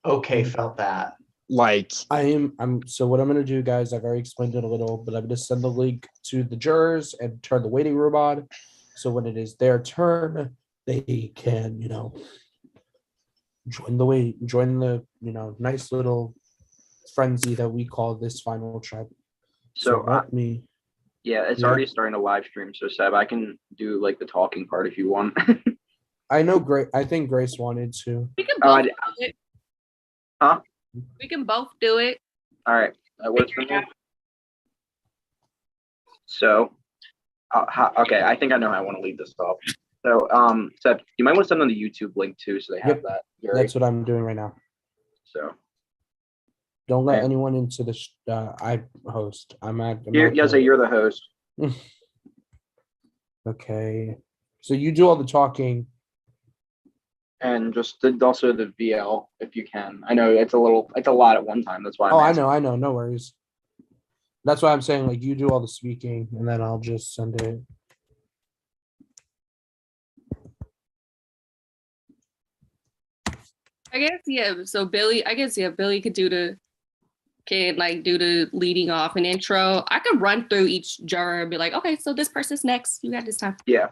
Okay, felt that. Like, So what I'm gonna do, guys, I've already explained it a little, but I'm gonna send the link to the jurors and turn the waiting room on. So when it is their turn, they can, join the, nice little frenzy that we call this final trip. So So let me, yeah, it's yeah, already starting to live stream. So Seb, I can do like the talking part if you want. I know I think Grace wanted to. We can Oh, both do it. Huh? We can both do it. All right, that works for me. So, okay, I think I know how I want to lead this off. So, Seb, you might want to send them the YouTube link too, so they have Yep, that. That's what I'm doing right now. So Don't let Okay. anyone into the I host. so you're the host. Okay. So you do all the talking. And just also the VL if you can. I know it's a lot at one time. That's why I'm asking. I know, no worries. That's why I'm saying like you do all the speaking and then I'll just send it. I guess yeah. So Billy, I guess yeah. Billy could do the leading off an intro. I could run through each juror and be like, okay, so this person's next. You got this time. Yeah.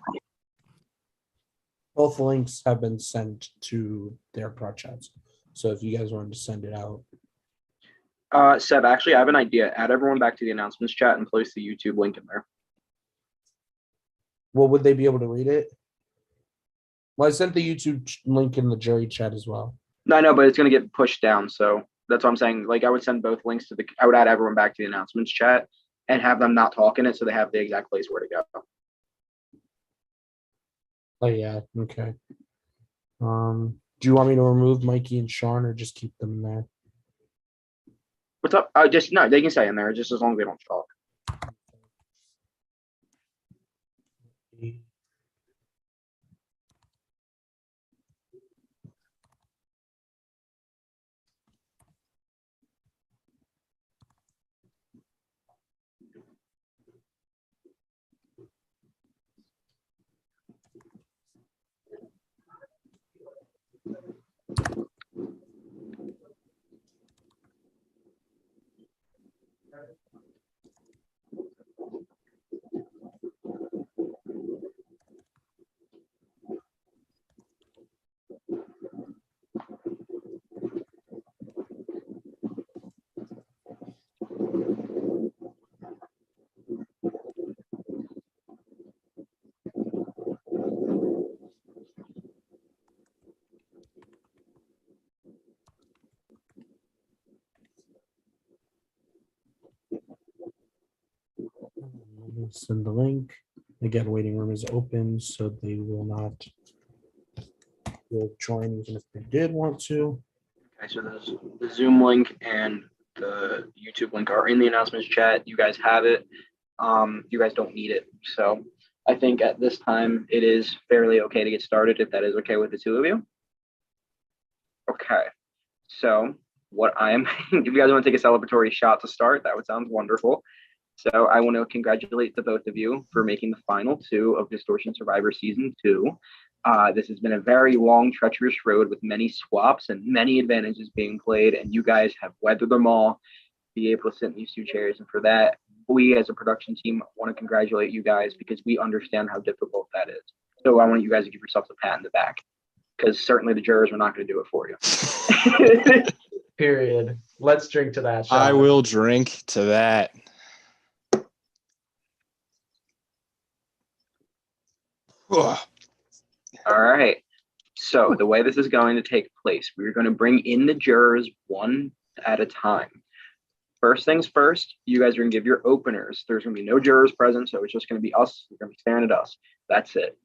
Both links have been sent to their pro chats. So if you guys wanted to send it out. Seb, actually, I have an idea. Add everyone back to the announcements chat and place the YouTube link in there. Well, would they be able to read it? Well, I sent the YouTube link in the jury chat as well. No, I know, but it's going to get pushed down. So that's what I'm saying. Like, I would send both links I would add everyone back to the announcements chat and have them not talk in it so they have the exact place where to go. Oh, yeah. Okay. Do you want me to remove Mikey and Sean or just keep them there? What's up? No, they can stay in there just as long as they don't talk. Send the link. Again, waiting room is open, so they will not join even if they did want to. Okay, so the Zoom link and the YouTube link are in the announcements chat. You guys have it. You guys don't need it. So I think at this time it is fairly okay to get started if that is okay with the two of you. Okay. So if you guys want to take a celebratory shot to start, that would sound wonderful. So I want to congratulate the both of you for making the final two of Distortion Survivor Season 2. This has been a very long, treacherous road with many swaps and many advantages being played, and you guys have weathered them all, be able to sit in these two chairs. And for that, we as a production team want to congratulate you guys because we understand how difficult that is. So I want you guys to give yourselves a pat in the back because certainly the jurors are not going to do it for you. Period. Let's drink to that. I will drink to that. All right. So the way this is going to take place, we're going to bring in the jurors one at a time. First things first, you guys are going to give your openers. There's going to be no jurors present, so it's just going to be us. You're going to be staring at us. That's it.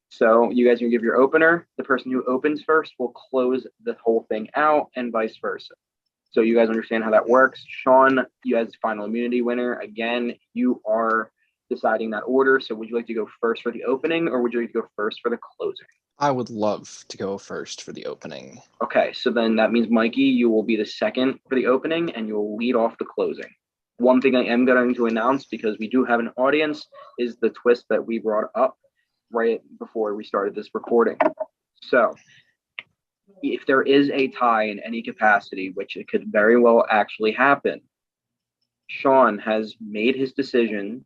So you guys are going to give your opener. The person who opens first will close the whole thing out and vice versa. So you guys understand how that works. Sean, you as final immunity winner, again, you are deciding that order. So would you like to go first for the opening or would you like to go first for the closing? I would love to go first for the opening. Okay, so then that means Mikey, you will be the second for the opening and you'll lead off the closing. One thing I am going to announce because we do have an audience is the twist that we brought up right before we started this recording. So if there is a tie in any capacity, which it could very well actually happen, Sean has made his decision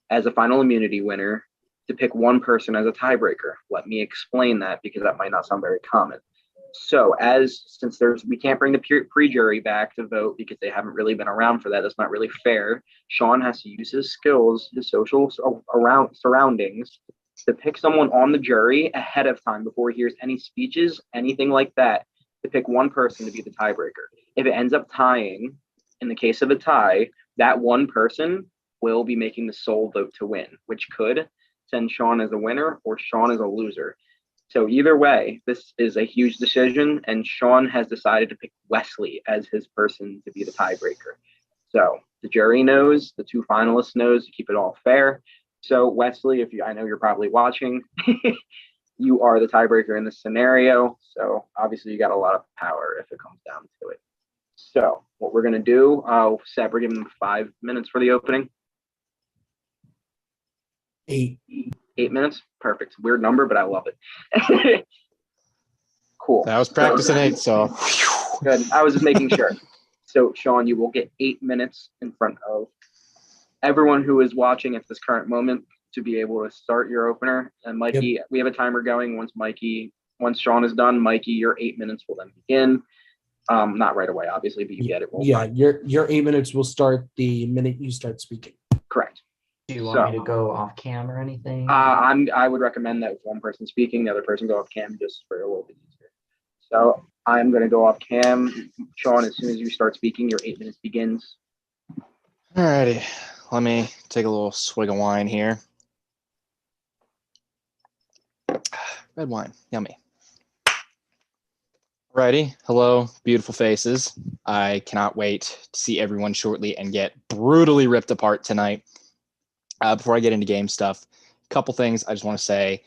as a final immunity winner to pick one person as a tiebreaker. Let me explain that because that might not sound very common. So, since we can't bring the pre-jury back to vote because they haven't really been around for that. That's not really fair. Sean has to use his skills, his social surroundings, to pick someone on the jury ahead of time before he hears any speeches, anything like that, to pick one person to be the tiebreaker. If it ends up tying, in the case of a tie, that one person will be making the sole vote to win, which could send Sean as a winner or Sean as a loser. So either way, this is a huge decision, and Sean has decided to pick Wesley as his person to be the tiebreaker. So the jury knows, the two finalists knows, to keep it all fair. So Wesley, I know you're probably watching, you are the tiebreaker in this scenario. So obviously you got a lot of power if it comes down to it. So what we're gonna do, Seb, we're giving them 5 minutes for the opening. 8. 8 minutes, perfect. Weird number, but I love it. Cool. That was practice in 8, so. Good. I was just making sure. So Sean, you will get 8 minutes in front of everyone who is watching at this current moment to be able to start your opener. And Mikey, we have a timer going. Once Sean is done, Mikey, your 8 minutes will then begin. Not right away, obviously, but you get it. Yeah, your 8 minutes will start the minute you start speaking. Correct. Do you want me to go off cam or anything? I would recommend that if one person speaking, the other person go off cam just for a little bit easier. So I'm going to go off cam. Sean, as soon as you start speaking, your 8 minutes begins. Alrighty, let me take a little swig of wine here. Red wine, yummy. Alrighty, hello, beautiful faces. I cannot wait to see everyone shortly and get brutally ripped apart tonight. Before I get into game stuff, a couple things I just want to say.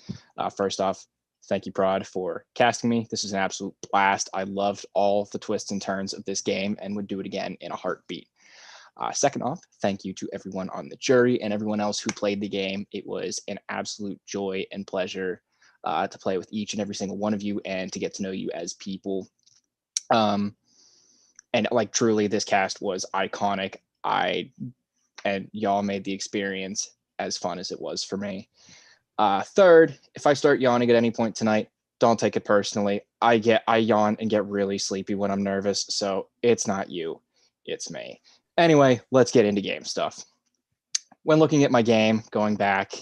First off, thank you, Prod, for casting me. This is an absolute blast. I loved all the twists and turns of this game and would do it again in a heartbeat. Second off, thank you to everyone on the jury and everyone else who played the game. It was an absolute joy and pleasure to play with each and every single one of you and to get to know you as people. And like truly, this cast was iconic. And y'all made the experience as fun as it was for me. Third, if I start yawning at any point tonight, don't take it personally. I yawn and get really sleepy when I'm nervous, so it's not you, it's me. Anyway, let's get into game stuff. When looking at my game, going back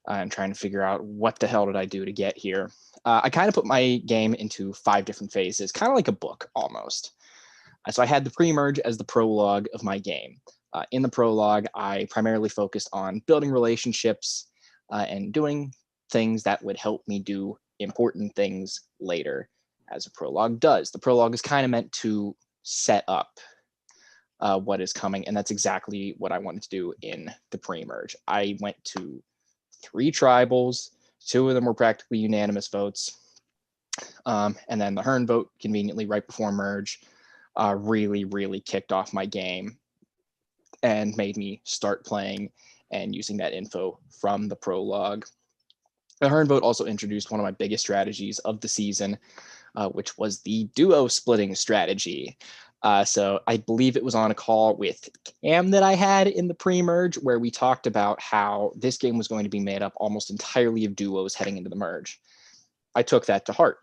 and trying to figure out what the hell did I do to get here, I kind of put my game into 5 different phases, kind of like a book almost. So I had the pre-merge as the prologue of my game. In the prologue, I primarily focused on building relationships and doing things that would help me do important things later, as a prologue does. The prologue is kind of meant to set up what is coming, and that's exactly what I wanted to do in the pre-merge. I went to 3 tribals. 2 of them were practically unanimous votes. And then the Hearn vote, conveniently right before merge, really kicked off my game and made me start playing and using that info from the prologue. The Hearn vote also introduced one of my biggest strategies of the season, which was the duo splitting strategy. So I believe it was on a call with Cam that I had in the pre-merge where we talked about how this game was going to be made up almost entirely of duos heading into the merge. I took that to heart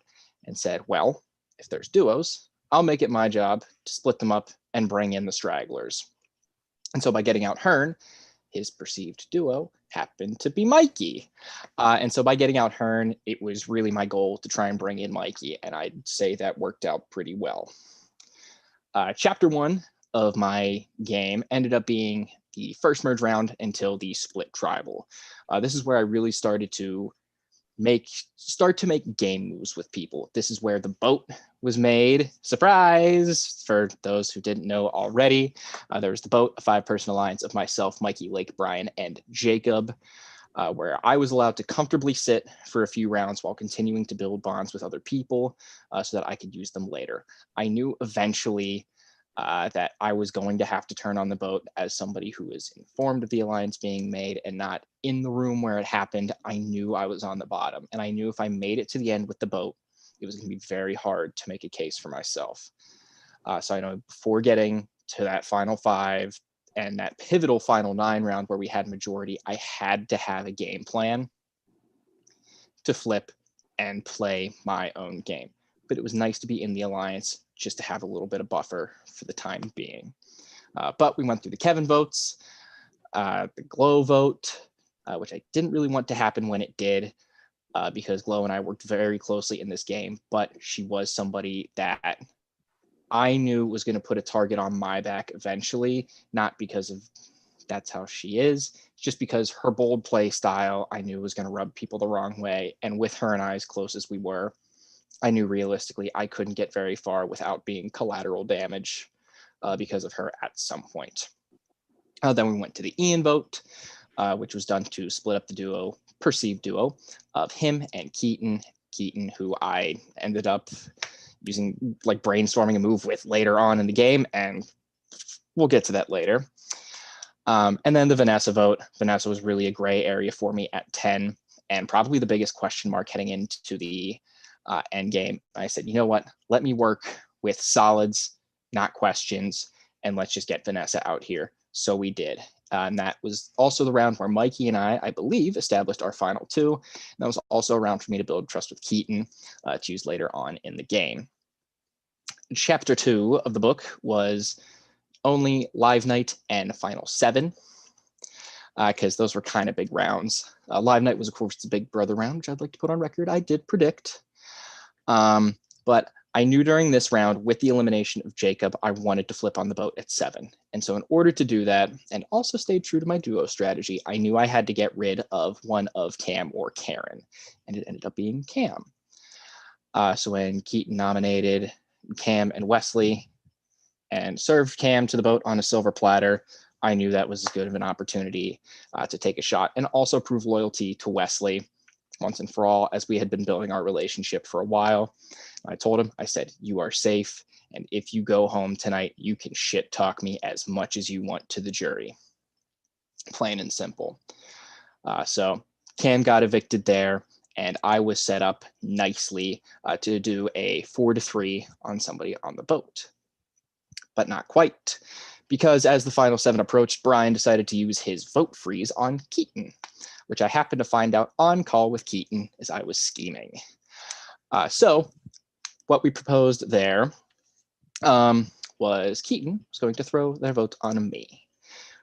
and said, well, if there's duos, I'll make it my job to split them up and bring in the stragglers. And so by getting out Hearn, his perceived duo happened to be Mikey. And so by getting out Hearn, it was really my goal to try and bring in Mikey, and I'd say that worked out pretty well. Chapter 1 of my game ended up being the first merge round until the split tribal. This is where I really started to make game moves with people. This is where the boat was made. Surprise! For those who didn't know already, there was the boat, a 5-person alliance of myself, Mikey, Lake, Brian, and Jacob, where I was allowed to comfortably sit for a few rounds while continuing to build bonds with other people so that I could use them later. I knew eventually that I was going to have to turn on the boat as somebody who is informed of the alliance being made and not in the room where it happened. I knew I was on the bottom, and I knew if I made it to the end with the boat, it was going to be very hard to make a case for myself. So I know before getting to that final 5 and that pivotal final 9 round where we had majority, I had to have a game plan to flip and play my own game. But it was nice to be in the alliance just to have a little bit of buffer for the time being. But we went through the Kevin votes, the Glow vote, which I didn't really want to happen when it did, because Glow and I worked very closely in this game, but she was somebody that I knew was going to put a target on my back eventually, not because of that's how she is, just because her bold play style I knew was going to rub people the wrong way. And with her and I as close as we were, I knew realistically I couldn't get very far without being collateral damage because of her at some point. Then we went to the Ian vote, which was done to split up the perceived duo of him and Keaton. Keaton, who I ended up using like brainstorming a move with later on in the game, and we'll get to that later. And then the Vanessa vote. Vanessa was really a gray area for me at 10, and probably the biggest question mark heading into the end game. I said, you know what? Let me work with solids, not questions, and let's just get Vanessa out here. So we did. And that was also the round where Mikey and I believe, established our final 2. And that was also a round for me to build trust with Keaton to use later on in the game. Chapter 2 of the book was only Live Night and Final 7, because those were kind of big rounds. Live Night was, of course, the Big Brother round, which I'd like to put on record. I did predict. But I knew during this round, with the elimination of Jacob, I wanted to flip on the boat at 7. And so in order to do that, and also stay true to my duo strategy, I knew I had to get rid of one of Cam or Karen. And it ended up being Cam. So when Keaton nominated Cam and Wesley and served Cam to the boat on a silver platter, I knew that was as good of an opportunity to take a shot and also prove loyalty to Wesley once and for all, as we had been building our relationship for a while. I told him, I said, you are safe. And if you go home tonight, you can shit talk me as much as you want to the jury. Plain and simple. So Cam got evicted there, and I was set up nicely to do a 4-3 on somebody on the boat. But not quite, because as the final 7 approached, Brian decided to use his vote freeze on Keaton, which I happened to find out on call with Keaton as I was scheming. So what we proposed there was Keaton was going to throw their vote on me,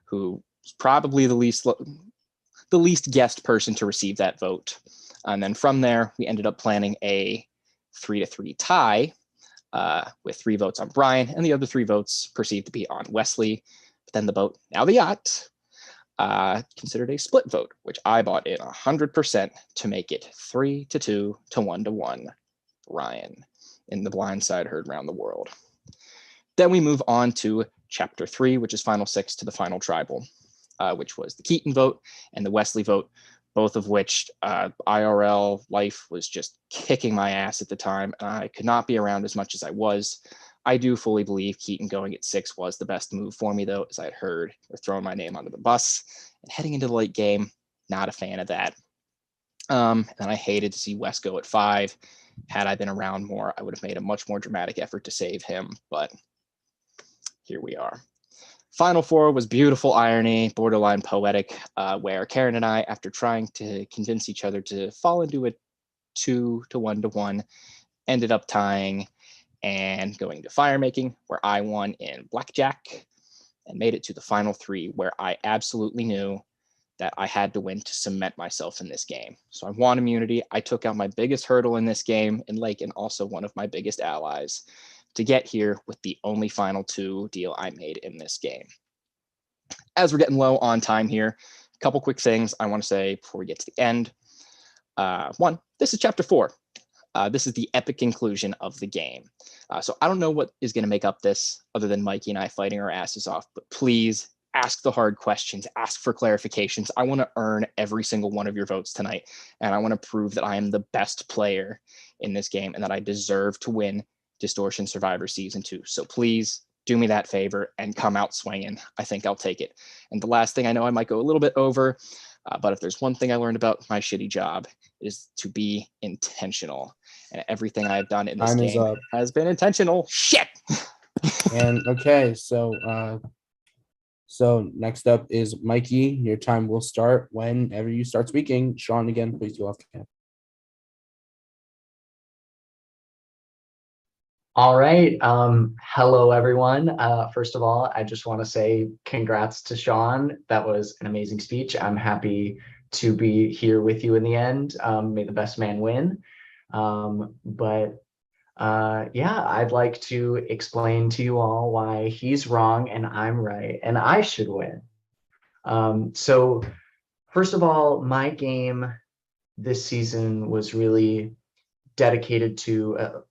who was probably the least guessed person to receive that vote. And then from there, we ended up planning a 3-3 tie with 3 votes on Brian and the other 3 votes perceived to be on Wesley. But then the boat, now the yacht, considered a split vote, which I bought in 100% to make it 3-2 to 1-1. Ryan in The Blind Side Heard Round the World. Then we move on to chapter 3, which is final 6 to the final tribal, which was the Keaton vote and the Wesley vote, both of which IRL life was just kicking my ass at the time. I could not be around as much as I was. I do fully believe Keaton going at 6 was the best move for me, though, as I had heard, or throwing my name under the bus. And heading into the late game, not a fan of that. And I hated to see Wes go at 5. Had I been around more, I would have made a much more dramatic effort to save him, but here we are. Final 4 was beautiful irony, borderline poetic, where Karen and I, after trying to convince each other to fall into a 2 to 1-1, ended up tying and going to fire making, where I won in blackjack and made it to the final 3, where I absolutely knew that I had to win to cement myself in this game. So I won immunity. I took out my biggest hurdle in this game in Lake, and also one of my biggest allies, to get here with the only final 2 deal I made in this game. As we're getting low on time here, a couple quick things I want to say before we get to the end. 1, this is chapter 4. This is the epic conclusion of the game. So I don't know what is going to make up this other than Mikey and I fighting our asses off, but please ask the hard questions, ask for clarifications. I want to earn every single one of your votes tonight, and I want to prove that I am the best player in this game and that I deserve to win Distortion Survivor Season 2. So please do me that favor and come out swinging. I think I'll take it. And the last thing, I know I might go a little bit over, but if there's one thing I learned about my shitty job, it is to be intentional. and everything I have done in this Time is game up. has been intentional. Shit. And okay, so next up is Mikey. Your time will start whenever you start speaking. Sean, again, please do off cam. All right. Hello, everyone. First of all, I just want to say congrats to Sean. That was an amazing speech. I'm happy to be here with you in the end. May the best man win. Yeah, I'd like to explain to you all why he's wrong and I'm right and I should win. So first of all, my game this season was really dedicated to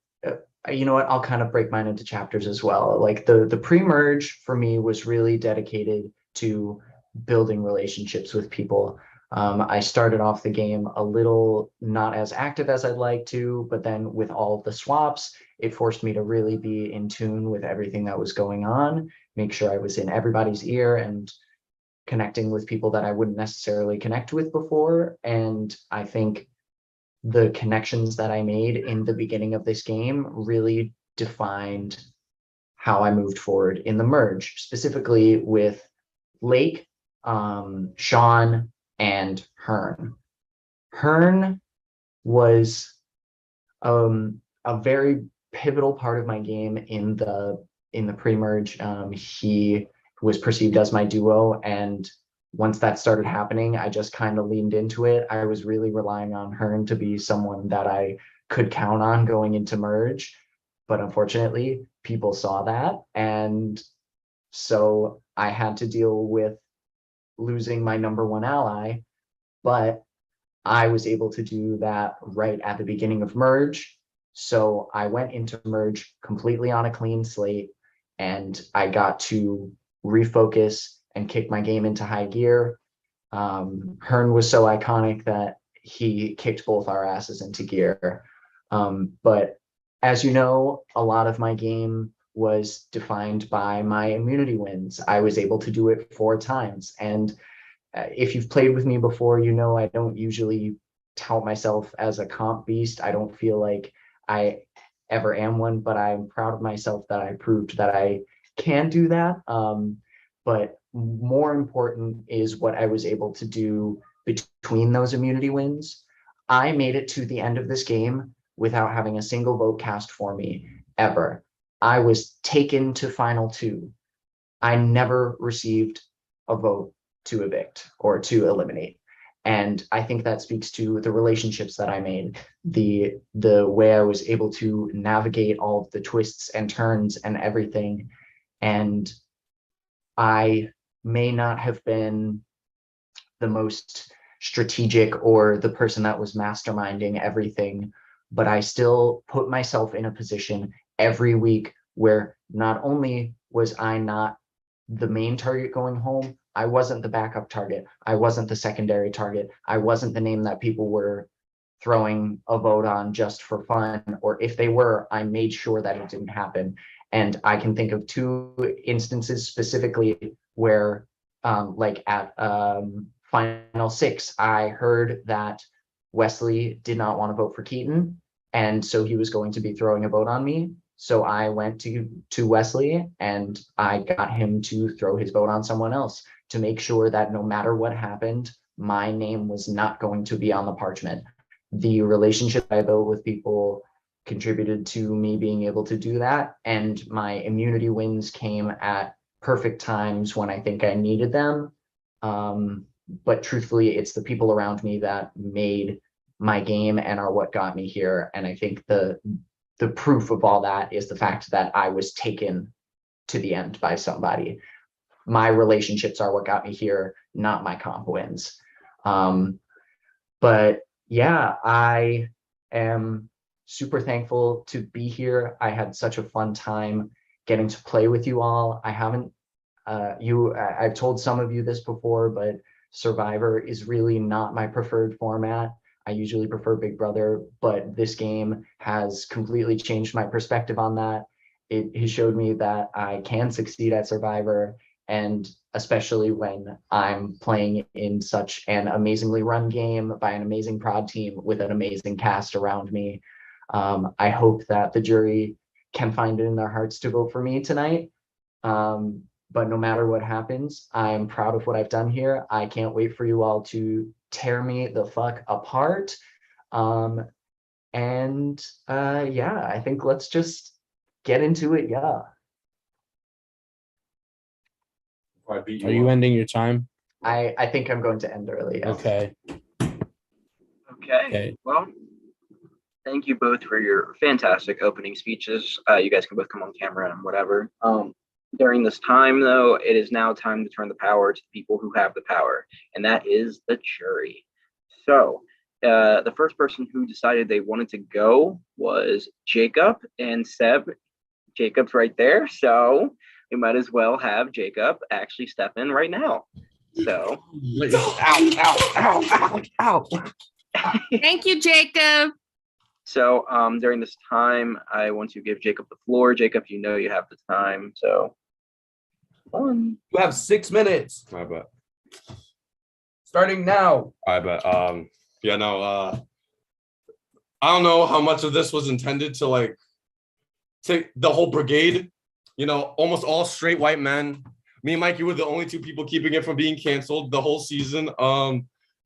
you know what, I'll kind of break mine into chapters as well. Like the pre-merge for me was really dedicated to building relationships with people. I started off the game a little not as active as I'd like to, but then with all of the swaps, it forced me to really be in tune with everything that was going on, make sure I was in everybody's ear and connecting with people that I wouldn't necessarily connect with before. And I think the connections that I made in the beginning of this game really defined how I moved forward in the merge, specifically with Lake, Sean, and Hearn. Hearn was a very pivotal part of my game in the pre-merge. He was perceived as my duo, and once that started happening, I just kind of leaned into it. I was really relying on Hearn to be someone that I could count on going into merge, but unfortunately, people saw that, and so I had to deal with losing my number one ally, but I was able to do that right at the beginning of merge. So I went into merge completely on a clean slate, and I got to refocus and kick my game into high gear. Hearn was so iconic that he kicked both our asses into gear. But as you know, a lot of my game was defined by my immunity wins. I was able to do it 4 times. And if you've played with me before, you know I don't usually tout myself as a comp beast. I don't feel like I ever am one, but I'm proud of myself that I proved that I can do that. But more important is what I was able to do between those immunity wins. I made it to the end of this game without having a single vote cast for me ever. I was taken to final 2. I never received a vote to evict or to eliminate. And I think that speaks to the relationships that I made, the way I was able to navigate all of the twists and turns and everything. And I may not have been the most strategic or the person that was masterminding everything, but I still put myself in a position every week where not only was I not the main target going home, I wasn't the backup target. I wasn't the secondary target. I wasn't the name that people were throwing a vote on just for fun, or if they were, I made sure that it didn't happen. And I can think of 2 instances specifically where, like at Final 6, I heard that Wesley did not want to vote for Keaton, and so he was going to be throwing a vote on me. So I went to Wesley and I got him to throw his vote on someone else to make sure that no matter what happened, my name was not going to be on the parchment. The relationship I built with people contributed to me being able to do that, and my immunity wins came at perfect times when I think I needed them. But truthfully, it's the people around me that made my game and are what got me here. And I think the proof of all that is the fact that I was taken to the end by somebody. My relationships are what got me here, not my comp wins. But yeah, I am super thankful to be here. I had such a fun time getting to play with you all. I've told some of you this before, but Survivor is really not my preferred format. I usually prefer Big Brother, but this game has completely changed my perspective on that. It has showed me that I can succeed at Survivor, and especially when I'm playing in such an amazingly run game by an amazing prod team with an amazing cast around me. I hope that the jury can find it in their hearts to vote for me tonight. But no matter what happens, I'm proud of what I've done here. I can't wait for you all to tear me the fuck apart. Yeah, I think let's just get into it. Yeah. If I beat Are you up. ending your time? I think I'm going to end early. Yes. Okay. Okay. Well, thank you both for your fantastic opening speeches. You guys can both come on camera and whatever. During this time, though, it is now time to turn the power to the people who have the power, and that is the jury. So, the first person who decided they wanted to go was Jacob and Seb. Jacob's right there, so we might as well have Jacob actually step in right now. So, Ow. Thank you, Jacob. So during this time, I want to give Jacob the floor. Jacob, you know you have the time. So You have 6 minutes. I bet. Starting now. I bet. Yeah, no, I don't know how much of this was intended to like take the whole brigade, you know, almost all straight white men. Me and Mikey were the only two people keeping it from being canceled the whole season.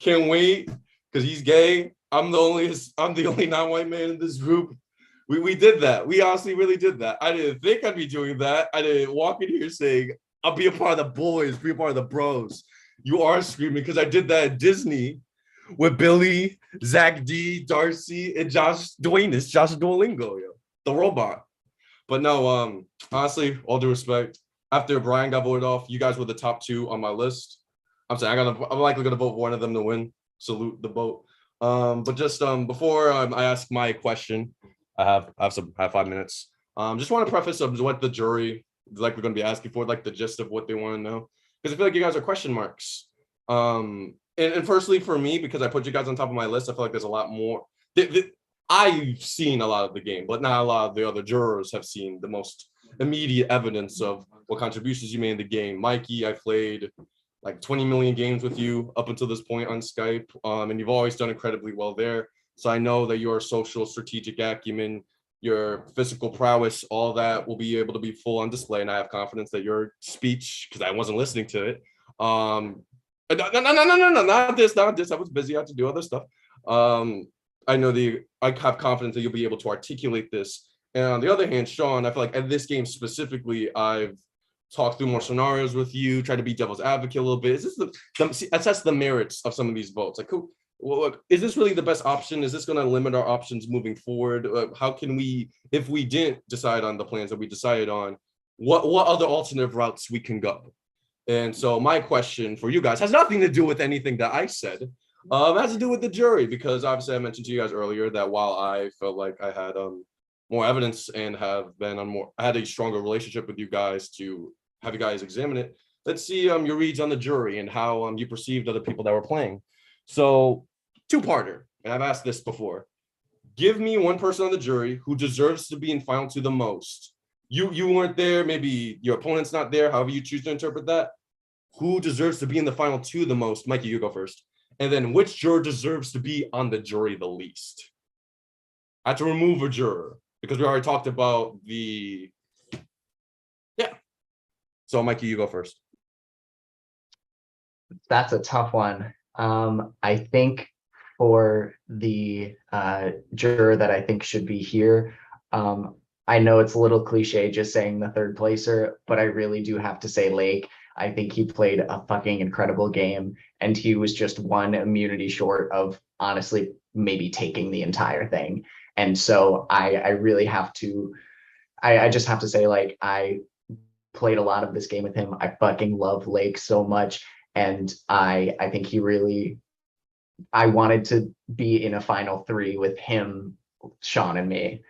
Can't wait because he's gay. I'm the only non-white man in this group. We did that. We honestly really did that. I didn't think I'd be doing that. I didn't walk in here saying I'll be a part of the boys, be a part of the bros. You are screaming because I did that at Disney with Billy, Zach D, Darcy, and Josh Duolingo, yo, the robot. But no, honestly, all due respect, after Brian got voted off, you guys were the top two on my list. I'm saying I'm likely gonna vote for one of them to win. Salute the vote. But just before I ask my question, I have 5 minutes. Just want to preface of what the jury like we're gonna be asking for, like the gist of what they want to know, because I feel like you guys are question marks. And firstly for me, because I put you guys on top of my list, I feel like there's a lot more. I've seen a lot of the game, but not a lot of the other jurors have seen the most immediate evidence of what contributions you made in the game. Mikey, I played like 20 million games with you up until this point on Skype, and you've always done incredibly well there. So I know that your social strategic acumen, your physical prowess, all that will be able to be full on display. And I have confidence that your speech, because I wasn't listening to it. No, not this. I was busy. I had to do other stuff. I have confidence that you'll be able to articulate this. And on the other hand, Sean, I feel like at this game specifically, I've talked through more scenarios with you, try to be devil's advocate a little bit. Is this assess the merits of some of these votes? Like, well, look, is this really the best option? Is this going to limit our options moving forward? How can we, if we didn't decide on the plans that we decided on, what other alternative routes we can go? And so my question for you guys has nothing to do with anything that I said. It has to do with the jury, because obviously I mentioned to you guys earlier that while I felt like I had more evidence and I had a stronger relationship with you guys to have you guys examine it. Let's see your reads on the jury and how you perceived other people that were playing. So two-parter, and I've asked this before. Give me one person on the jury who deserves to be in final two the most. You weren't there, maybe your opponent's not there, however you choose to interpret that. Who deserves to be in the final two the most? Mikey, you go first. And then which juror deserves to be on the jury the least? I had to remove a juror because we already talked about the, yeah. So Mikey, you go first. That's a tough one. I think for the juror that I think should be here, I know it's a little cliche just saying the third placer, but I really do have to say Lake. I think he played a fucking incredible game, and he was just one immunity short of honestly maybe taking the entire thing. And so I really have to, I just have to say, like, I played a lot of this game with him. I fucking love Lake so much. And I think he really, I wanted to be in a final three with him, Sean, and me.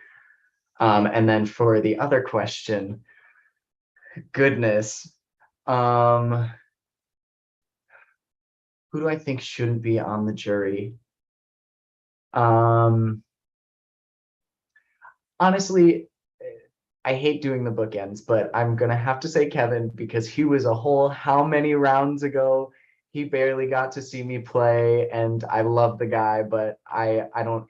And then for the other question, goodness, who do I think shouldn't be on the jury? Honestly, I hate doing the bookends, but I'm gonna have to say Kevin, because he was a whole how many rounds ago? he barely got to see me play, and I love the guy, but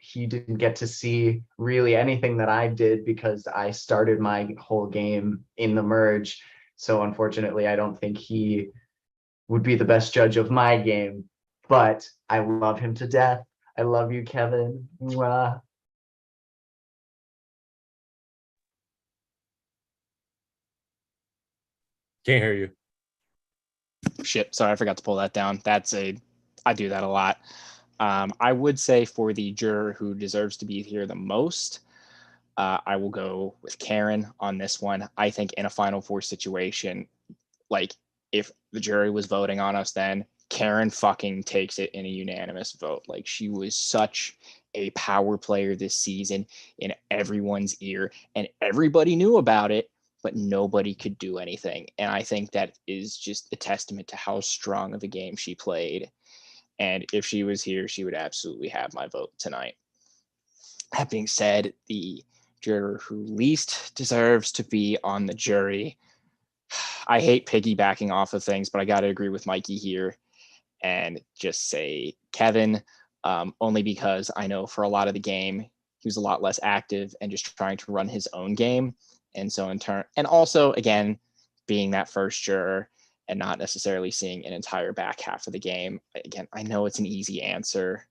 he didn't get to see really anything that I did because I started my whole game in the merge. So unfortunately, I don't think he would be the best judge of my game, but I love him to death. I love you, Kevin. Mwah. Can't hear you. Shit, sorry, I forgot to pull that down. I do that a lot. I would say for the juror who deserves to be here the most, I will go with Karen on this one. I think in a Final Four situation, like if the jury was voting on us, then Karen fucking takes it in a unanimous vote. Like she was such a power player this season in everyone's ear, and everybody knew about it, but nobody could do anything. And I think that is just a testament to how strong of a game she played. And if she was here, she would absolutely have my vote tonight. That being said, the juror who least deserves to be on the jury, I hate piggybacking off of things, but I got to agree with Mikey here and just say Kevin, only because I know for a lot of the game, he was a lot less active and just trying to run his own game. And so in turn, and also again, being that first juror and not necessarily seeing an entire back half of the game. Again, I know it's an easy answer,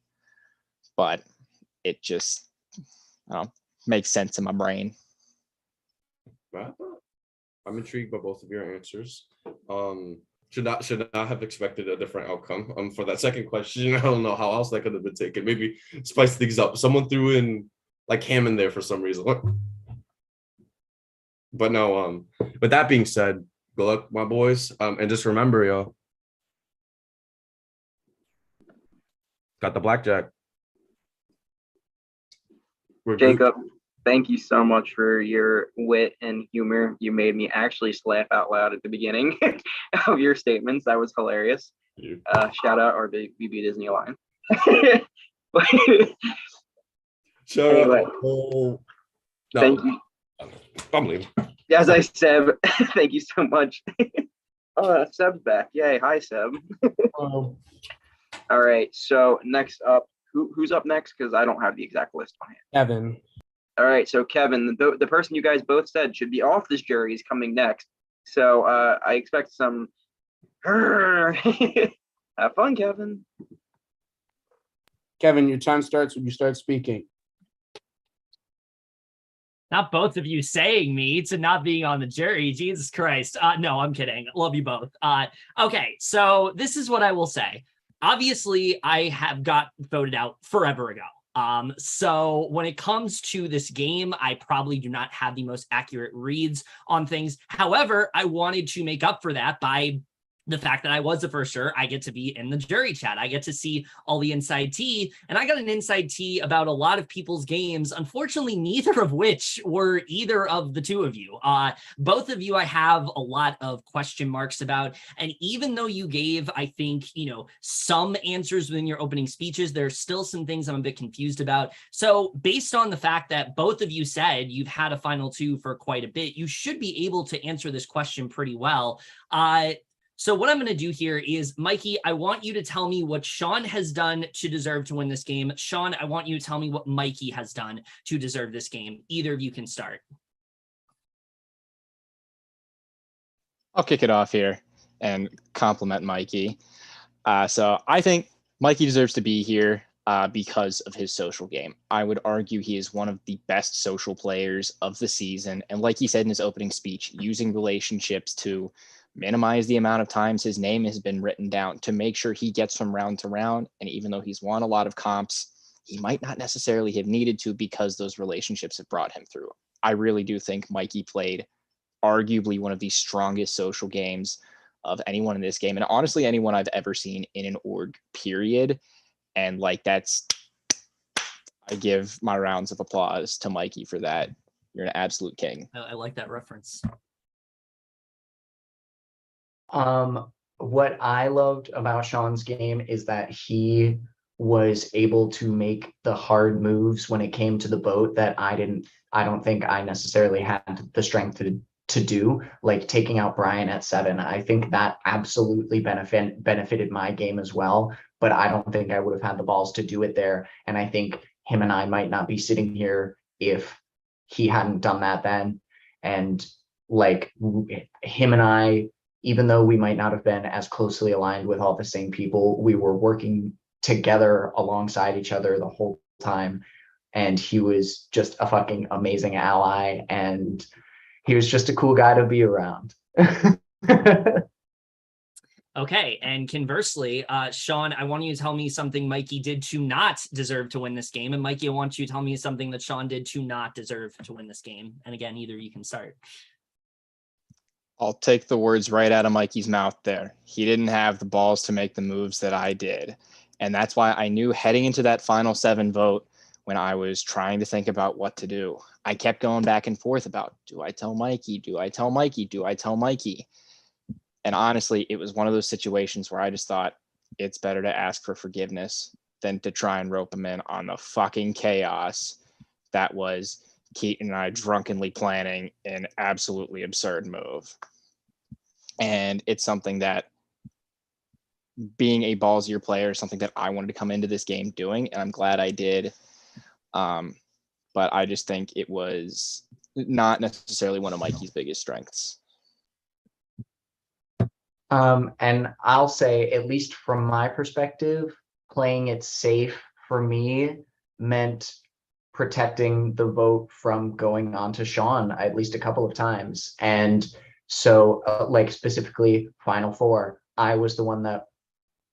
but it just makes sense in my brain. I'm intrigued by both of your answers. Should not have expected a different outcome. For that second question, I don't know how else that could have been taken. Maybe spice things up. Someone threw in like ham in there for some reason. But no, with that being said, good luck, my boys. And just remember, y'all, got the blackjack. Jacob, thank you so much for your wit and humor. You made me actually laugh out loud at the beginning of your statements. That was hilarious. Shout out our BB Disney line. Shout anyway, out. No. Thank you. I'm leaving. As I said, thank you so much. Oh, Seb's back. Yay. Hi, Seb. All right. So next up, who's up next? Because I don't have the exact list on hand. Kevin. All right. So Kevin, the person you guys both said should be off this jury is coming next. So I expect some. Have fun, Kevin. Kevin, your time starts when you start speaking. Not both of you saying me to not being on the jury. Jesus Christ. No, I'm kidding. Love you both. Okay, so this is what I will say. Obviously, I have got voted out forever ago. So when it comes to this game, I probably do not have the most accurate reads on things. However, I wanted to make up for that by the fact that I was the first juror. I get to be in the jury chat. I get to see all the inside tea, and I got an inside tea about a lot of people's games. Unfortunately, neither of which were either of the two of you. Both of you I have a lot of question marks about, and even though you gave, I think, some answers within your opening speeches, there's still some things I'm a bit confused about. So based on the fact that both of you said you've had a final two for quite a bit, you should be able to answer this question pretty well. So what I'm going to do here is, Mikey, I want you to tell me what Sean has done to deserve to win this game. Sean, I want you to tell me what Mikey has done to deserve this game. Either of you can start. I'll kick it off here and compliment Mikey. So I think Mikey deserves to be here because of his social game. I would argue he is one of the best social players of the season. And like he said in his opening speech, using relationships to minimize the amount of times his name has been written down to make sure he gets from round to round. And even though he's won a lot of comps, he might not necessarily have needed to because those relationships have brought him through. I really do think Mikey played arguably one of the strongest social games of anyone in this game. And honestly, anyone I've ever seen in an org, period. And I give my rounds of applause to Mikey for that. You're an absolute king. I like that reference. What I loved about Sean's game is that he was able to make the hard moves when it came to the boat that I don't think I necessarily had the strength to do, like taking out Brian at 7. I think that absolutely benefited my game as well, but I don't think I would have had the balls to do it there. And I think him and I might not be sitting here if he hadn't done that then. And like him and I, even though we might not have been as closely aligned with all the same people, we were working together alongside each other the whole time. And he was just a fucking amazing ally. And he was just a cool guy to be around. Okay, and conversely, Sean, I want you to tell me something Mikey did to not deserve to win this game. And Mikey, I want you to tell me something that Sean did to not deserve to win this game. And again, either you can start. I'll take the words right out of Mikey's mouth there. He didn't have the balls to make the moves that I did. And that's why I knew heading into that final 7 vote, when I was trying to think about what to do, I kept going back and forth about, do I tell Mikey? Do I tell Mikey? Do I tell Mikey? And honestly, it was one of those situations where I just thought it's better to ask for forgiveness than to try and rope him in on the fucking chaos that was Keaton and I drunkenly planning an absolutely absurd move. And it's something that, being a ballsier player, is something that I wanted to come into this game doing, and I'm glad I did. But I just think it was not necessarily one of Mikey's biggest strengths. And I'll say, at least from my perspective, playing it safe for me meant protecting the vote from going on to Sean at least a couple of times. And so like specifically Final 4, I was the one that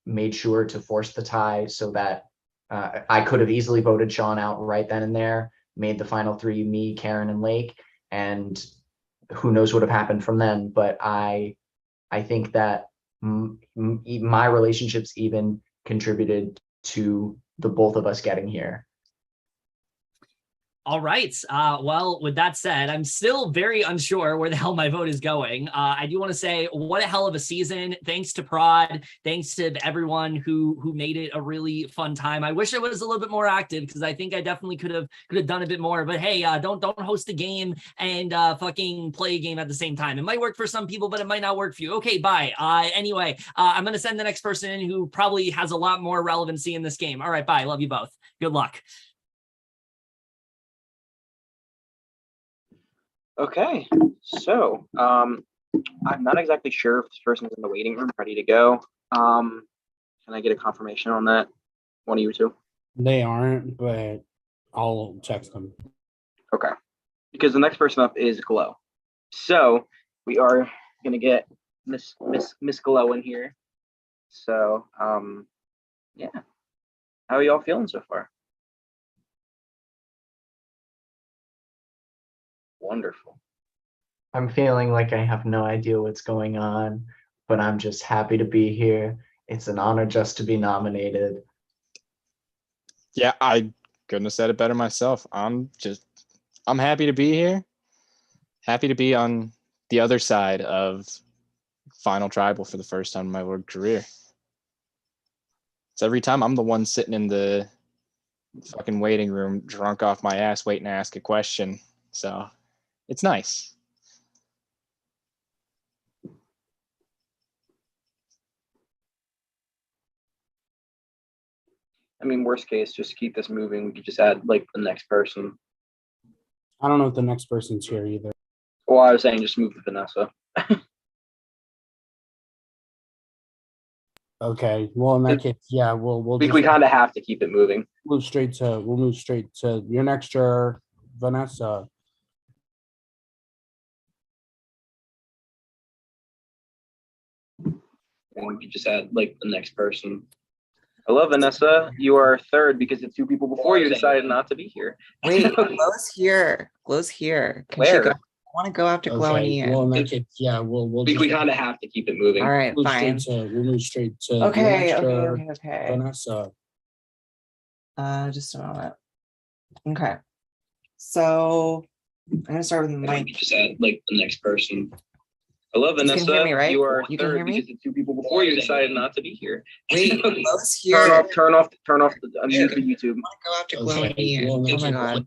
made sure to force the tie so that I could have easily voted Sean out right then and there, made the final 3 me, Karen, and Lake, and who knows what would have happened from then. But I think that my relationships even contributed to the both of us getting here. All right. Well, with that said, I'm still very unsure where the hell my vote is going. I do want to say, what a hell of a season. Thanks to Prod. Thanks to everyone who made it a really fun time. I wish I was a little bit more active, because I think I definitely could have done a bit more. But hey, don't host a game and fucking play a game at the same time. It might work for some people, but it might not work for you. Okay, bye. Anyway, I'm going to send the next person in who probably has a lot more relevancy in this game. All right, bye. Love you both. Good luck. Okay, so I'm not exactly sure if this person's in the waiting room ready to go. Can I get a confirmation on that? One of you two? They aren't, but I'll text them. Okay, because the next person up is Glow. So we are gonna get Miss Glow in here. So yeah, how are y'all feeling so far? Wonderful. I'm feeling like I have no idea what's going on, but I'm just happy to be here. It's an honor just to be nominated. Yeah, I couldn't have said it better myself. I'm happy to be here. Happy to be on the other side of Final Tribal for the first time in my Lord career. It's every time I'm the one sitting in the fucking waiting room, drunk off my ass, waiting to ask a question. So it's nice. I mean, worst case, just keep this moving. We could just add like the next person. I don't know if the next person's here either. Well, I was saying just move to Vanessa. Okay. Well, in that case, yeah, we'll We kind of have to keep it moving. move straight to your next juror, Vanessa. And we could just add like the next person. Hello, Vanessa. You are third because the 2 people before you decided not to be here. Wait, Glow's here. Glow's here. Can Where? she go? I want to go after Glow and Ian. Well, in that case, yeah, we'll We kind of have to keep it moving. All right, fine. we'll move straight to your Okay, next juror, okay. Vanessa. Just a moment. Okay. So I'm gonna start with And we Mike. could just add like the next person. Hello, You can Vanessa. hear me, right? You are You can third hear me? because the 2 people before you decided not to be here. Wait, Glow's here. Turn off the unmute the YouTube. I want to go after Glow and Ian. Well, Oh my god.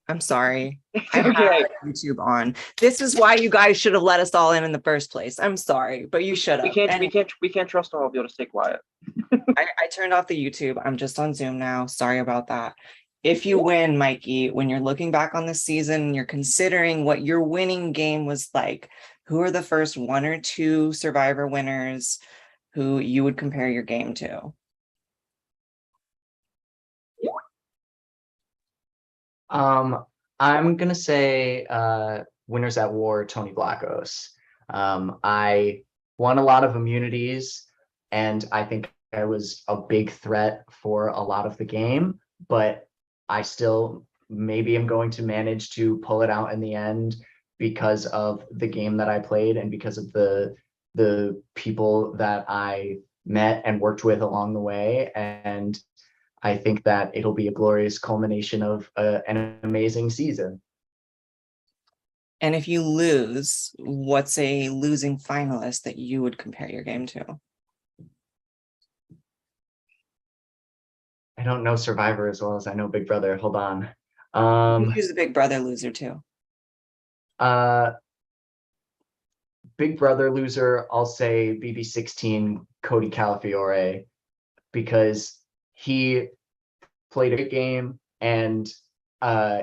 I'm sorry. I Okay. have YouTube on. This is why you guys should have let us all in the first place. I'm sorry, but you should have. We can't trust all of you to stay quiet. I turned off the YouTube. I'm just on Zoom now. Sorry about that. If you win, Mikey, when you're looking back on this season, you're considering what your winning game was like. Who are the first 1 or 2 Survivor winners who you would compare your game to? I'm gonna say Winners at War, Tony Blackos. I won a lot of immunities, and I think I was a big threat for a lot of the game, but I still maybe am going to manage to pull it out in the end because of the game that I played and because of the people that I met and worked with along the way. And I think that it'll be a glorious culmination of an amazing season. And if you lose, what's a losing finalist that you would compare your game to? I don't know Survivor as well as I know Big Brother. Hold on. Who's the Big Brother loser too? Big Brother loser, I'll say BB16 Cody Calafiore, because he played a good game and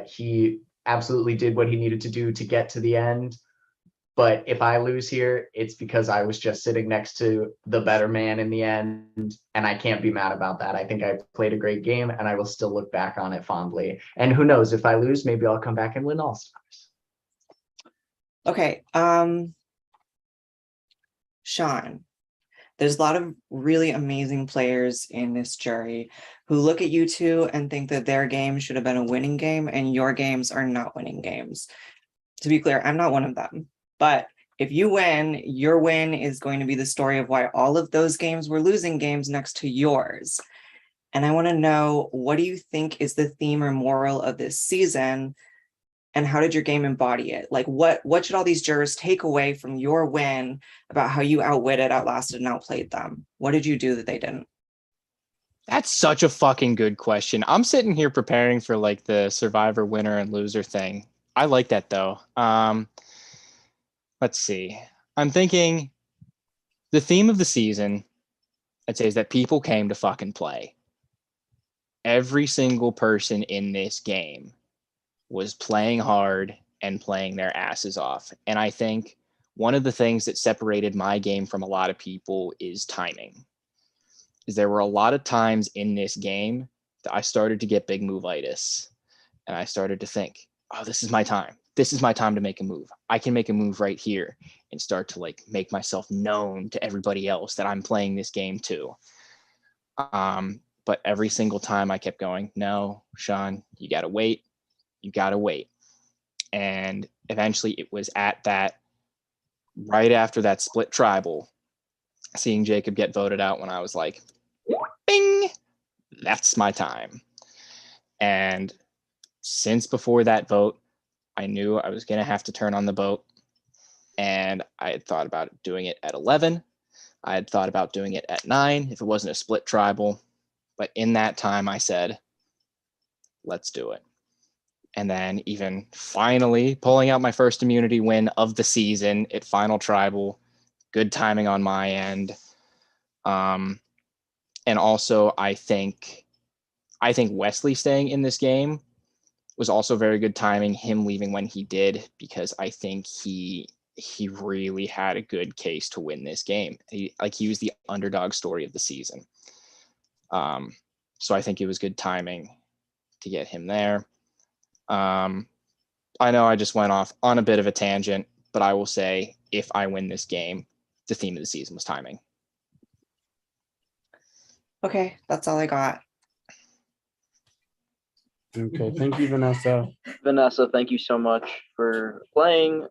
he absolutely did what he needed to do to get to the end. But if I lose here, it's because I was just sitting next to the better man in the end, and I can't be mad about that. I think I played a great game, and I will still look back on it fondly. And who knows, if I lose, maybe I'll come back and win All Stars. Okay, Sean, there's a lot of really amazing players in this jury who look at you two and think that their game should have been a winning game and your games are not winning games. To be clear, I'm not one of them, but if you win, your win is going to be the story of why all of those games were losing games next to yours. And I want to know, what do you think is the theme or moral of this season? And how did your game embody it? Like, what should all these jurors take away from your win about how you outwitted, outlasted, and outplayed them? What did you do that they didn't? That's such a fucking good question. I'm sitting here preparing for like the Survivor winner and loser thing. I like that though. Let's see. I'm thinking the theme of the season, I'd say, is that people came to fucking play. Every single person in this game was playing hard and playing their asses off. And I think one of the things that separated my game from a lot of people is timing. Is there were a lot of times in this game that I started to get big move-itis. And I started to think, oh, this is my time. This is my time to make a move. I can make a move right here and start to like make myself known to everybody else that I'm playing this game too. But every single time I kept going, no, Sean, you got to wait. You got to wait. And eventually it was at that, right after that split tribal, seeing Jacob get voted out when I was like, bing, that's my time. And since before that vote, I knew I was going to have to turn on the boat. And I had thought about doing it at 11. I had thought about doing it at 9 if it wasn't a split tribal. But in that time, I said, let's do it. And then even finally pulling out my first immunity win of the season at Final Tribal. Good timing on my end. And also, I think Wesley staying in this game was also very good timing, him leaving when he did, because I think he really had a good case to win this game. He was the underdog story of the season. So I think it was good timing to get him there. I know I just went off on a bit of a tangent, but I will say if I win this game, the theme of the season was timing. Okay, that's all I got. Okay, thank you, Vanessa. Vanessa, thank you so much for playing.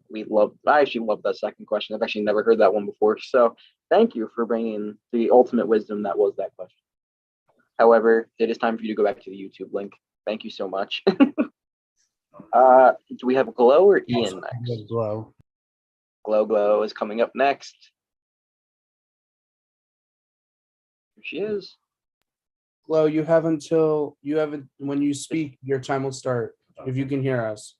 I actually love that second question. I've actually never heard that one before. So thank you for bringing the ultimate wisdom that was that question. However, it is time for you to go back to the YouTube link. Thank you so much. Do we have Glow or Ian next? Glow. Glow is coming up next. Here she is. Glow, when you speak, your time will start. if you can hear us.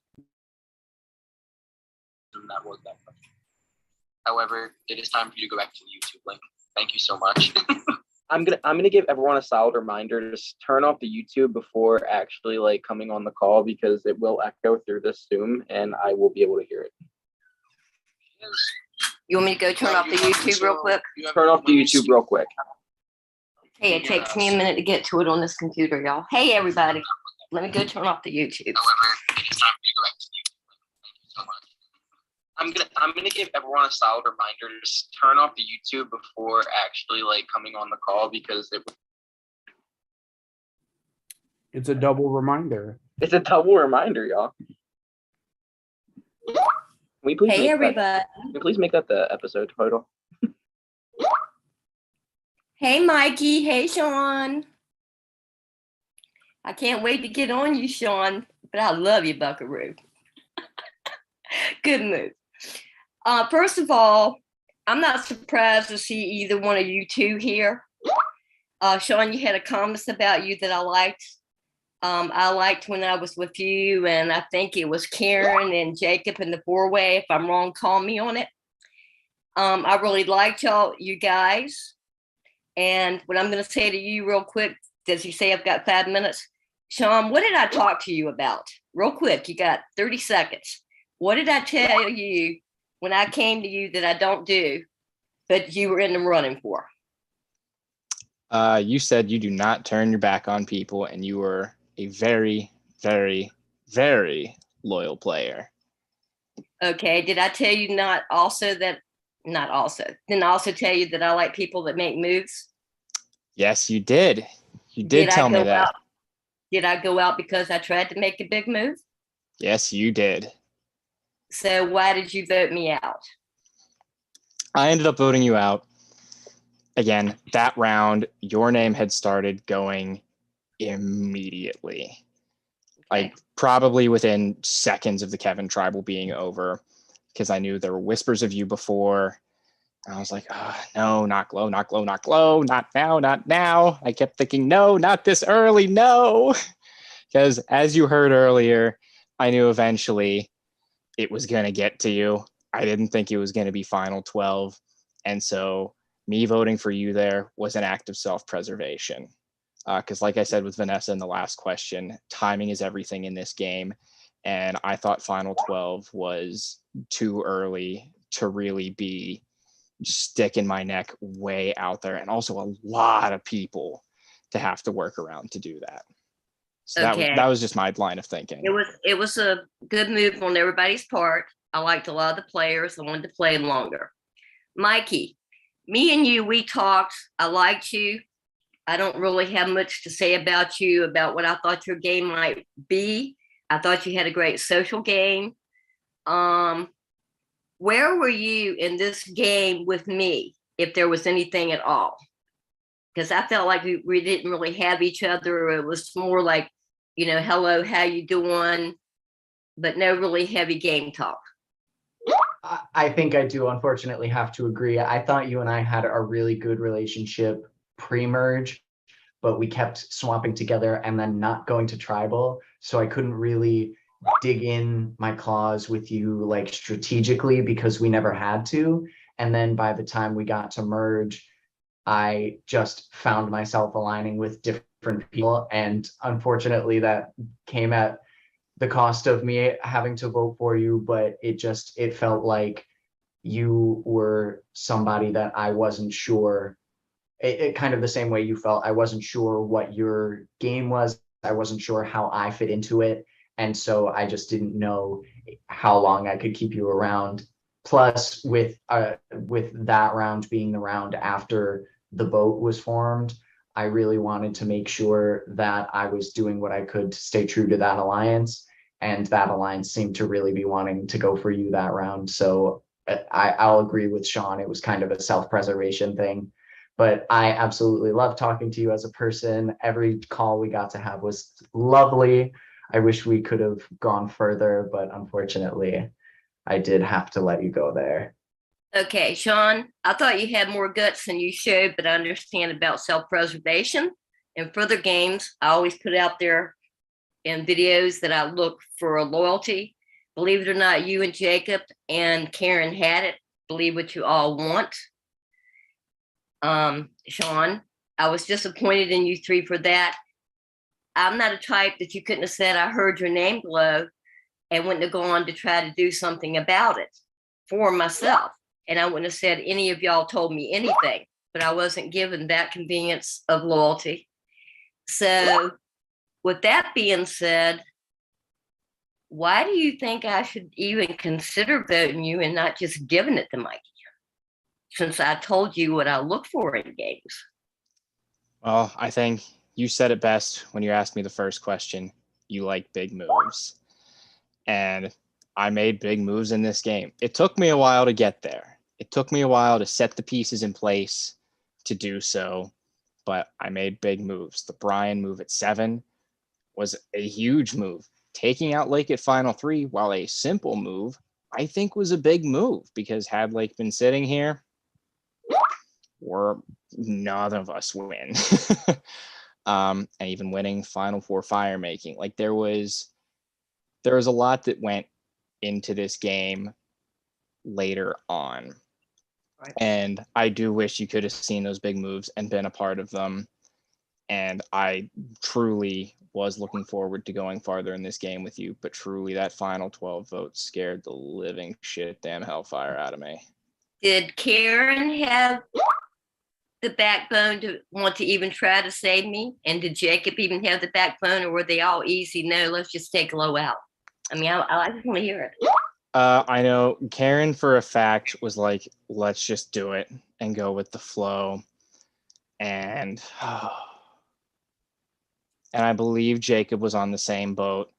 That was that question. However, it is time for you to go back to the YouTube link. Thank you so much. I'm gonna give everyone a solid reminder to just turn off the YouTube before actually like coming on the call, because it will echo through this Zoom and I will be able to hear it. You want me to go turn off the YouTube real quick? Turn off the YouTube real quick. Hey, it takes me a minute to get to it on this computer, y'all. Hey, everybody. Let me go turn off the YouTube. However, it is time for you to go back to the YouTube link. Thank you so much. I'm gonna give everyone a solid reminder to just turn off the YouTube before actually like coming on the call, because It's a double reminder. It's a double reminder, y'all. Can we please Hey, make everybody. That, can we please make that the episode title? Hey, Mikey. Hey, Sean. I can't wait to get on you, Sean, but I love you, Buckaroo. Good move. First of all, I'm not surprised to see either one of you two here. Sean, you had a comment about you that I liked. I liked when I was with you, and I think it was Karen and Jacob in the four-way. If I'm wrong, call me on it. I really liked you guys. And what I'm going to say to you real quick, does he say I've got 5 minutes? Sean, what did I talk to you about? Real quick, you got 30 seconds. What did I tell you when I came to you that I don't do, but you were in the running for? You said you do not turn your back on people, and you were a very, very, very loyal player. Okay. Did I tell you didn't also tell you that I like people that make moves? Yes, you did. You did tell me that. Did I go out because I tried to make a big move? Yes, you did. So why did you vote me out? I ended up voting you out. Again, that round, your name had started going immediately. Like probably within seconds of the Kevin tribal being over, because I knew there were whispers of you before. And I was like, oh, no, not glow, not glow, not glow, not now, not now. I kept thinking, no, not this early, no. Because as you heard earlier, I knew eventually it was going to get to you. I didn't think it was going to be final 12. And so me voting for you there was an act of self-preservation. Because like I said with Vanessa in the last question, timing is everything in this game. And I thought final 12 was too early to really be sticking my neck way out there. And also a lot of people to have to work around to do that. So that was just my line of thinking. It was a good move on everybody's part. I liked a lot of the players. I wanted to play longer. Mikey, me and you, we talked. I liked you. I don't really have much to say about you, about what I thought your game might be. I thought you had a great social game. Where were you in this game with me, if there was anything at all? Because I felt like we didn't really have each other. It was more like, hello, how you doing? But no really heavy game talk. I think I do unfortunately have to agree. I thought you and I had a really good relationship pre-merge, but we kept swapping together and then not going to tribal. So I couldn't really dig in my claws with you like strategically because we never had to. And then by the time we got to merge, I just found myself aligning with different people. And unfortunately that came at the cost of me having to vote for you, but it felt like you were somebody that I wasn't sure. It kind of the same way you felt. I wasn't sure what your game was. I wasn't sure how I fit into it. And so I just didn't know how long I could keep you around. Plus with that round being the round after the boat was formed, I really wanted to make sure that I was doing what I could to stay true to that alliance. And that alliance seemed to really be wanting to go for you that round. So I'll agree with Sean. It was kind of a self-preservation thing. But I absolutely love talking to you as a person. Every call we got to have was lovely. I wish we could have gone further, but unfortunately, I did have to let you go there. Okay, Sean, I thought you had more guts than you showed, but I understand about self-preservation. In further games, I always put out there in videos that I look for loyalty. Believe it or not, you and Jacob and Karen had it. Believe what you all want. Sean, I was disappointed in you three for that. I'm not a type that you couldn't have said, I heard your name below, and wouldn't have gone to try to do something about it for myself. And I wouldn't have said any of y'all told me anything, but I wasn't given that convenience of loyalty. So with that being said, why do you think I should even consider voting you and not just giving it to Mikey? Since I told you what I look for in games. Well, I think you said it best when you asked me the first question. You like big moves. And I made big moves in this game. It took me a while to get there. It took me a while to set the pieces in place to do so, but I made big moves. The Brian move at 7 was a huge move. Taking out Lake at final 3, while a simple move, I think was a big move, because had Lake been sitting here, none of us win. And even winning final 4 fire making, like there was a lot that went into this game later on. Right. And I do wish you could have seen those big moves and been a part of them. And I truly was looking forward to going farther in this game with you, but truly that final 12 votes scared the living shit damn hellfire out of me. Did Karen have the backbone to want to even try to save me? And did Jacob even have the backbone, or were they all easy? No, let's just take Low out. I mean, I just want to hear it. I know Karen for a fact was like, let's just do it and go with the flow. And I believe Jacob was on the same boat.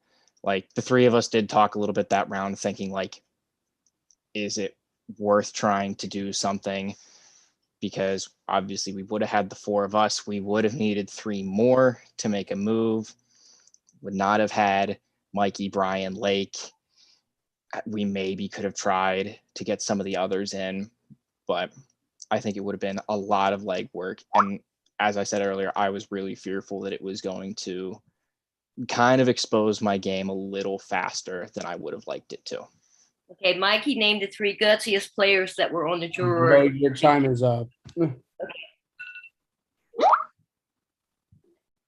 Like the three of us did talk a little bit that round, thinking like, is it worth trying to do something? Because obviously we would have had the 4 of us. We would have needed 3 more to make a move. Would not have had Mikey, Brian, Lake. We maybe could have tried to get some of the others in, but I think it would have been a lot of legwork. And as I said earlier, I was really fearful that it was going to kind of expose my game a little faster than I would have liked it to. Okay, Mikey named the 3 gutsiest players that were on the No, jury. your time is up.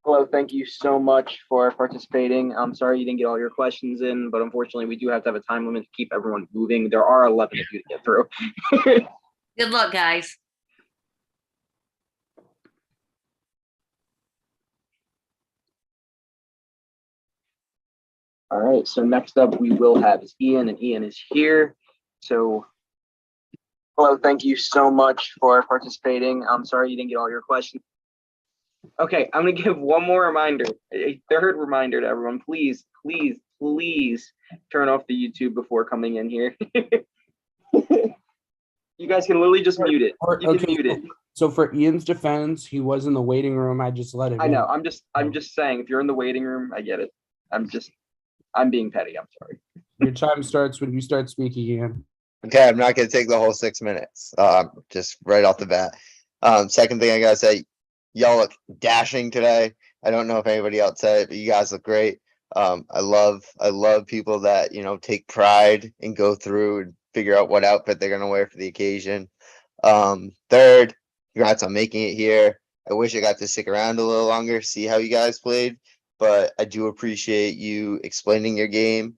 Hello, thank you so much for participating. I'm sorry you didn't get all your questions in, but unfortunately we do have to have a time limit to keep everyone moving. There are 11 of you to get through. Good luck, guys. All right, so next up we will have is Ian, and Ian is here. So hello, thank you so much for participating. I'm sorry you didn't get all your questions. Okay, I'm gonna give one more reminder, a third reminder to everyone. Please, please, please turn off the YouTube before coming in here. You guys can literally just mute it. You can mute it. So for Ian's defense, he was in the waiting room. I just let him. I know. I'm just saying, if you're in the waiting room, I get it. I'm being petty. I'm sorry. Your time starts when you start speaking, Ian. Okay, I'm not gonna take the whole 6 minutes. Just right off the bat. Second thing I gotta say, y'all look dashing today. I don't know if anybody else said it, but you guys look great. I love people that, you know, take pride and go through and figure out what outfit they're gonna wear for the occasion. Third, congrats on making it here. I wish I got to stick around a little longer, see how you guys played, but I do appreciate you explaining your game.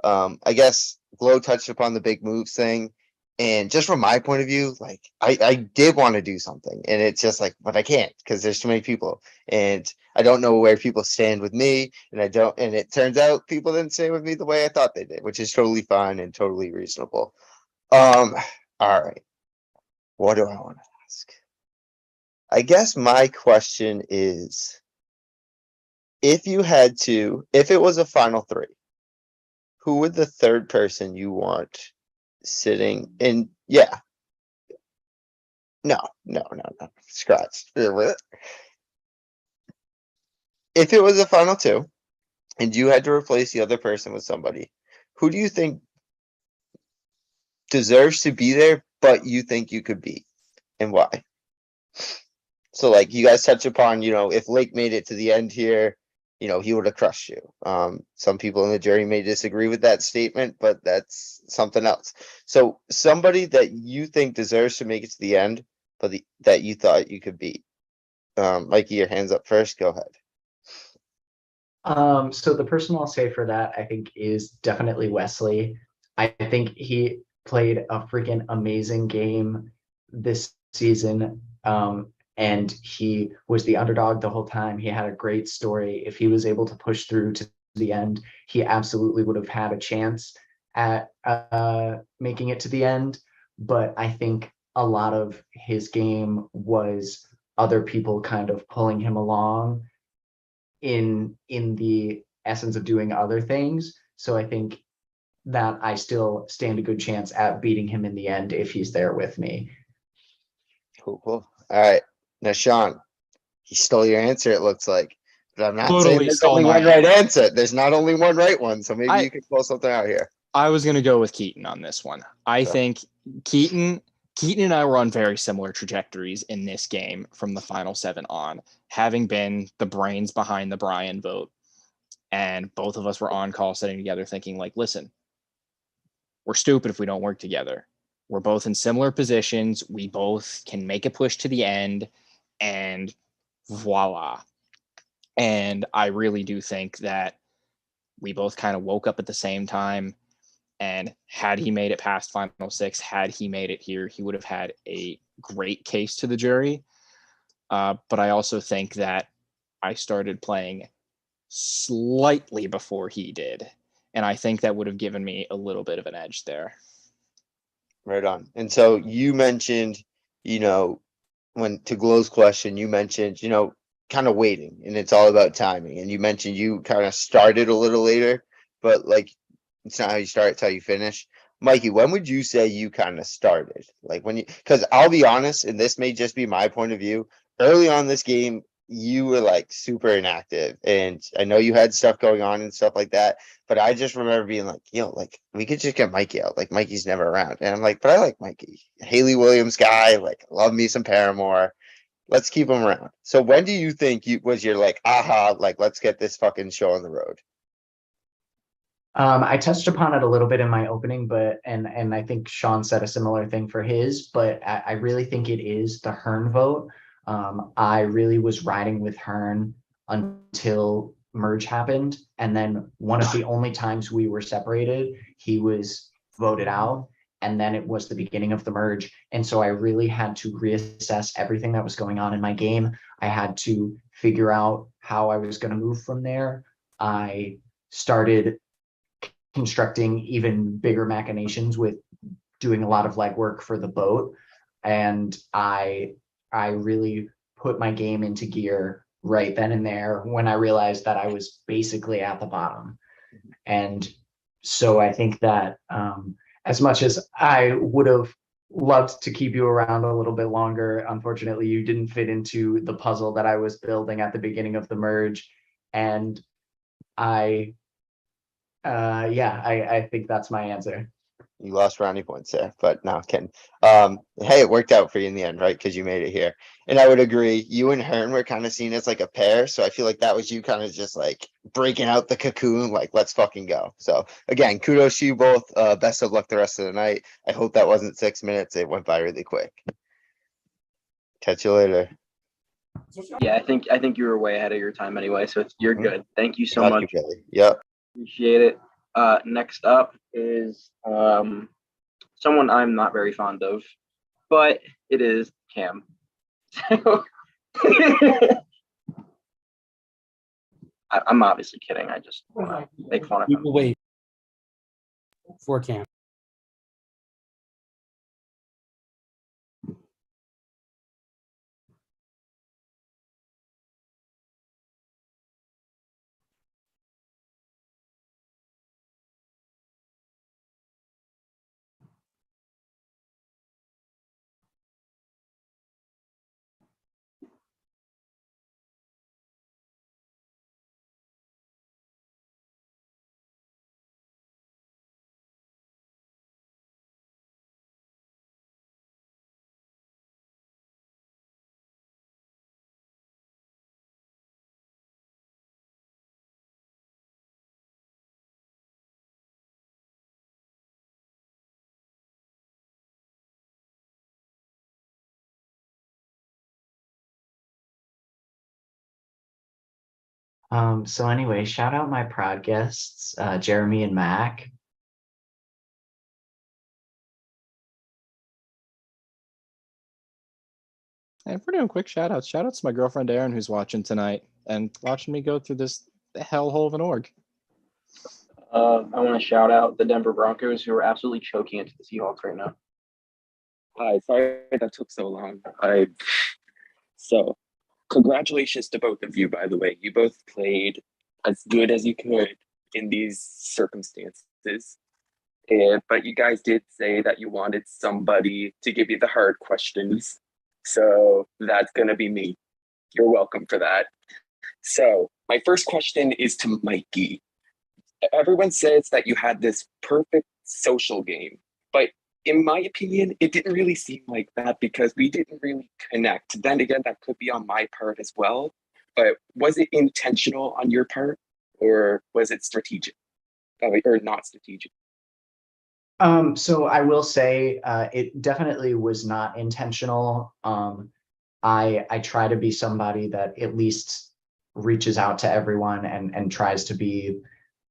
I guess Glow touched upon the big moves thing. And just from my point of view, like I did want to do something, and it's just like, but I can't because there's too many people, and I don't know where people stand with me, and it turns out people didn't stand with me the way I thought they did, which is totally fine and totally reasonable. All right, what do I want to ask? I guess my question is, if it was a final 3, who would the third person you want sitting in? Yeah, no, scratch. If it was a final 2 and you had to replace the other person with somebody, who do you think deserves to be there but you think you could beat, and why? So like you guys touch upon, you know, if Lake made it to the end here, he would have crushed you. Some people in the jury may disagree with that statement, but that's something else. So somebody that you think deserves to make it to the end, but that you thought you could beat. Mikey, your hands up first. Go ahead. So the person I'll say for that, I think, is definitely Wesley. I think he played a freaking amazing game this season. And he was the underdog the whole time. He had a great story. If he was able to push through to the end, he absolutely would have had a chance at making it to the end. But I think a lot of his game was other people kind of pulling him along in the essence of doing other things. So I think that I still stand a good chance at beating him in the end if he's there with me. Cool. All right. Now, Sean, he stole your answer, it looks like. But I'm not saying Totally there's stole only my one right answer. There's not only one right one. So maybe I- you could pull something out here. I was going to go with Keaton on this one. I Okay. think Keaton and I were on very similar trajectories in this game from the final 7 on, having been the brains behind the Brian vote. And both of us were on call sitting together thinking, like, listen, we're stupid if we don't work together. We're both in similar positions. We both can make a push to the end, and voila. And I really do think that we both kind of woke up at the same time. And had he made it past final 6, had he made it here, he would have had a great case to the jury. But I also think that I started playing slightly before he did. And I think that would have given me a little bit of an edge there. Right on. And so you mentioned, when to Glow's question, you mentioned, kind of waiting, and it's all about timing. And you mentioned you kind of started a little later, but like it's not how you start, it's how you finish. Mikey, when would you say you kind of started? Like because I'll be honest, and this may just be my point of view, early on this game, you were like super inactive. And I know you had stuff going on and stuff like that, but I just remember being like, like we could just get Mikey out. Like Mikey's never around. And I'm like, but I like Mikey. Haley Williams guy, like love me some Paramore. Let's keep him around. So when do you think was your like, aha, like let's get this fucking show on the road? I touched upon it a little bit in my opening, but and I think Sean said a similar thing for his, but I really think it is the Hearn vote. I really was riding with Hearn until merge happened, and then one of the only times we were separated, he was voted out, and then it was the beginning of the merge, and so I really had to reassess everything that was going on in my game. I had to figure out how I was going to move from there. I started constructing even bigger machinations with doing a lot of legwork for the boat, and I really put my game into gear right then and there when I realized that I was basically at the bottom. And so I think that as much as I would have loved to keep you around a little bit longer, unfortunately you didn't fit into the puzzle that I was building at the beginning of the merge. And I think that's my answer. You lost brownie points there, but no, Ken. Hey, it worked out for you in the end, right? Because you made it here. And I would agree, you and Hearn were kind of seen as like a pair. So I feel like that was you kind of just like breaking out the cocoon, like, let's fucking go. So again, kudos to you both. Best of luck the rest of the night. I hope that wasn't 6 minutes. It went by really quick. Catch you later. Yeah, I think you were way ahead of your time anyway, so you're good. Thank you so Got much. you, Billy. Yep. Appreciate it. Next up is someone I'm not very fond of, but it is Cam. I'm obviously kidding. I just want to make fun of him. Wait for Cam. So anyway, shout out my proud guests, Jeremy and Mac. And if we're doing quick shout outs, shout outs to my girlfriend Erin who's watching tonight and watching me go through this hellhole of an org. I want to shout out the Denver Broncos, who are absolutely choking into the Seahawks right now. Hi, sorry that took so long. So congratulations to both of you, by the way. You both played as good as you could in these circumstances. But you guys did say that you wanted somebody to give you the hard questions. So that's going to be me. You're welcome for that. So my first question is to Mikey. Everyone says that you had this perfect social game, but in my opinion, it didn't really seem like that because we didn't really connect. Then again, that could be on my part as well. But was it intentional on your part, or was it strategic, or not strategic? So I will say it definitely was not intentional. I try to be somebody that at least reaches out to everyone and tries to be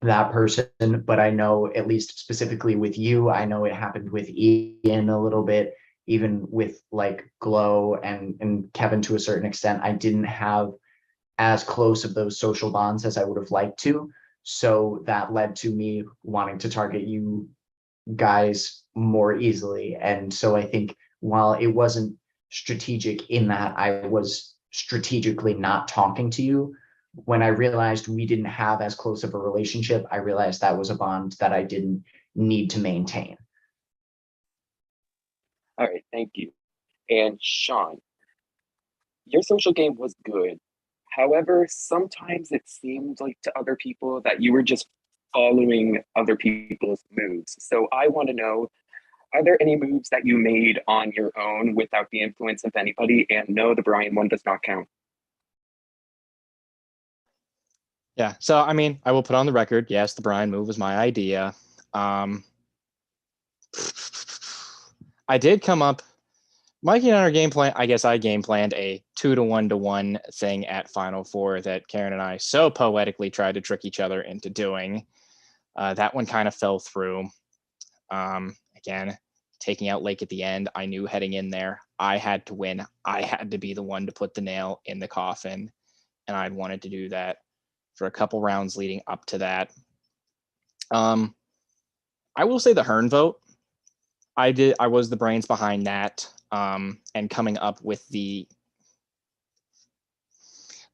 that person. But I know, at least specifically with you, I know it happened with Ian a little bit, even with like Glow and Kevin to a certain extent. I didn't have as close of those social bonds as I would have liked to. So that led to me wanting to target you guys more easily. And so I think while it wasn't strategic in that I was strategically not talking to you, when I realized we didn't have as close of a relationship, I realized that was a bond that I didn't need to maintain. All right, thank you. And Sean, your social game was good. However, sometimes it seemed like to other people that you were just following other people's moves. So I want to know, are there any moves that you made on your own without the influence of anybody? And no, the Brian one does not count. Yeah, so I mean, I will put on the record, yes, the Brian move was my idea. I did come up, Mikey and I are game plan. I guess I game planned a 2-to-1 thing at Final Four that Karen and I so poetically tried to trick each other into doing. That one kind of fell through. Again, taking out Lake at the end, I knew heading in there, I had to win. I had to be the one to put the nail in the coffin, and I'd wanted to do that for a couple rounds leading up to that. I will say the Hearn vote, I was the brains behind that, and coming up with the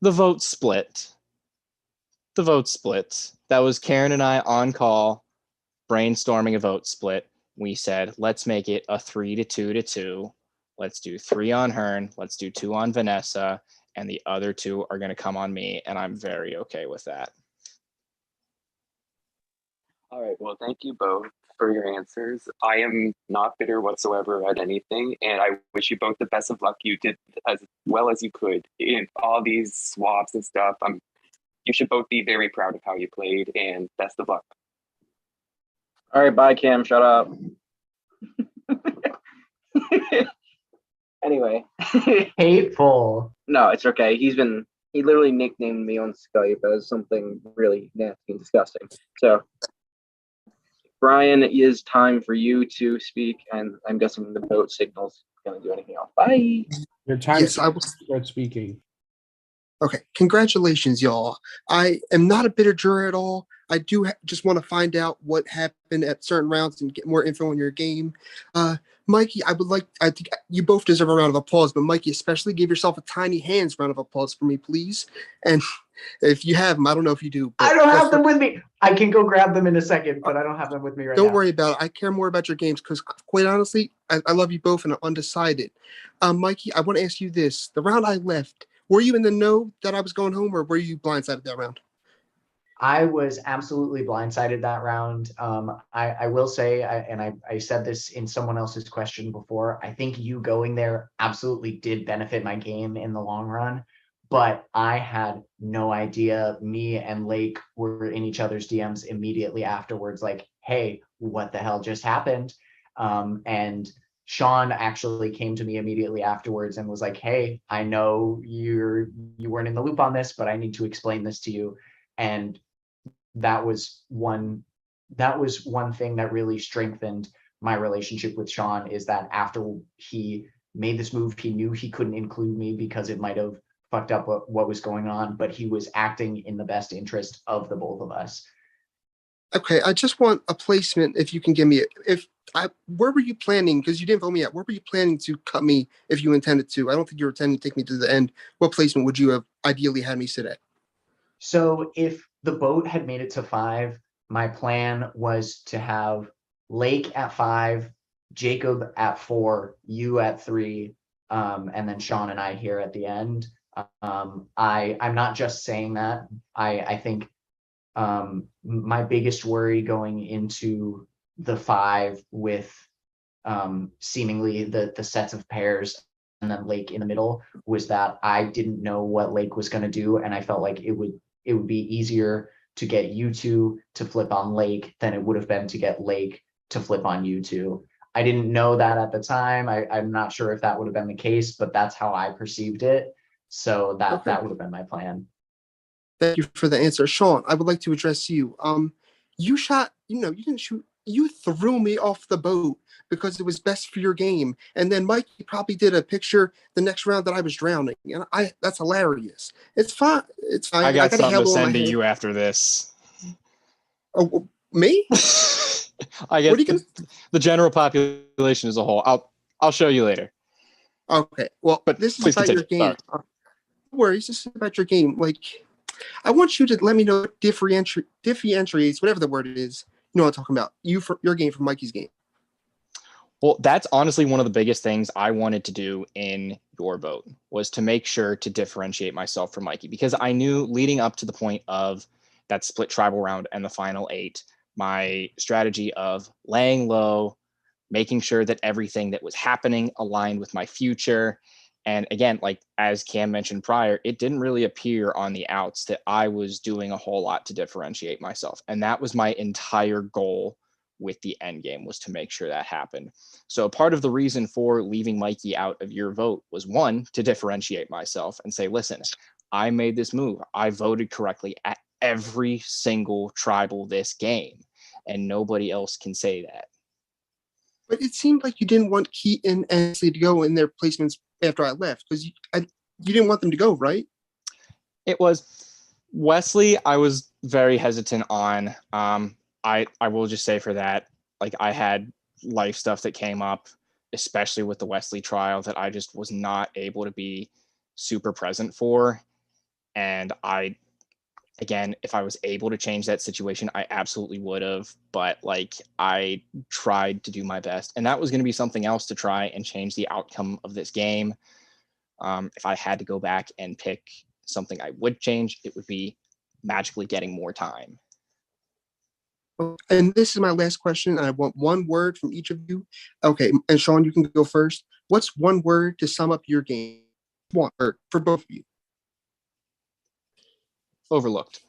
vote split. The vote split. That was Karen and I on call, brainstorming a vote split. We said, let's make it a 3-2-2. Let's do 3 on Hearn. Let's do 2 on Vanessa. And the other 2 are going to come on me. And I'm very okay with that. All right, well, thank you both for your answers. I am not bitter whatsoever at anything, and I wish you both the best of luck. You did as well as you could in all these swaps and stuff. You should both be very proud of how you played, and best of luck. All right, bye, Cam. Shut up. Anyway. Hateful. No, it's okay. He literally nicknamed me on Skype as something really nasty and disgusting. So, Brian, it is time for you to speak, and I'm guessing the vote signal's going to do anything else. Bye. Your time Yes, I will start speaking. Okay, congratulations, y'all. I am not a bitter juror at all. I do just want to find out what happened at certain rounds and get more info on your game. Mikey, I think you both deserve a round of applause, but Mikey, especially give yourself a tiny hands round of applause for me, please. And if you have them, I don't know if you do. I don't have them with me. I can go grab them in a second, but I don't have them with me right now. Don't worry about it. I care more about your games because, quite honestly, I love you both and I'm undecided. Mikey, I want to ask you this. The round I left, were you in the know that I was going home, or were you blindsided that round? I was absolutely blindsided that round. I will say, I said this in someone else's question before, I think you going there absolutely did benefit my game in the long run, but I had no idea. Me and Lake were in each other's DMs immediately afterwards, like, hey, what the hell just happened? And Sean actually came to me immediately afterwards and was like, "Hey, I know you weren't in the loop on this, but I need to explain this to you." And that was one thing that really strengthened my relationship with Sean, is that after he made this move, he knew he couldn't include me because it might have fucked up what was going on, but he was acting in the best interest of the both of us. Okay, I just want a placement. If you can give me it, where were you planning? Because you didn't vote me out. Where were you planning to cut me if you intended to? I don't think you were intending to take me to the end. What placement would you have ideally had me sit at? So if the boat had made it to 5, my plan was to have Lake at 5, Jacob at 4, you at 3, and then Sean and I here at the end. I'm not just saying that. I think my biggest worry going into the 5 with seemingly the sets of pairs and then Lake in the middle was that I didn't know what Lake was going to do, and I felt like it would be easier to get you two to flip on Lake than it would have been to get Lake to flip on you two. I didn't know that at the time. I'm not sure if that would have been the case, but that's how I perceived it. So that would have been my plan. Thank you for the answer, Sean. I would like to address you. You shot. You didn't shoot. You threw me off the boat because it was best for your game. And then Mike probably did a picture the next round that I was drowning. And that's hilarious. It's fine. It's fine. I got a something to handle on my send to head. you after this. Oh, me? I guess the general population as a whole. I'll show you later. Okay. Well, but this is please about your continue. game. No worries. This is about your game. Like, I want you to let me know differentiates, whatever the word is. You know what I'm talking about. Your game from Mikey's game. Well, that's honestly one of the biggest things I wanted to do in your vote, was to make sure to differentiate myself from Mikey, because I knew leading up to the point of that split tribal round and the final 8, my strategy of laying low, making sure that everything that was happening aligned with my future. And again, like as Cam mentioned prior, it didn't really appear on the outs that I was doing a whole lot to differentiate myself. And that was my entire goal with the end game, was to make sure that happened. So part of the reason for leaving Mikey out of your vote was, one, to differentiate myself and say, listen, I made this move. I voted correctly at every single tribal this game, and nobody else can say that. But it seemed like you didn't want Keaton and Wesley to go in their placements after I left, because you didn't want them to go, right? It was Wesley. I was very hesitant on. I will just say for that, like, I had life stuff that came up, especially with the Wesley trial, that I just was not able to be super present for. And again, if I was able to change that situation, I absolutely would have. But like, I tried to do my best, and that was going to be something else to try and change the outcome of this game. If I had to go back and pick something I would change, it would be magically getting more time. And this is my last question, and I want one word from each of you. Okay, and Sean, you can go first. What's one word to sum up your game? One word for both of you. Overlooked.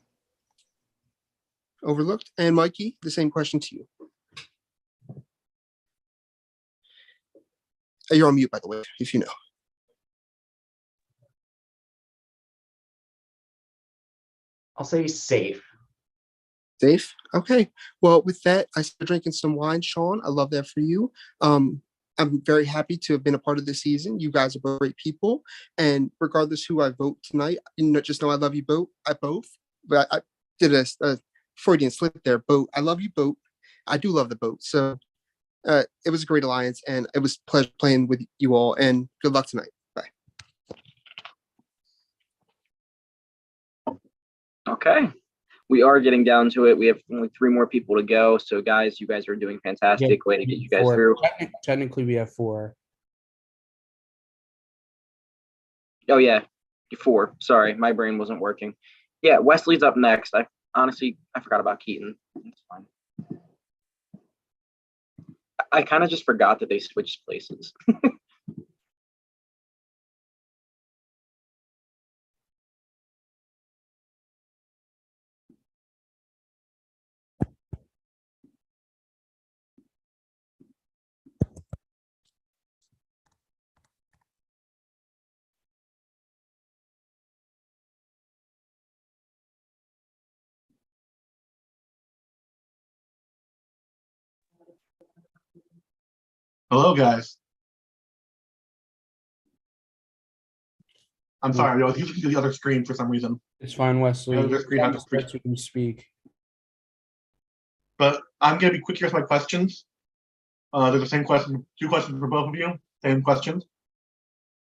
Overlooked. And Mikey, the same question to you. You're on mute, by the way, if you know. I'll say safe. Safe. Okay. Well, with that, I started drinking some wine, Sean. I love that for you. I'm very happy to have been a part of this season. You guys are both great people, and regardless who I vote tonight, just know I love you both. But I did a Freudian slip there. Boat. I love you both. I do love the boat. So it was a great alliance, and it was a pleasure playing with you all. And good luck tonight. Bye. Okay. We are getting down to it. We have only 3 more people to go. So, guys, you guys are doing fantastic. Way to get you guys through. Technically, we have 4. Oh, yeah. 4. Sorry, my brain wasn't working. Yeah, Wesley's up next. I forgot about Keaton. It's fine. I kind of just forgot that they switched places. Hello, guys. I'm sorry, I was using the other screen for some reason. It's fine, Wesley. The other screen had to That's you can speak. But I'm gonna be quick. Here's my questions. There's the same question, 2 questions for both of you. Same questions.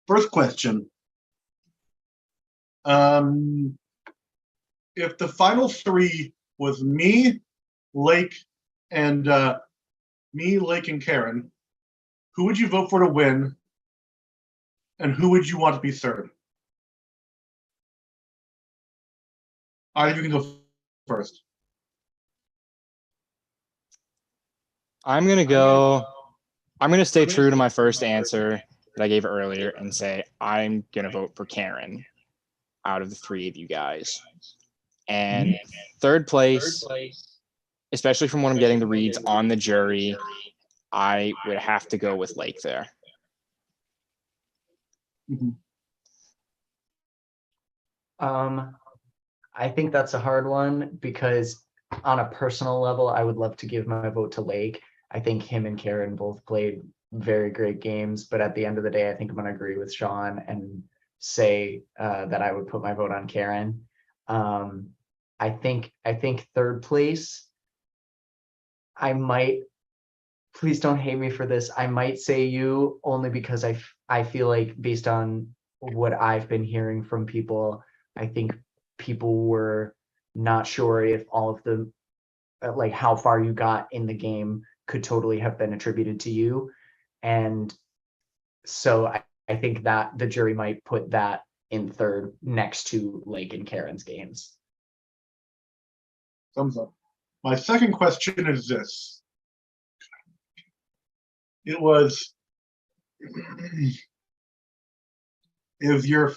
First question. If the final 3 was me, Lake, and Karen, who would you vote for to win? And who would you want to be third? Either of you can go first. I'm going to stay true to my first answer that I gave earlier and say I'm going to vote for Karen out of the 3 of you guys. And third place, especially from what I'm getting the reads on the jury, I would have to go with Lake there. I think that's a hard one because on a personal level, I would love to give my vote to Lake. I think him and Karen both played very great games, but at the end of the day, I think I'm going to agree with Sean and say that I would put my vote on Karen. I think third place, I might, please don't hate me for this, I might say you only because I feel like based on what I've been hearing from people, I think people were not sure if all of the like how far you got in the game could totally have been attributed to you. And so I think that the jury might put that in third next to Lake and Karen's games. Thumbs up. My second question is this. It was, if you're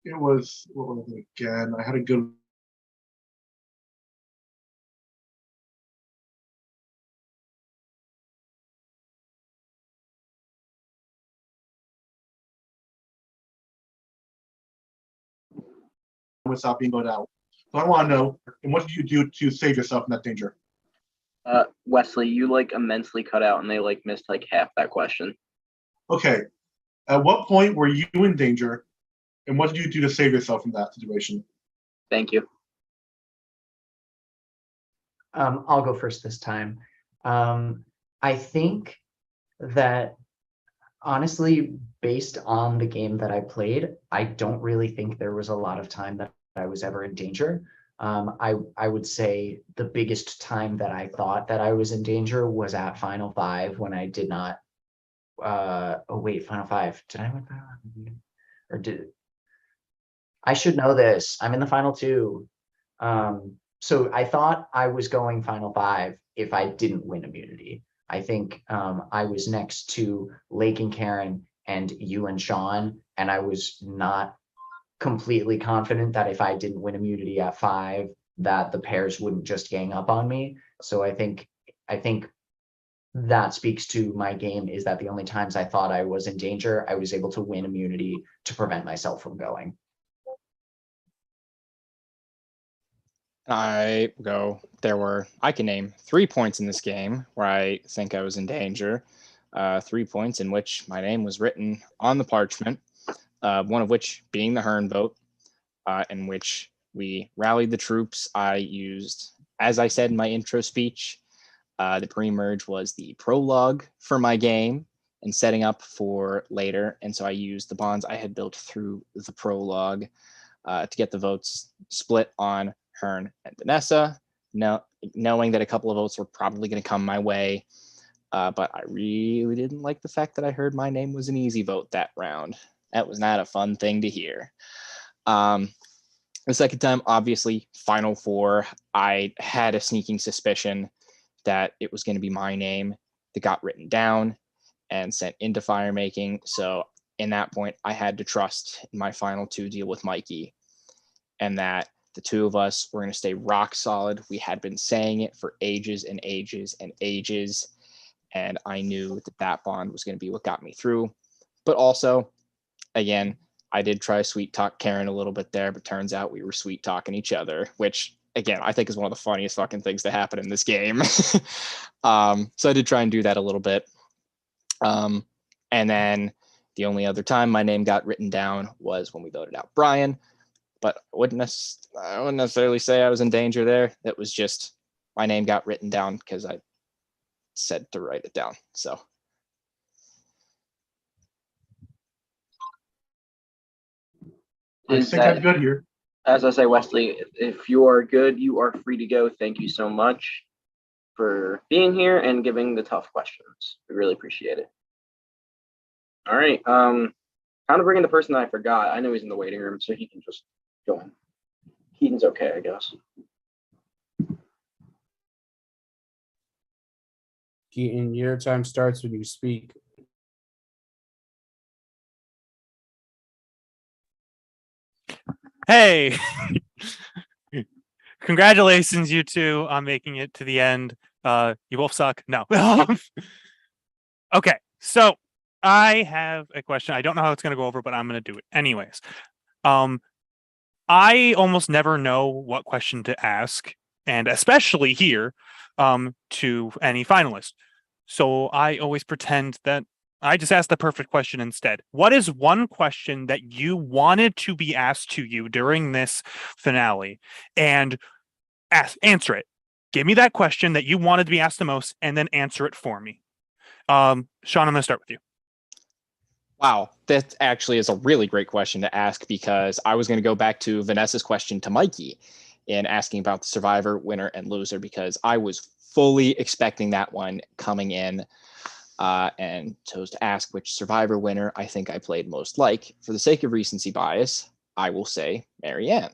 it was, what was it again? I had a good without being voted out. So I want to know, and what did you do to save yourself in that danger? Wesley, you like immensely cut out and they like missed like half that question. Okay. At what point were you in danger, and what did you do to save yourself from that situation? Thank you. I'll go first this time. I think that honestly, based on the game that I played, I don't really think there was a lot of time that I was ever in danger. I would say the biggest time that I thought that I was in danger was at Final 5 when I did not. Oh wait, Final 5. Did I win Final 5? Or did I should know this? I'm in the Final 2. So I thought I was going Final 5 if I didn't win immunity. I think I was next to Lake and Karen and you and Sean, and I was not completely confident that if I didn't win immunity at 5, that the pairs wouldn't just gang up on me. So I think that speaks to my game, is that the only times I thought I was in danger, I was able to win immunity to prevent myself from going. I can name 3 points in this game where I think I was in danger. 3 points in which my name was written on the parchment, one of which being the Hearn vote, in which we rallied the troops. I used, as I said in my intro speech, the pre-merge was the prologue for my game and setting up for later. And so I used the bonds I had built through the prologue to get the votes split on Hearn and Vanessa, knowing that a couple of votes were probably going to come my way. But I really didn't like the fact that I heard my name was an easy vote that round. That was not a fun thing to hear. The second time, obviously, Final 4, I had a sneaking suspicion that it was going to be my name that got written down and sent into fire making. So in that point, I had to trust in my final 2 deal with Mikey, and that the 2 of us were going to stay rock solid. We had been saying it for ages and ages and ages, and I knew that bond was going to be what got me through. But also, again, I did try sweet talk Karen a little bit there, but turns out we were sweet talking each other, which again, I think is one of the funniest fucking things to happen in this game. So I did try and do that a little bit. And then the only other time my name got written down was when we voted out Brian, but I wouldn't necessarily say I was in danger there. That was just my name got written down because I said to write it down. So I think I'm good here. As I say, Wesley, if you are good, you are free to go. Thank you so much for being here and giving the tough questions. We really appreciate it. All right. Kind of bringing the person that I forgot. I know he's in the waiting room, so he can just join. Keaton's okay, I guess. Keaton, your time starts when you speak. Hey, congratulations, you two, on making it to the end. You both suck. No. Okay, so I have a question. I don't know how it's going to go over, but I'm going to do it anyways. I almost never know what question to ask, and especially here, to any finalist. So I always pretend that I just asked the perfect question instead. What is one question that you wanted to be asked to you during this finale? And answer it. Give me that question that you wanted to be asked the most, and then answer it for me. Sean, I'm going to start with you. wow, that actually is a really great question to ask, because I was going to go back to Vanessa's question to Mikey in asking about the survivor, winner, and loser, because I was fully expecting that one coming in. And chose to ask which survivor winner I think I played most like. For the sake of recency bias, I will say Marianne,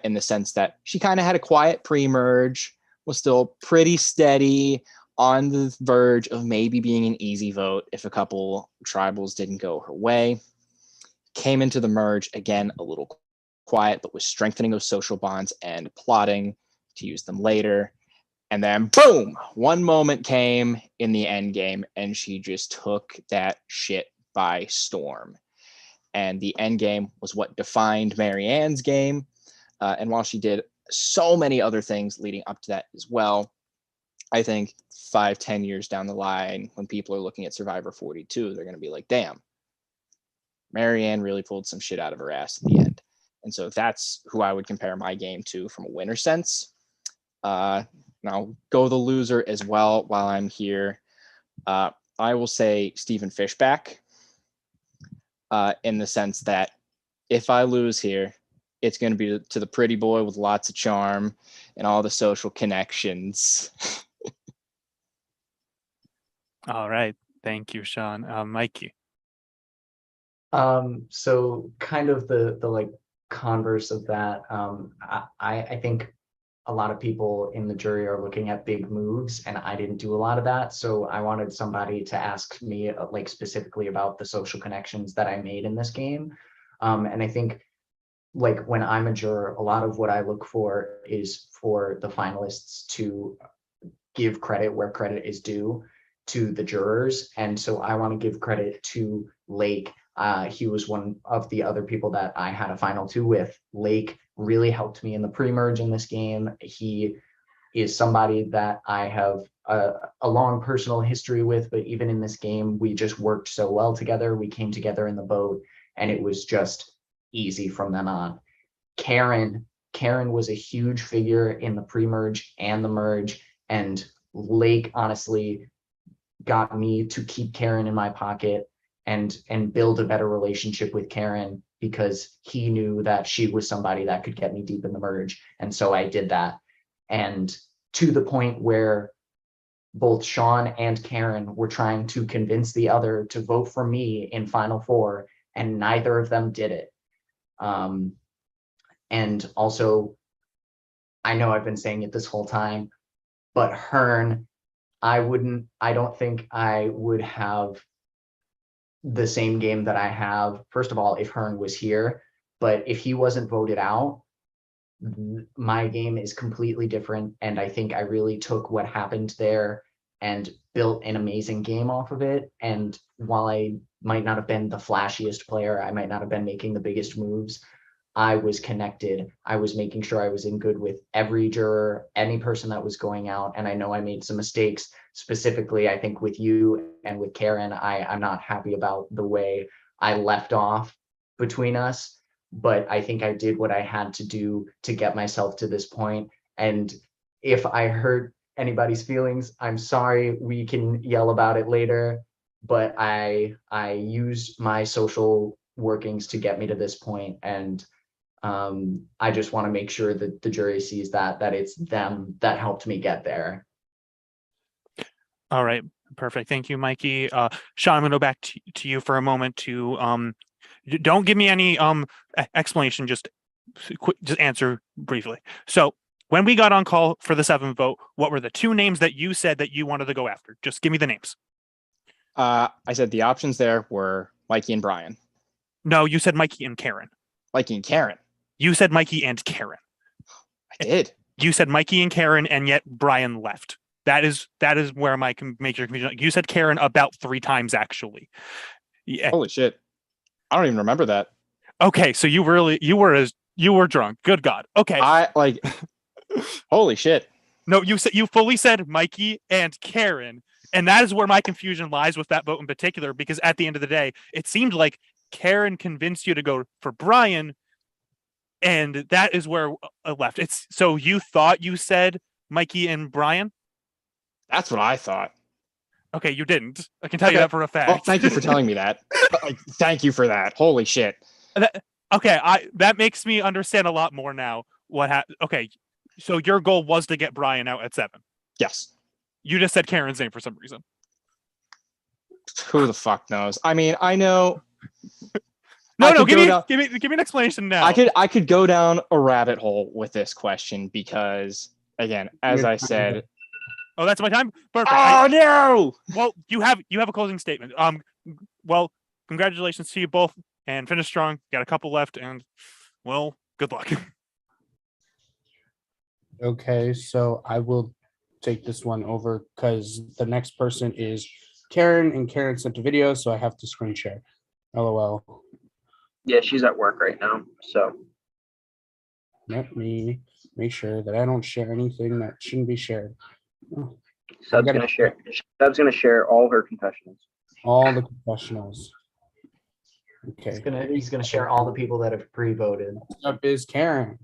in the sense that she kind of had a quiet pre-merge, was still pretty steady, on the verge of maybe being an easy vote if a couple tribals didn't go her way. Came into the merge, again, a little quiet, but was strengthening those social bonds and plotting to use them later. And then boom, one moment came in the end game and she just took that shit by storm. And the end game was what defined Marianne's game. And while she did so many other things leading up to that as well, I think 5-10 years down the line, when people are looking at Survivor 42, they're going to be like, damn, Marianne really pulled some shit out of her ass at the end. And so that's who I would compare my game to from a winner sense. Now, go the loser as well while I'm here. I will say Stephen Fishback, in the sense that if I lose here, it's going to be to the pretty boy with lots of charm and all the social connections. All right. Thank you, Sean. Mikey. So kind of the like converse of that. I think a lot of people in the jury are looking at big moves, and I didn't do a lot of that. So I wanted somebody to ask me like specifically about the social connections that I made in this game. And I think like when I'm a juror, a lot of what I look for is for the finalists to give credit where credit is due to the jurors. And so I want to give credit to Lake. He was one of the other people that I had a final two with. Lake really helped me in the pre-merge in this game. He is somebody that I have a long personal history with, but even in this game, we just worked so well together. We came together in the boat, and it was just easy from then on. Karen was a huge figure in the pre-merge and the merge, and Lake honestly got me to keep Karen in my pocket and build a better relationship with Karen, because he knew that she was somebody that could get me deep in the merge. And so I did that. And to the point where both Sean and Karen were trying to convince the other to vote for me in Final Four, and neither of them did it. And also, I know I've been saying it this whole time, but Hearn, I don't think I would have the same game that I have. First of all, if Hearn was here, but if he wasn't voted out, my game is completely different. And I think I really took what happened there and built an amazing game off of it. And while I might not have been the flashiest player, I might not have been making the biggest moves, I was connected. I was making sure I was in good with every juror, any person that was going out. And I know I made some mistakes, specifically, I think with you and with Karen. I'm not happy about the way I left off between us, but I think I did what I had to do to get myself to this point. And if I hurt anybody's feelings, I'm sorry. We can yell about it later, but I used my social workings to get me to this point, and I just want to make sure that the jury sees that it's them that helped me get there. All right, perfect. Thank you, Mikey. Sean, I'm gonna go back to you for a moment to don't give me any explanation, just answer briefly. So when we got on call for the 7th vote, what were the 2 names that you said that you wanted to go after? Just give me the names. I said the options there were Mikey and Brian. No, you said Mikey and Karen. Mikey and Karen. You said Mikey and Karen. I did. You said Mikey and Karen, and yet Brian left. That is where my major confusion. You said Karen about 3 times, actually. Yeah. Holy shit. I don't even remember that. Okay, so you were drunk. Good God. Okay. Holy shit. No, you fully said Mikey and Karen, and that is where my confusion lies with that vote in particular, because at the end of the day, it seemed like Karen convinced you to go for Brian, and that is where I left. So you thought you said Mikey and Brian? That's what I thought. Okay, you didn't. I can tell you that for a fact. Well, thank you for telling me that. Thank you for that. Holy shit. That makes me understand a lot more now what happened. Okay, so your goal was to get Brian out at 7. Yes. You just said Karen's name for some reason. Who the fuck knows? I mean, I know. No, give me an explanation now. I could go down a rabbit hole with this question because, again, as I said. Oh, that's my time. Perfect. Oh no! Well, you have a closing statement. Well, congratulations to you both, and finish strong. Got a couple left, and well, good luck. Okay, so I will take this one over because the next person is Karen, and Karen sent a video, so I have to screen share. LOL. Yeah, she's at work right now, so. Let me make sure that I don't share anything that shouldn't be shared. Seb's gonna share all her confessionals. All the confessionals. Okay. He's gonna share all the people that have pre-voted. Up is Karen.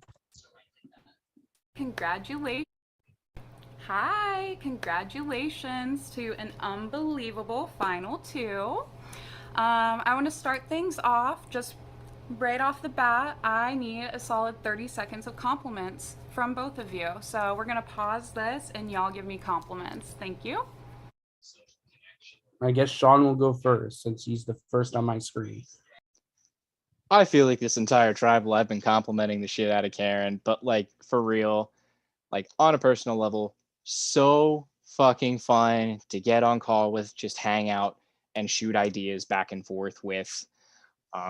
Congratulations. Hi, congratulations to an unbelievable final 2. I want to start things off just right off the bat. I need a solid 30 seconds of compliments from both of you. So we're going to pause this and y'all give me compliments. Thank you. I guess Sean will go first since he's the first on my screen. I feel like this entire tribal, I've been complimenting the shit out of Karen, but like for real, like on a personal level, so fucking fun to get on call with, just hang out and shoot ideas back and forth with.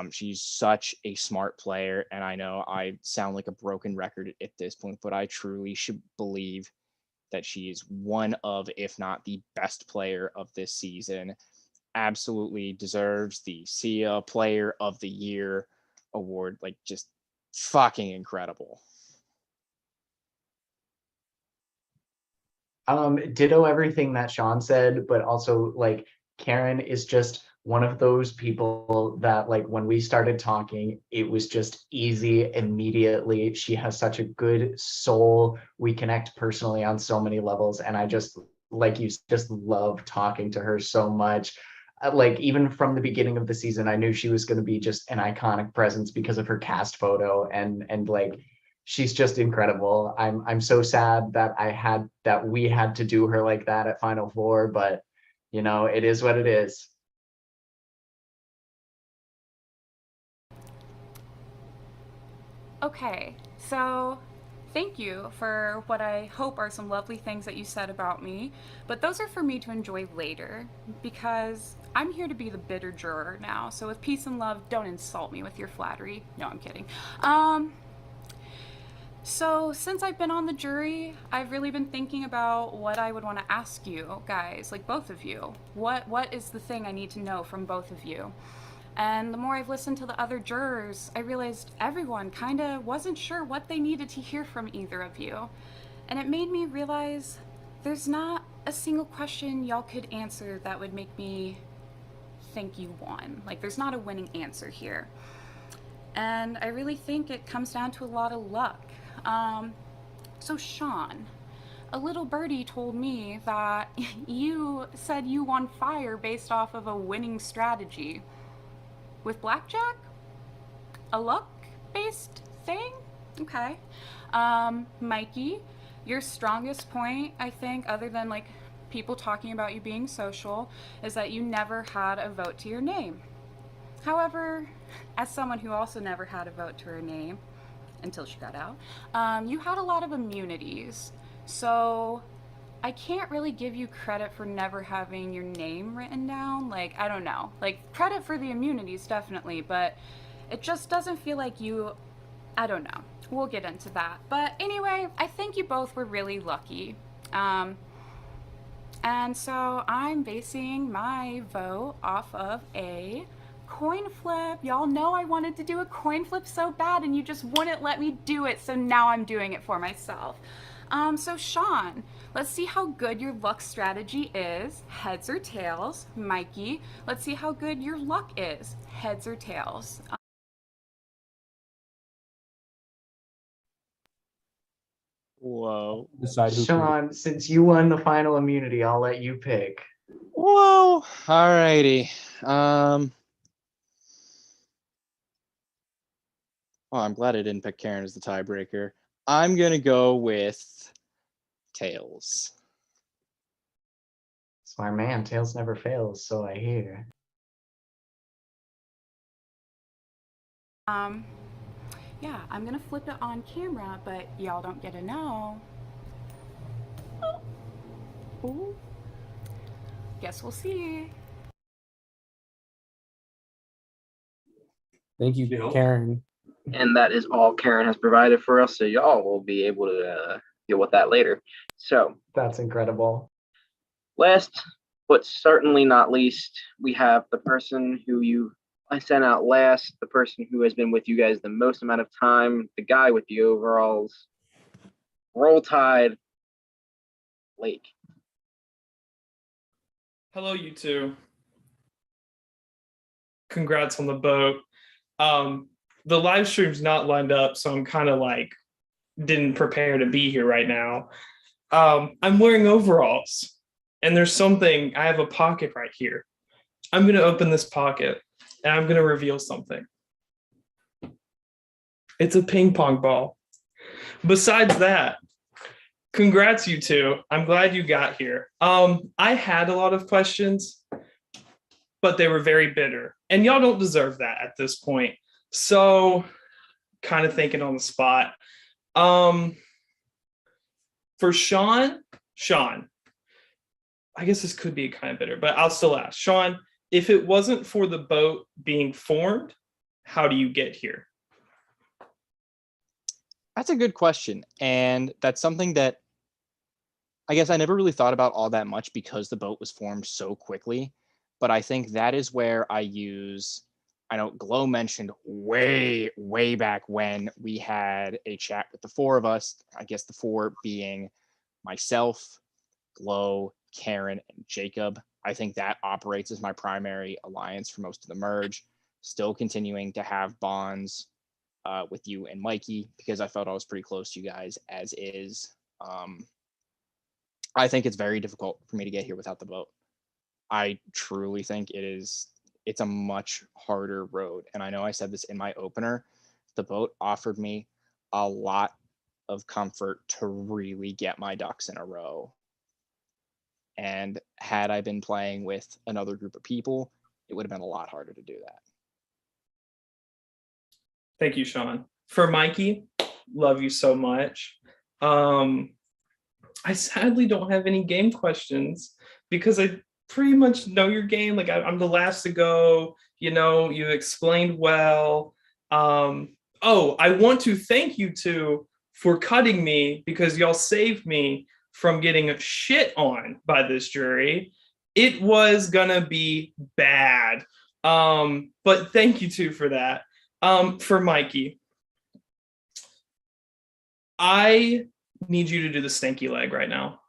She's such a smart player, and I know I sound like a broken record at this point, but I truly should believe that she is one of, if not the best player of this season. Absolutely deserves the SIA Player of the Year award. Like, just fucking incredible. Ditto everything that Sean said, but also like Karen is just one of those people that like when we started talking, it was just easy immediately. She has such a good soul. We connect personally on so many levels, and I just, like you just love talking to her so much. Like even from the beginning of the season, I knew she was going to be just an iconic presence because of her cast photo, and like she's just incredible. I'm so sad that we had to do her like that at Final Four, but you know, it is what it is. Okay, so thank you for what I hope are some lovely things that you said about me, but those are for me to enjoy later because I'm here to be the bitter juror now. So with peace and love, don't insult me with your flattery. No, I'm kidding. So since I've been on the jury, I've really been thinking about what I would want to ask you guys, like both of you. What is the thing I need to know from both of you? And the more I've listened to the other jurors, I realized everyone kind of wasn't sure what they needed to hear from either of you. And it made me realize there's not a single question y'all could answer that would make me think you won. Like, there's not a winning answer here. And I really think it comes down to a lot of luck. So Sean, a little birdie told me that you said you won fire based off of a winning strategy. With blackjack? A luck-based thing? Okay. Mikey, your strongest point, I think, other than like people talking about you being social, is that you never had a vote to your name. However, as someone who also never had a vote to her name until she got out, you had a lot of immunities. So I can't really give you credit for never having your name written down. Like, I don't know. Like, credit for the immunities, definitely, but it just doesn't feel like you, I don't know. We'll get into that. But anyway, I think you both were really lucky. And so I'm basing my vote off of a coin flip. Y'all know I wanted to do a coin flip so bad and you just wouldn't let me do it, so now I'm doing it for myself. So Sean, let's see how good your luck strategy is, heads or tails. Mikey, let's see how good your luck is, heads or tails. Whoa. Decide who Sean, since you won the final immunity, I'll let you pick. Whoa. Alrighty. Oh, I'm glad I didn't pick Karen as the tiebreaker. I'm gonna go with tails. Smart man, tails never fails, so I hear. Yeah, I'm gonna flip it on camera, but y'all don't get to know. Ooh. Guess we'll see. Thank you, Karen. And that is all Karen has provided for us, so y'all will be able to deal with that later. So that's incredible. Last but certainly not least, we have the person who I sent out last, the person who has been with you guys the most amount of time, the guy with the overalls. Roll Tide, Blake. Hello, you two. Congrats on the boat. The live stream's not lined up, so I'm kind of like didn't prepare to be here right now. I'm wearing overalls, and there's something. I have a pocket right here. I'm gonna open this pocket, and I'm gonna reveal something. It's a ping pong ball. Besides that, congrats, you two. I'm glad you got here. I had a lot of questions, but they were very bitter, and y'all don't deserve that at this point. So, kind of thinking on the spot. For Sean, I guess this could be kind of bitter, but I'll still ask. Sean, if it wasn't for the boat being formed, how do you get here? That's a good question. And that's something that I guess I never really thought about all that much because the boat was formed so quickly. But I think that is where I know Glow mentioned way back when we had a chat with the four of us, I guess the four being myself, Glow, Karen, and Jacob. I think that operates as my primary alliance for most of the merge, still continuing to have bonds with you and Mikey because I felt I was pretty close to you guys as is. I think it's very difficult for me to get here without the boat. I truly think it's a much harder road. And I know I said this in my opener, the boat offered me a lot of comfort to really get my ducks in a row. And had I been playing with another group of people, it would have been a lot harder to do that. Thank you, Sean. For Mikey, love you so much. I sadly don't have any game questions because I pretty much know your game. Like I'm the last to go, you explained well. I want to thank you two for cutting me because y'all saved me from getting shit on by this jury. It was gonna be bad. But thank you two for that. For Mikey, I need you to do the stanky leg right now.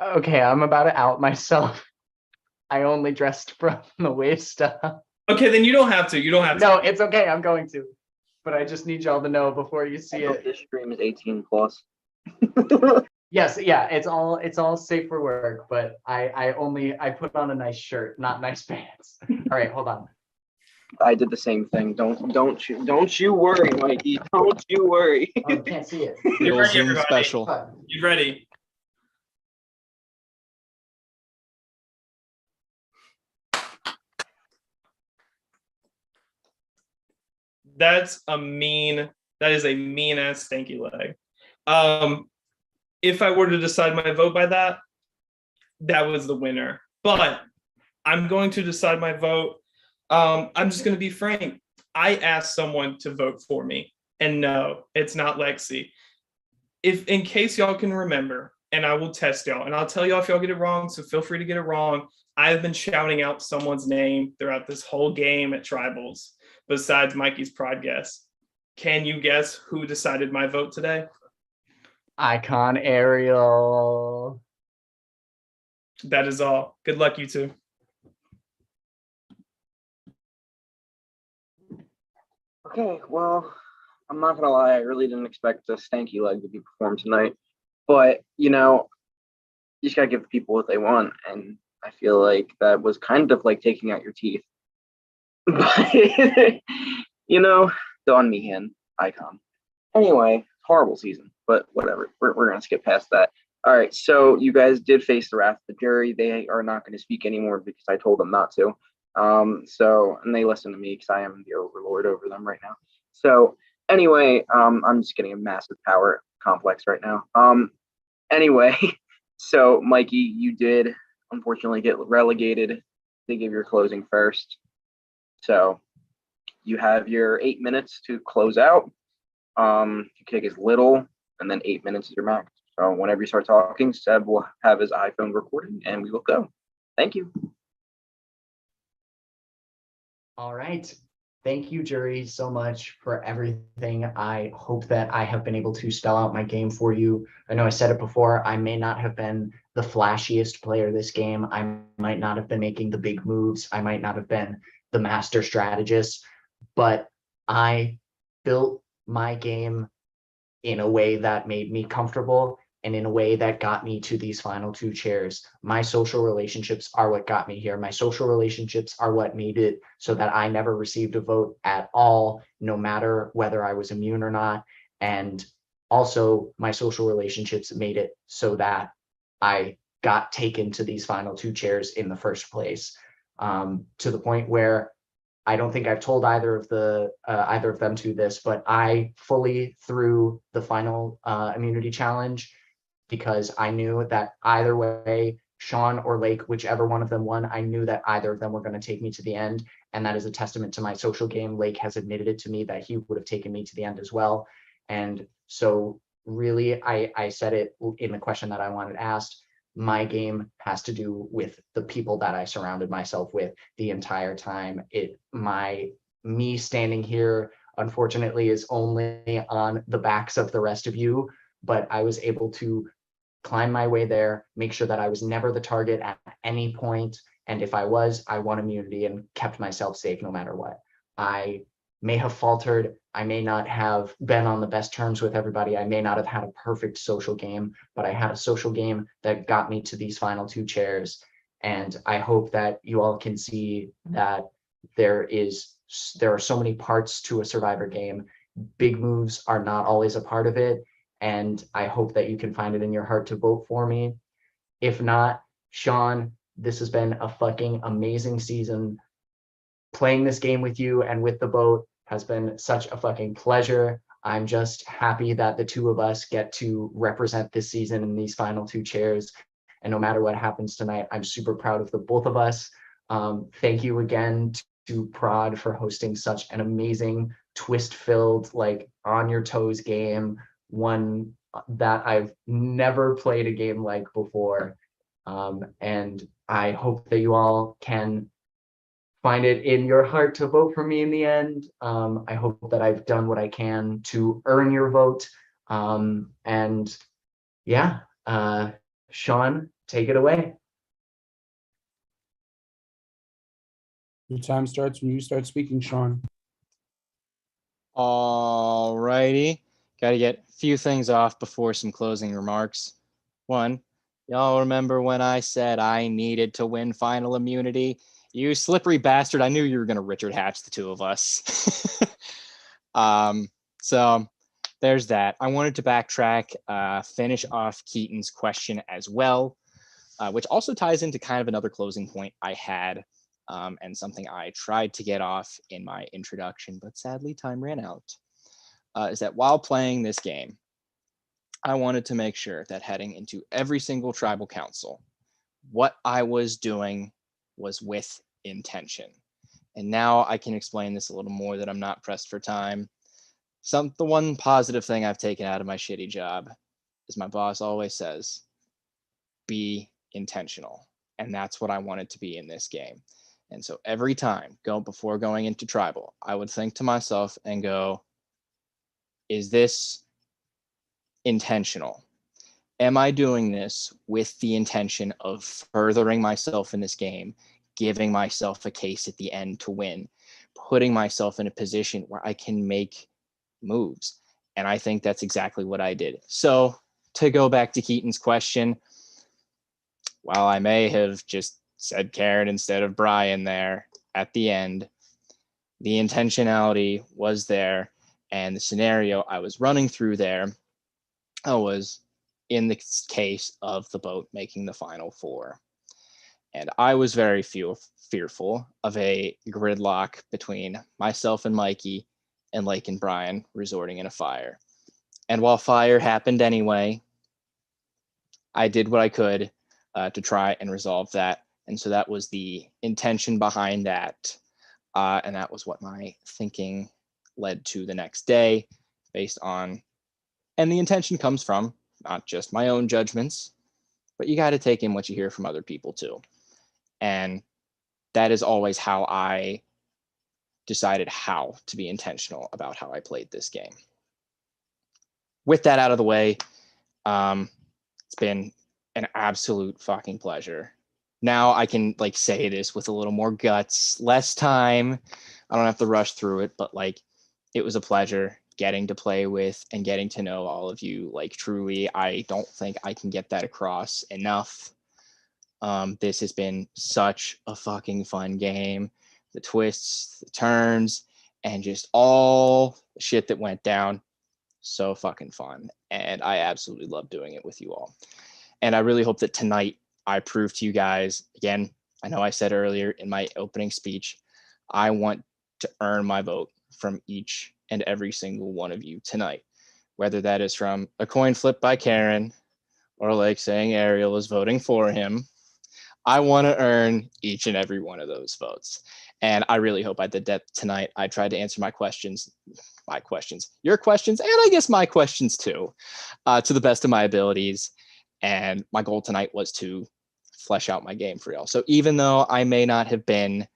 Okay, I'm about to out myself. I only dressed from the waist up. Okay, then you don't have to. You don't have to. No, it's okay. I'm going to. But I just need y'all to know before you see it. This stream is 18 plus. Yes, yeah, it's all safe for work, but I put on a nice shirt, not nice pants. All right, hold on. I did the same thing. Don't you worry, Mikey. Don't you worry. Oh, you can't see it. You're Little ready, Zoom everybody. special. You ready? That is a mean ass stanky leg. If I were to decide my vote by that, that was the winner. But I'm going to decide my vote. I'm just going to be frank. I asked someone to vote for me, and no, it's not Lexi. If in case y'all can remember, and I will test y'all, and I'll tell y'all if y'all get it wrong, so feel free to get it wrong. I've been shouting out someone's name throughout this whole game at Tribals, besides Mikey's prod guess. Can you guess who decided my vote today? Icon Ariel. That is all. Good luck, you two. Okay, well, I'm not gonna lie, I really didn't expect a stanky leg to be performed tonight. But you just gotta give the people what they want, and I feel like that was kind of like taking out your teeth. But Don Meehan, icon. Anyway, horrible season, but whatever. We're gonna skip past that. All right, so you guys did face the wrath of the jury. They are not going to speak anymore because I told them not to. And they listen to me because I am the overlord over them right now. So anyway, I'm just getting a massive power complex right now. Anyway, so Mikey, you did unfortunately get relegated. They give your closing first. So you have your 8 minutes to close out. You take as little, and then 8 minutes is your max. So whenever you start talking, Seb will have his iPhone recording, and we will go. Thank you. All right. Thank you, jury, so much for everything. I hope that I have been able to spell out my game for you. I know I said it before, I may not have been the flashiest player this game. I might not have been making the big moves. I might not have been the master strategist, but I built my game in a way that made me comfortable and in a way that got me to these final two chairs. My social relationships are what got me here. My social relationships are what made it so that I never received a vote at all, no matter whether I was immune or not. And also my social relationships made it so that I got taken to these final two chairs in the first place, to the point where I don't think I've told either of them to this, but I fully threw the final immunity challenge because I knew that either way, Sean or Lake, whichever one of them won, I knew that either of them were going to take me to the end. And that is a testament to my social game. Lake has admitted it to me that he would have taken me to the end as well. And so really, I said it in the question that I wanted asked. My game has to do with the people that I surrounded myself with the entire time. Me standing here, unfortunately, is only on the backs of the rest of you, but I was able to climb my way there, make sure that I was never the target at any point. And if I was, I won immunity and kept myself safe no matter what. I may have faltered. I may not have been on the best terms with everybody. I may not have had a perfect social game, but I had a social game that got me to these final two chairs. And I hope that you all can see that there are so many parts to a Survivor game. Big moves are not always a part of it. And I hope that you can find it in your heart to vote for me. If not, Sean, this has been a fucking amazing season. Playing this game with you and with the boat has been such a fucking pleasure. I'm just happy that the two of us get to represent this season in these final two chairs. And no matter what happens tonight, I'm super proud of the both of us. Thank you again to Prod for hosting such an amazing twist-filled, like on your toes game, one that I've never played a game like before. And I hope that you all can find it in your heart to vote for me in the end. I hope that I've done what I can to earn your vote. And yeah, Sean, take it away. Your time starts when you start speaking, Sean. All righty. Got to get a few things off before some closing remarks. One, y'all remember when I said I needed to win final immunity? You slippery bastard. I knew you were going to Richard Hatch the two of us. So there's that. I wanted to backtrack, finish off Keaton's question as well, which also ties into kind of another closing point I had, and something I tried to get off in my introduction, but sadly time ran out, is that while playing this game, I wanted to make sure that heading into every single tribal council, what I was doing was with intention. And now I can explain this a little more, that I'm not pressed for time. The one positive thing I've taken out of my shitty job is my boss always says, be intentional. And that's what I wanted to be in this game. And so every time before going into tribal, I would think to myself and go, is this intentional? Am I doing this with the intention of furthering myself in this game, giving myself a case at the end to win, putting myself in a position where I can make moves? And I think that's exactly what I did. So to go back to Keaton's question, while I may have just said Karen instead of Brian there at the end, the intentionality was there, and the scenario I was running through there was in the case of the boat making the final four. And I was very fearful of a gridlock between myself and Mikey and Lake and Brian resorting in a fire. And while fire happened anyway, I did what I could to try and resolve that. And so that was the intention behind that. And that was what my thinking led to the next day based on, and the intention comes from not just my own judgments, but you got to take in what you hear from other people too. And that is always how I decided how to be intentional about how I played this game. With that out of the way, it's been an absolute fucking pleasure. Now I can say this with a little more guts, less time. I don't have to rush through it, but it was a pleasure getting to play with and getting to know all of you. Truly, I don't think I can get that across enough. This has been such a fucking fun game. The twists, the turns, and just all the shit that went down. So fucking fun. And I absolutely love doing it with you all. And I really hope that tonight I prove to you guys, again, I know I said earlier in my opening speech, I want to earn my vote from each and every single one of you tonight, whether that is from a coin flip by Karen or saying Ariel is voting for him. I want to earn each and every one of those votes. And I really hope I did that tonight. I tried to answer your questions, and I guess my questions too, to the best of my abilities. And my goal tonight was to flesh out my game for y'all. So even though I may not have been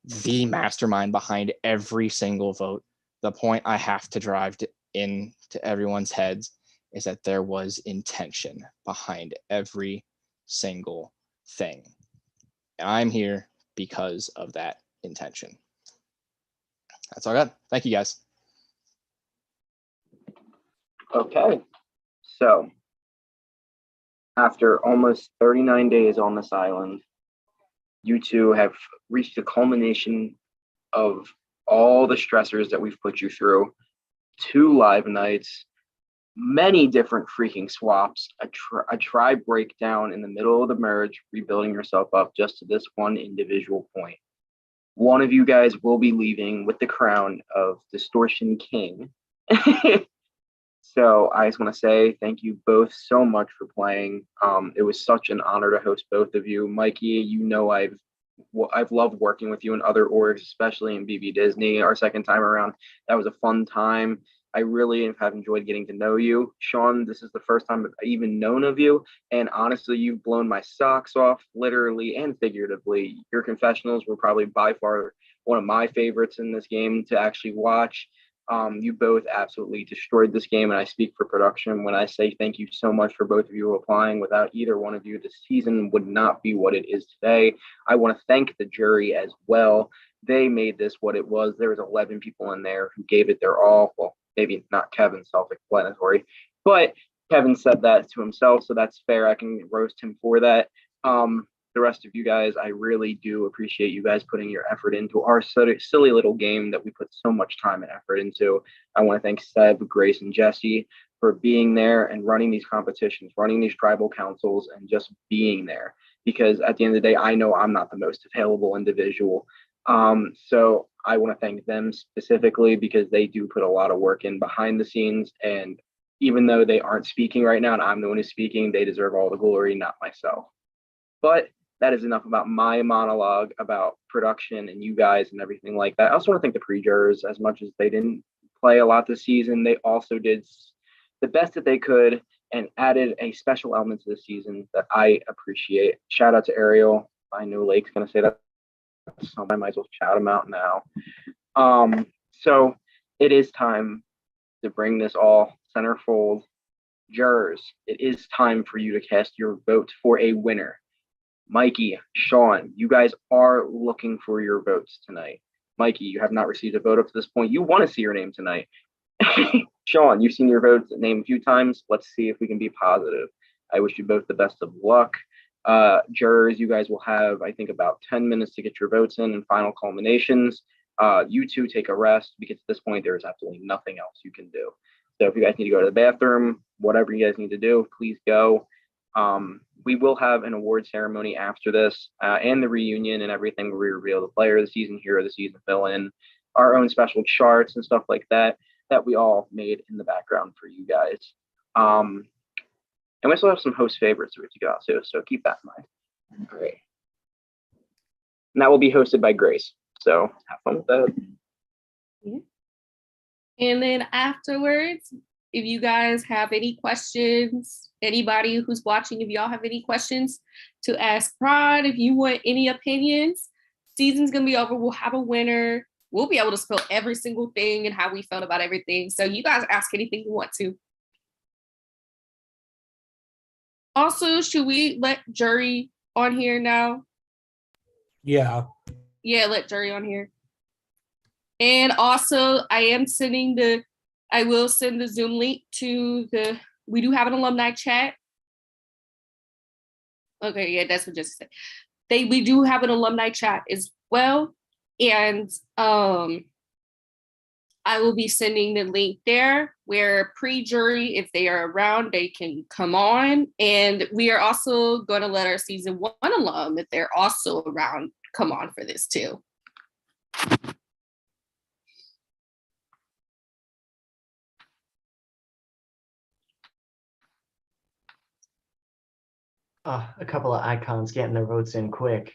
the mastermind behind every single vote, the point I have to drive into everyone's heads is that there was intention behind every single thing. And I'm here because of that intention. That's all I got. Thank you, guys. Okay, so after almost 39 days on this island, you two have reached the culmination of all the stressors that we've put you through. 2 live nights, many different freaking swaps, a tribe breakdown in the middle of the merge, rebuilding yourself up just to this one individual point. One of you guys will be leaving with the crown of Distortion King. So I just want to say thank you both so much for playing. It was such an honor to host both of you. Mikey, I've loved working with you in other orgs, especially in BB Disney. Our second time around, that was a fun time. I really have enjoyed getting to know you. Sean, this is the first time I've even known of you. And honestly, you've blown my socks off, literally and figuratively. Your confessionals were probably by far one of my favorites in this game to actually watch. You both absolutely destroyed this game, and I speak for production when I say thank you so much for both of you applying. Without either one of you, this season would not be what it is today. I want to thank the jury as well. They made this what it was. There was 11 people in there who gave it their all. Well, maybe not Kevin, self-explanatory, but Kevin said that to himself, so that's fair. I can roast him for that. The rest of you guys, I really do appreciate you guys putting your effort into our silly little game that we put so much time and effort into. I want to thank Seb, Grace, and Jesse for being there and running these competitions, running these tribal councils, and just being there. Because at the end of the day, I know I'm not the most available individual. So I want to thank them specifically because they do put a lot of work in behind the scenes. And even though they aren't speaking right now and I'm the one who's speaking, they deserve all the glory, not myself. But that is enough about my monologue about production and you guys and everything like that. I also want to thank the pre-jurors. As much as they didn't play a lot this season, they also did the best that they could and added a special element to the season that I appreciate. Shout out to Ariel. I know Lake's going to say that, so I might as well shout him out now. So it is time to bring this all centerfold. Jurors, it is time for you to cast your vote for a winner. Mikey, Sean, you guys are looking for your votes tonight. Mikey, you have not received a vote up to this point. You want to see your name tonight. Sean, you've seen your votes name a few times. Let's see if we can be positive. I wish you both the best of luck. Jurors, you guys will have, I think, about 10 minutes to get your votes in and final culminations. You two take a rest because at this point, there is absolutely nothing else you can do. So if you guys need to go to the bathroom, whatever you guys need to do, please go. We will have an award ceremony after this and the reunion and everything where we reveal the player of the season, hero of the season, fill in our own special charts and stuff like that we all made in the background for you guys. And we still have some host favorites we have to go out to, so keep that in mind. All right. And that will be hosted by Grace. So have fun with that. Yeah. And then afterwards, if you guys have any questions, anybody who's watching, if y'all have any questions to ask Prod, if you want any opinions, season's gonna be over. We'll have a winner. We'll be able to spill every single thing and how we felt about everything. So you guys ask anything you want to. Also, should we let jury on here now? Yeah. Yeah, let jury on here. And also, I will send the Zoom link to we do have an alumni chat. Okay, yeah, that's what Jessica said. We do have an alumni chat as well. And I will be sending the link there where pre-jury, if they are around, they can come on. And we are also going to let our season 1 alum, if they're also around, come on for this too. A couple of icons getting their votes in quick.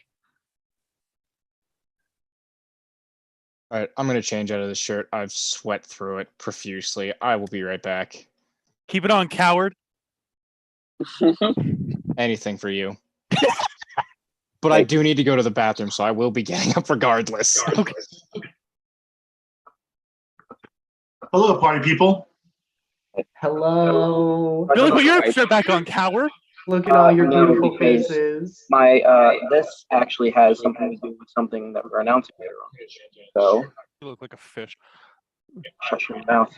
All right, I'm going to change out of the shirt. I've sweat through it profusely. I will be right back. Keep it on, coward. Anything for you. But I do need to go to the bathroom, so I will be getting up regardless. Okay. Hello, party people. Hello. Billy, put your shirt back on, coward. Look at all your No, beautiful because faces. My this actually has something to do with something that we're announcing later on. So You look like a fish. shut your mouth.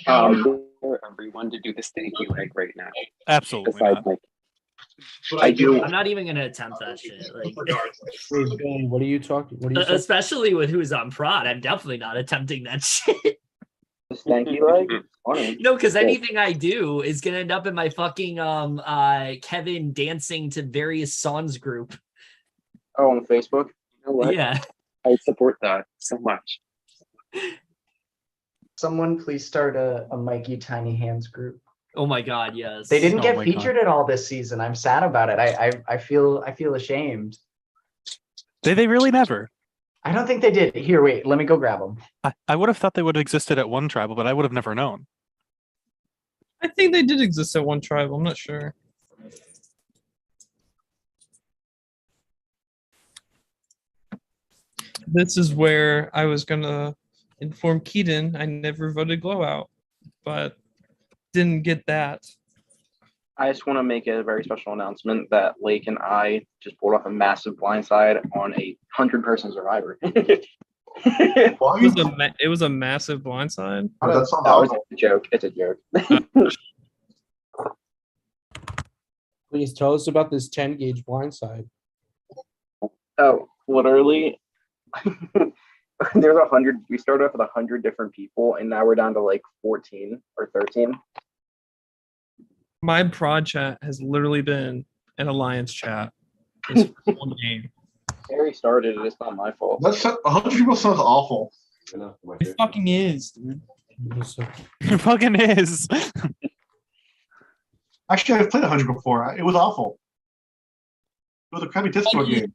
I dare everyone to do this thank you leg right now. Absolutely Besides not. Mike. I do. I'm not even gonna attempt that shit. Like, Wait, Billy, what are you talking? What are you saying? especially with who's on prod, I'm definitely not attempting that shit. This thank you leg. Funny. No, because anything I do is gonna end up in my fucking Kevin dancing to various songs group. Oh, on Facebook. You know what? Yeah. I support that so much. Someone please start a Mikey Tiny Hands group. Oh my god, yes. They didn't Oh get my featured at all this season. I'm sad about it. I feel ashamed. Did they really never? I don't think they did. Here, wait, let me go grab them. I would have thought they would have existed at one tribal, but I would have never known. I think they did exist at one tribe. I'm not sure. This is where I was gonna inform Keaton I never voted Glow out, but didn't get that. I just want to make a very special announcement that Lake and I just pulled off a massive blindside on a 100-person survivor. It was a massive blindside. Oh, that sounds No, it's awful. a joke. It's a joke. Please tell us about this 10 gauge blindside. Oh, literally, there's 100. We started off with 100 different people, and now we're down to like 14 or 13. My prod chat has literally been an alliance chat this whole game. Harry started it. It's not my fault. That's 100 people sounds awful. It fucking is, dude. It fucking is. Actually, I've played 100 before. It was awful. It was a crappy Discord game.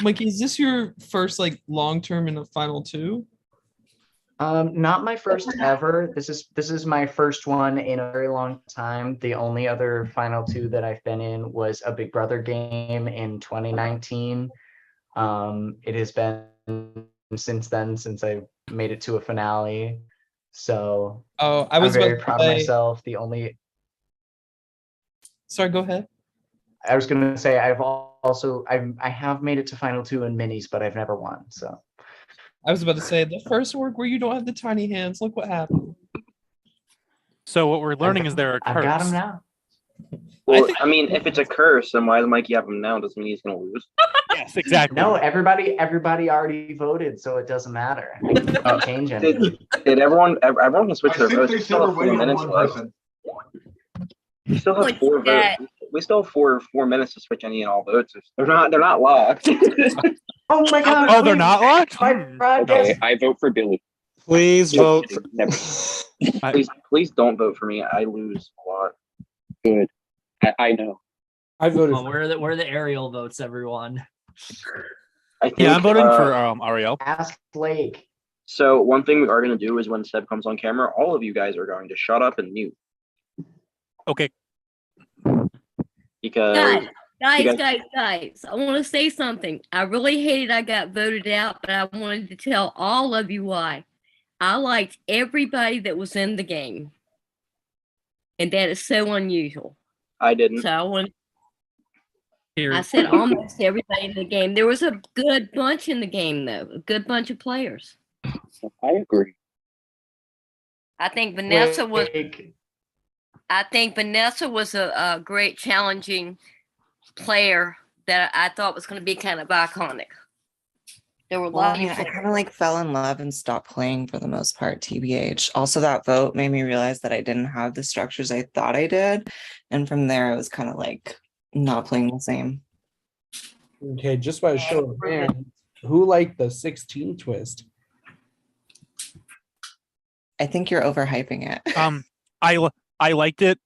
Mikey, is this your first like long term in the final two? Not my first ever. This is my first one in a very long time. The only other final two that I've been in was a Big Brother game in 2019. It has been since then since I made it to a finale. So Oh, I was I'm very about to proud say- of myself. The only Sorry, go ahead. I was gonna say I have made it to final two in minis, but I've never won. So I was about to say the first org where you don't have the tiny hands. Look what happened. So what we're learning is there are I've got curse. him now. Well, I mean, if it's a curse, then why does Mikey have him now? Doesn't mean he's gonna lose. Yes, exactly. No, everybody already voted, so it doesn't matter. I can't change anything. Did everyone can switch I their think votes? they We said still we're have 4 waiting on minutes one left. person. We still have What's 4 that? votes. We still have 4 minutes to switch any and all votes. They're not locked. Oh my god! Oh, they're not locked? Okay, I vote for Billy. Please vote. For... Never. Please don't vote for me. I lose a lot. Good. I know. I voted. Oh, where are the aerial votes, everyone? I think, Yeah, I'm voting for Ariel. Ask Blake. So one thing we are going to do is when Seb comes on camera, all of you guys are going to shut up and mute Okay. because Guys, I want to say something. I really hated I got voted out, but I wanted to tell all of you why. I liked everybody that was in the game. And that is so unusual. I didn't. So I want Here. I said almost everybody in the game. There was a good bunch in the game though, a good bunch of players. I agree. I think Vanessa was Blake. I think Vanessa was a great challenging player that I thought was going to be kind of iconic. There were a Well, lot I mean, of I kind of like fell in love and stopped playing for the most part, TBH. Also, that vote made me realize that I didn't have the structures I thought I did. And from there, I was kind of like not playing the same. Okay, just by a show of hands, who liked the 16 twist? I think you're overhyping it. I liked it,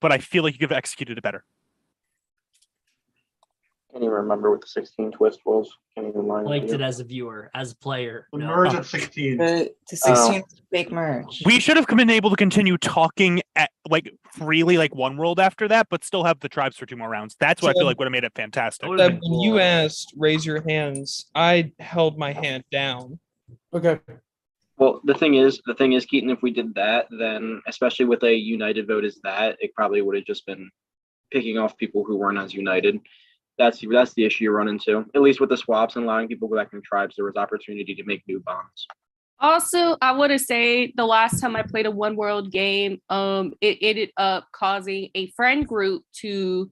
but I feel like you could have executed it better. Can't even remember what the 16 twist was. Can't even mind. Liked it as a viewer, as a player. The no. merge at 16. The 16 fake merge. We should have been able to continue talking at like freely like one world after that, but still have the tribes for 2 more rounds. That's what I feel like would have made it fantastic. Seb, when you asked raise your hands, I held my hand down. Okay. Well, the thing is, Keaton, if we did that, then especially with a united vote as that, it probably would have just been picking off people who weren't as united. That's the issue you run into. At least with the swaps and allowing people to go back in tribes, there was opportunity to make new bonds. Also, I want to say the last time I played a one world game, it ended up causing a friend group to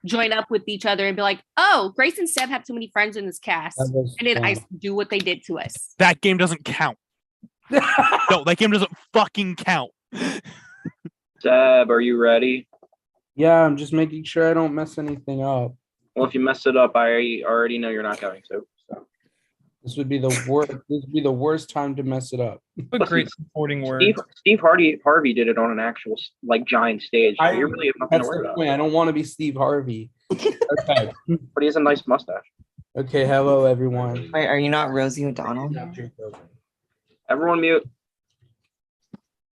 join up with each other and be like, "Oh, Grace and Seb have too many friends in this cast," That was and then I fun. do what they did to us. That game doesn't count. No, that game doesn't fucking count. Seb, are you ready? Yeah, I'm just making sure I don't mess anything up. Well, if you mess it up, I already know you're not going to. So. This would be the worst. This would be the worst time to mess it up. A great supporting word. Steve Harvey did it on an actual like giant stage. So you really have nothing to That's worry the about. point. I don't want to be Steve Harvey. Okay. But he has a nice mustache. Okay, hello everyone. Wait, are you not Rosie O'Donnell? Everyone mute.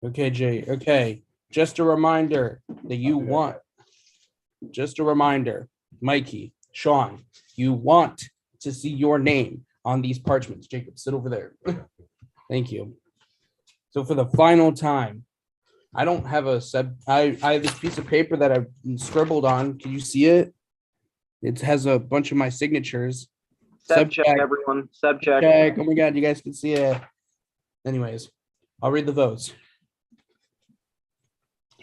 Okay, Jay. Okay, just a reminder that you want. Just a reminder, Mikey, Sean, you want to see your name on these parchments. Jacob, sit over there. Thank you. So for the final time, I don't have a sub. I have this piece of paper that I've scribbled on. Can you see it? It has a bunch of my signatures. Sub check, everyone. Sub check. Check. Oh my God, you guys can see it. Anyways, I'll read the votes.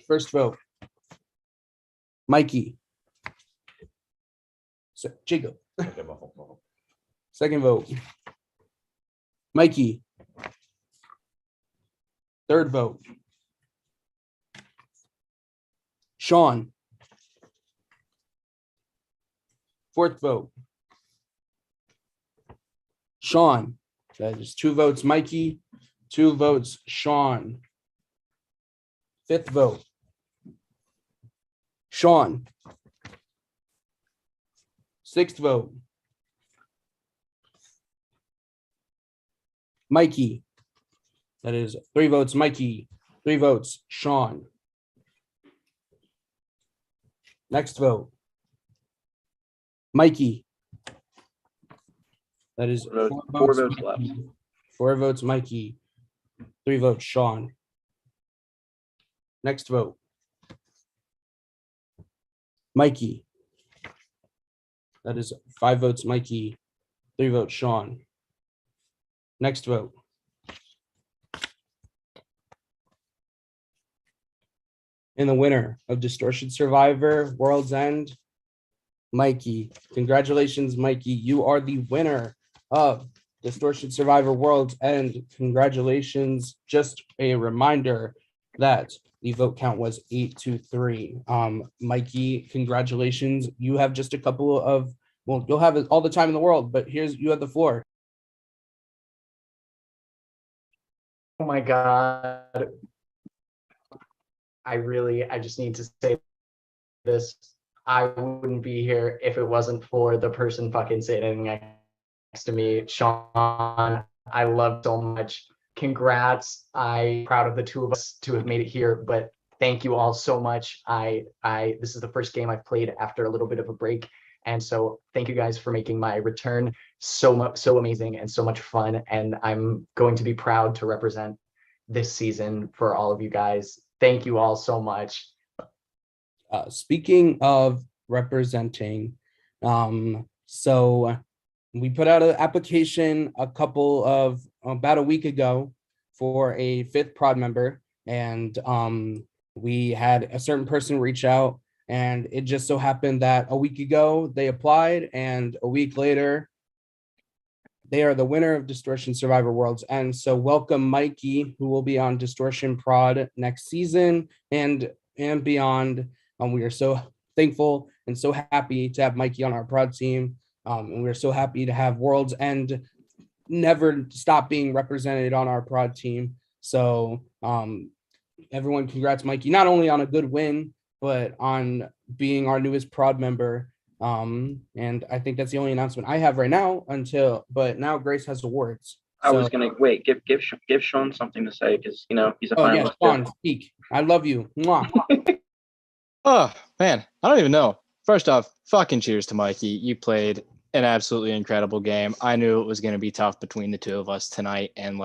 First vote, Mikey. So, Jacob. Second vote, Mikey. Third vote, Sean. Fourth vote, Sean. That is 2 votes, Mikey. 2 votes, Sean. Fifth vote, Sean. Sixth vote, Mikey. That is 3 votes, Mikey. 3 votes, Sean. Next vote, Mikey. That is 4 Four votes, votes left. Mikey. 4 votes, Mikey. 3 votes, Sean. Next vote, Mikey. That is 5 votes, Mikey. 3 votes, Sean. Next vote, and the winner of Distortion Survivor World's End, Mikey. Congratulations, Mikey. You are the winner of Distortion Survivor World's End. Congratulations. Just a reminder that the vote count was 8-3. Mikey, congratulations. You have just a couple of, well, you'll have all the time in the world, but you have the floor. Oh my God. I just need to say this. I wouldn't be here if it wasn't for the person fucking sitting next to me, Sean. I love so much. Congrats. I'm proud of the 2 of us to have made it here, but thank you all so much. This is the first game I've played after a little bit of a break. And so thank you guys for making my return so amazing and so much fun. And I'm going to be proud to represent this season for all of you guys. Thank you all so much. Speaking of representing, so we put out an application about a week ago for a 5th prod member, and we had a certain person reach out, and it just so happened that a week ago they applied, and a week later they are the winner of Distortion Survivor Worlds End. So welcome, Mikey, who will be on Distortion Prod next season and beyond. We are so thankful and so happy to have Mikey on our prod team. And we're so happy to have World's End never stop being represented on our prod team. So everyone, congrats, Mikey, not only on a good win, but on being our newest prod member. And I think that's the only announcement I have right now but now Grace has awards. I was gonna wait. Give Sean something to say because he's a finalist. Yes, Sean, speak. I love you. Mwah. Oh man, I don't even know. First off, fucking cheers to Mikey. You played an absolutely incredible game. I knew it was going to be tough between the 2 of us tonight. And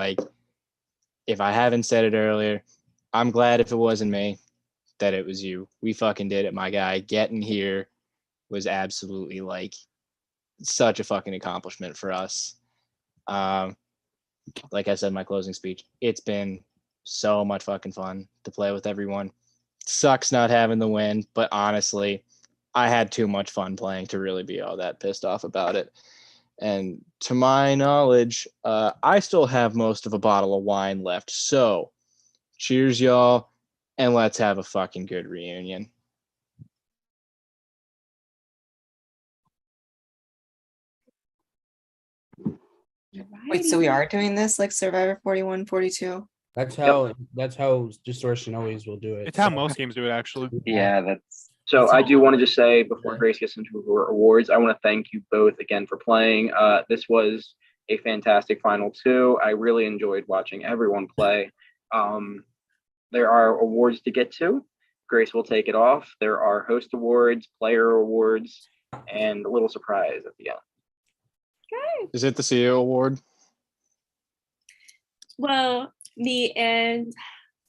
if I haven't said it earlier, I'm glad if it wasn't me that it was you. We fucking did it, my guy. Getting here was absolutely such a fucking accomplishment for us. Like I said in my closing speech, it's been so much fucking fun to play with everyone. Sucks not having the win, but honestly, I had too much fun playing to really be all that pissed off about it. And to my knowledge, I still have most of a bottle of wine left. So cheers, y'all, and let's have a fucking good reunion. Wait, so we are doing this like Survivor 41, 42? That's how Distortion always will do it. It's how most games do it, actually. Yeah, that's So I do want to just say before Grace gets into her awards, I want to thank you both again for playing. This was a fantastic final two. I really enjoyed watching everyone play. There are awards to get to. Grace will take it off. There are host awards, player awards, and a little surprise at the end. Okay. Is it the CEO award? Well, me and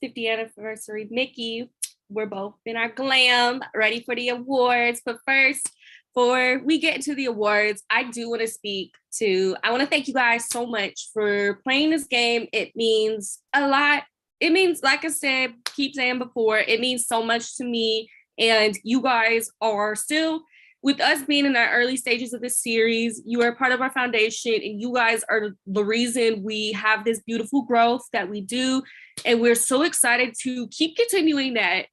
50th anniversary Mickey, we're both in our glam, ready for the awards. But first, before we get into the awards, I do want to I want to thank you guys so much for playing this game. It means a lot. It means, like I said, keep saying before, it means so much to me. And you guys are still, with us being in the early stages of this series, you are part of our foundation, and you guys are the reason we have this beautiful growth that we do. And we're so excited to keep continuing that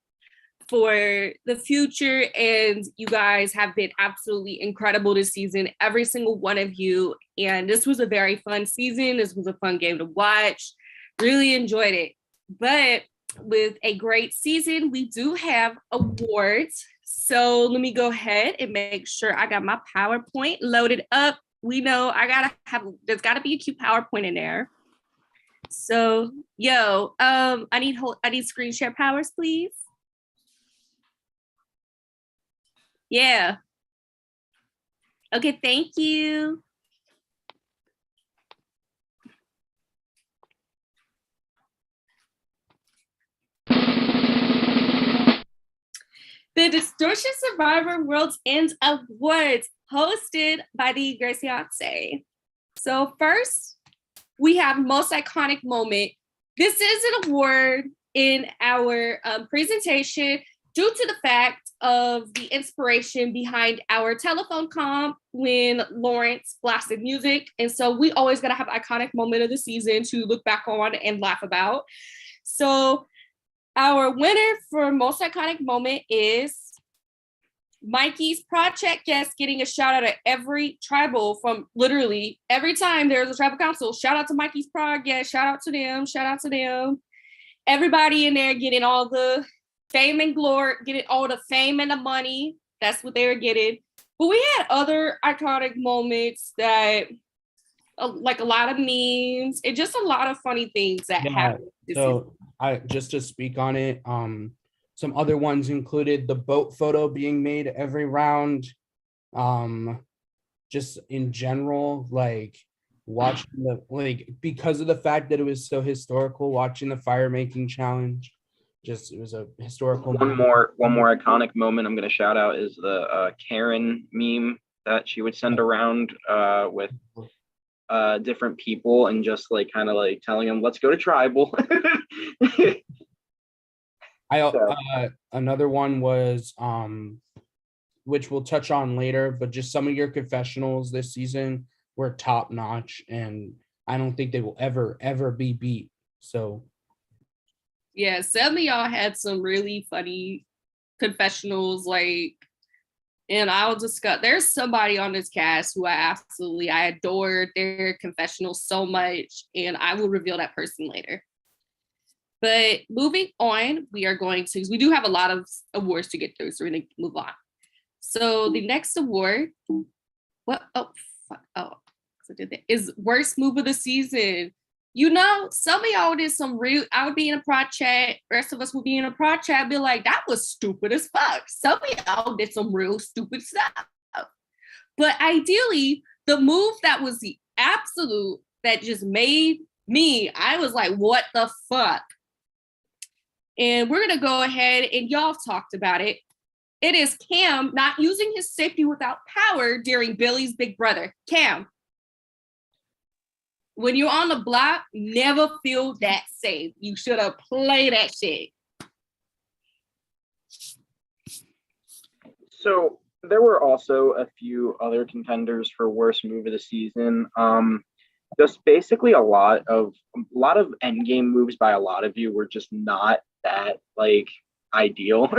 for the future. And you guys have been absolutely incredible this season, every single one of you. And this was a very fun season. This was a fun game to watch. Really enjoyed it. But with a great season, we do have awards. So let me go ahead and make sure I got my PowerPoint loaded up. We know there's gotta be a cute PowerPoint in there. So, I need screen share powers, please. Yeah. Okay, thank you. The Distortion Survivor World's End Awards, hosted by the Graciate. So first, we have Most Iconic Moment. This is an award in our presentation due to the fact of the inspiration behind our telephone comp when Lawrence blasted music. And so we always gotta have iconic moment of the season to look back on and laugh about. So our winner for Most Iconic Moment is Mikey's project guest, getting a shout out at every tribal from literally every time there's a tribal council. Shout out to Mikey's project, shout out to them. Everybody in there getting all the fame and glory, getting all the fame and the money. That's what they were getting. But we had other iconic moments that, like a lot of memes and just a lot of funny things that happened. So just to speak on it, some other ones included the boat photo being made every round. Just in general, like watching because of the fact that it was so historical, watching the fire making challenge. Just, it was a historical One more iconic moment I'm going to shout out is the Karen meme that she would send around with different people and just like kind of like telling them, let's go to tribal. Another one was which we'll touch on later, but just some of your confessionals this season were top notch, and I don't think they will ever be beat. So yeah, some of y'all had some really funny confessionals, and I'll discuss. There's somebody on this cast who I adored their confessional so much, and I will reveal that person later. But moving on, we do have a lot of awards to get through, so we're gonna move on. So the next award, is worst move of the season. Some of y'all did some real, I would be in a prod chat, rest of us would be in a prod chat, be like, that was stupid as fuck. Some of y'all did some real stupid stuff. But ideally, the move that was the absolute, that just made me, I was like, what the fuck? And we're gonna go ahead, and y'all talked about it. It is Cam not using his safety without power during Billy's Big Brother. Cam, when you're on the block, never feel that safe. You should have played that shit. So there were also a few other contenders for worst move of the season. Just basically a lot of endgame moves by a lot of you were just not that ideal.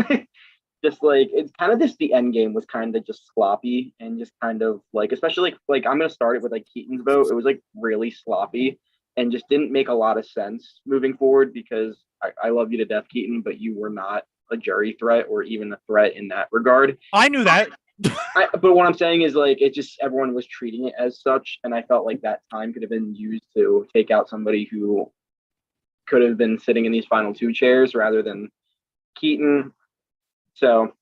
Just it's kind of the end game was kind of just sloppy and just kind of especially I'm gonna start it with Keaton's vote. It was really sloppy and just didn't make a lot of sense moving forward, because I love you to death, Keaton, but you were not a jury threat or even a threat in that regard. I knew that. But what I'm saying is like it just everyone was treating it as such, and I felt like that time could have been used to take out somebody who could have been sitting in these final two chairs rather than Keaton. So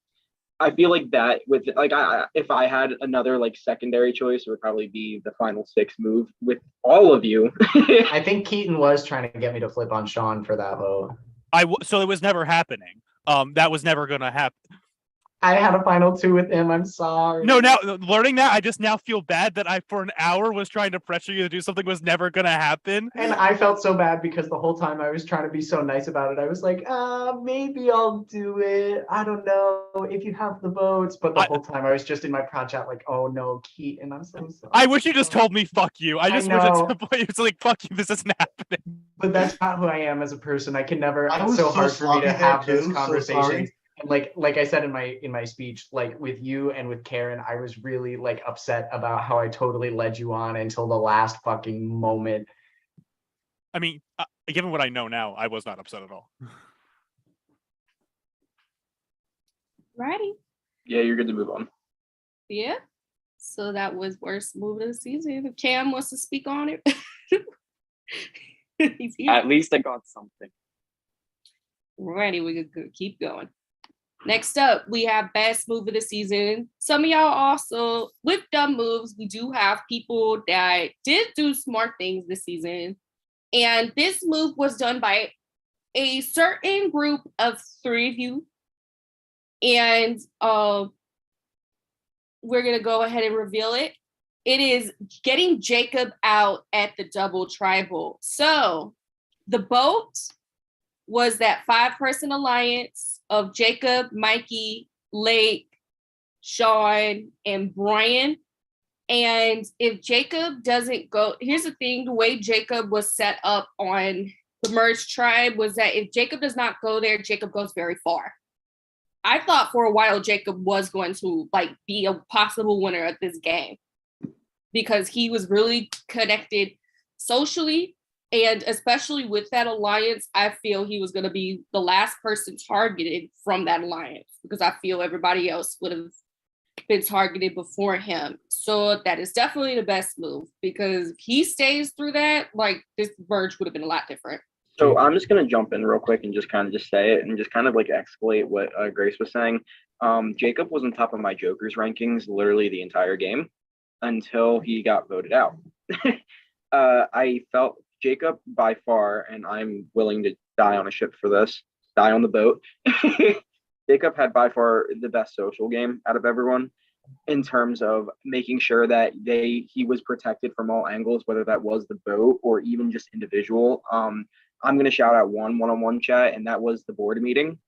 I feel like that with like if I had another like secondary choice, it would probably be the final six move with all of you. I think Keaton was trying to get me to flip on Sean for that vote. So it was never happening. That was never gonna happen. I had a final two with him. I'm sorry. No, now learning that, I just now feel bad that I for an hour was trying to pressure you to do something was never gonna happen. And I felt so bad because the whole time I was trying to be so nice about it. I was like, maybe I'll do it. I don't know if you have the votes. But the whole time I was just in my prod chat like, oh no, Keaton, I'm so sorry. I wish you just told me fuck you. I just wish know. it's like fuck you, this isn't happening. But that's not who I am as a person. I can never, I it's was so so hard for me sloppy to there, have too, those so conversations. sorry. And like I said in my speech, like with you and with Karen, I was really like upset about how I totally led you on until the last fucking moment. I mean, given what I know now, I was not upset at all. Righty. Yeah, you're good to move on. Yeah. So that was worst move of the season. If Cam wants to speak on it. He's here. At least I got something. Righty, we could keep going. Next up, we have best move of the season. Some of y'all also, with dumb moves, we do have people that did do smart things this season. And this move was done by a certain group of three of you. And we're going to go ahead and reveal it. It is getting Jacob out at the double tribal. So the boat was that 5-person alliance of Jacob, Mikey, Lake, Sean, and Brian. And if Jacob doesn't go, here's the thing, the way Jacob was set up on the merge tribe was that if Jacob does not go there, Jacob goes very far. I thought for a while Jacob was going to like be a possible winner of this game because he was really connected socially. And especially with that alliance, I feel he was going to be the last person targeted from that alliance because I feel everybody else would have been targeted before him. So that is definitely the best move because if he stays through that, like this merge would have been a lot different. So I'm just going to jump in real quick and just kind of just say it and just kind of like escalate what Grace was saying. Jacob was on top of my Jokers rankings literally the entire game until he got voted out. I felt Jacob by far, and I'm willing to die on a ship for this, die on the boat. Jacob had by far the best social game out of everyone in terms of making sure that he was protected from all angles, whether that was the boat or even just individual. I'm going to shout out one-on-one chat, and that was the board meeting.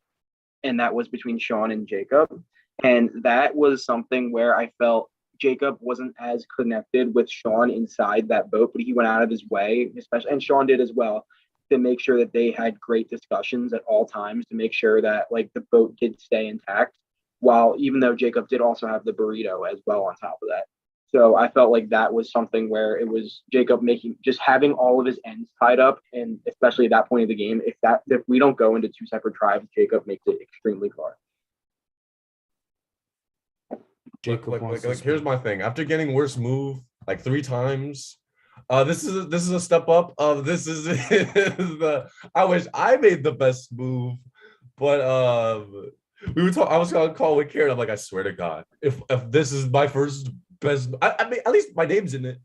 And that was between Sean and Jacob. And that was something where I felt Jacob wasn't as connected with Sean inside that boat, but he went out of his way, especially, and Sean did as well, to make sure that they had great discussions at all times to make sure that like the boat did stay intact. While even though Jacob did also have the burrito as well on top of that. So I felt like that was something where it was Jacob just having all of his ends tied up, and especially at that point of the game, if we don't go into two separate tribes, Jacob makes it extremely far. Like, here's my thing. After getting worst move like 3 times, this is a step up. This is I wish I made the best move, but I was gonna call with Karen. I'm like, I swear to God, if this is my first best, I mean, at least my name's in it.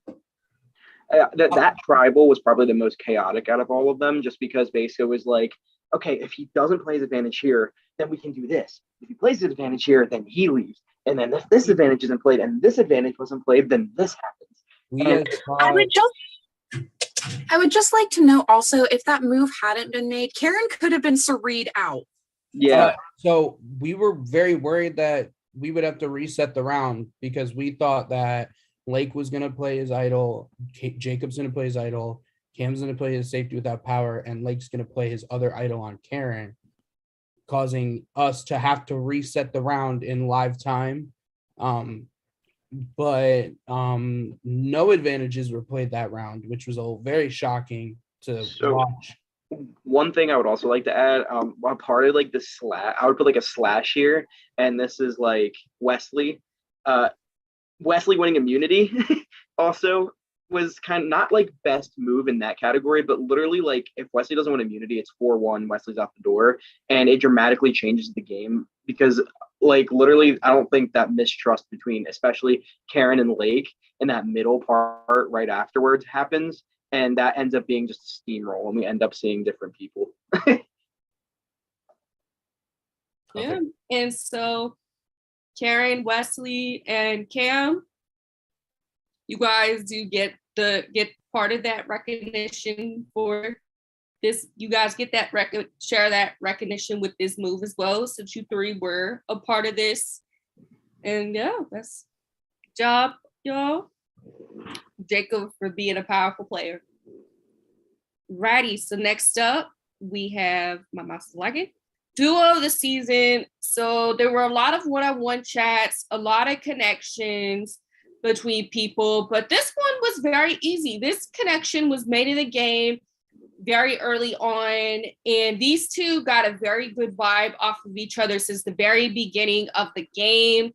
That tribal was probably the most chaotic out of all of them, just because basically it was like, okay, if he doesn't play his advantage here, then we can do this. If he plays his advantage here, then he leaves. And then if this advantage isn't played and this advantage wasn't played, then this happens. I would just like to know also if that move hadn't been made, Karen could have been Sareed out. Yeah. So we were very worried that we would have to reset the round because we thought that Lake was going to play his idol, Jacob's going to play his idol, Cam's going to play his safety without power, and Lake's going to play his other idol on Karen, causing us to have to reset the round in live time. But no advantages were played that round, which was very shocking to watch. one thing I would also like to add, a part of like the slash, I would put like a slash here, and this is like Wesley. Wesley winning immunity also was kind of not like best move in that category, but literally like if Wesley doesn't win immunity, it's 4-1, Wesley's out the door, and it dramatically changes the game because like literally I don't think that mistrust between especially Karen and Lake in that middle part right afterwards happens, and that ends up being just a steamroll, and we end up seeing different people. Yeah. And so Karen, Wesley, and Cam, you guys do get part of that recognition for this. You guys get that share that recognition with this move as well, since you three were a part of this. And yeah, that's good job, y'all. Jacob for being a powerful player. Righty, so next up we have my mouse is lagging. Duo of the season. So there were a lot of one-on-one chats, a lot of connections between people, but this one was very easy. This connection was made in the game very early on, and these two got a very good vibe off of each other since the very beginning of the game,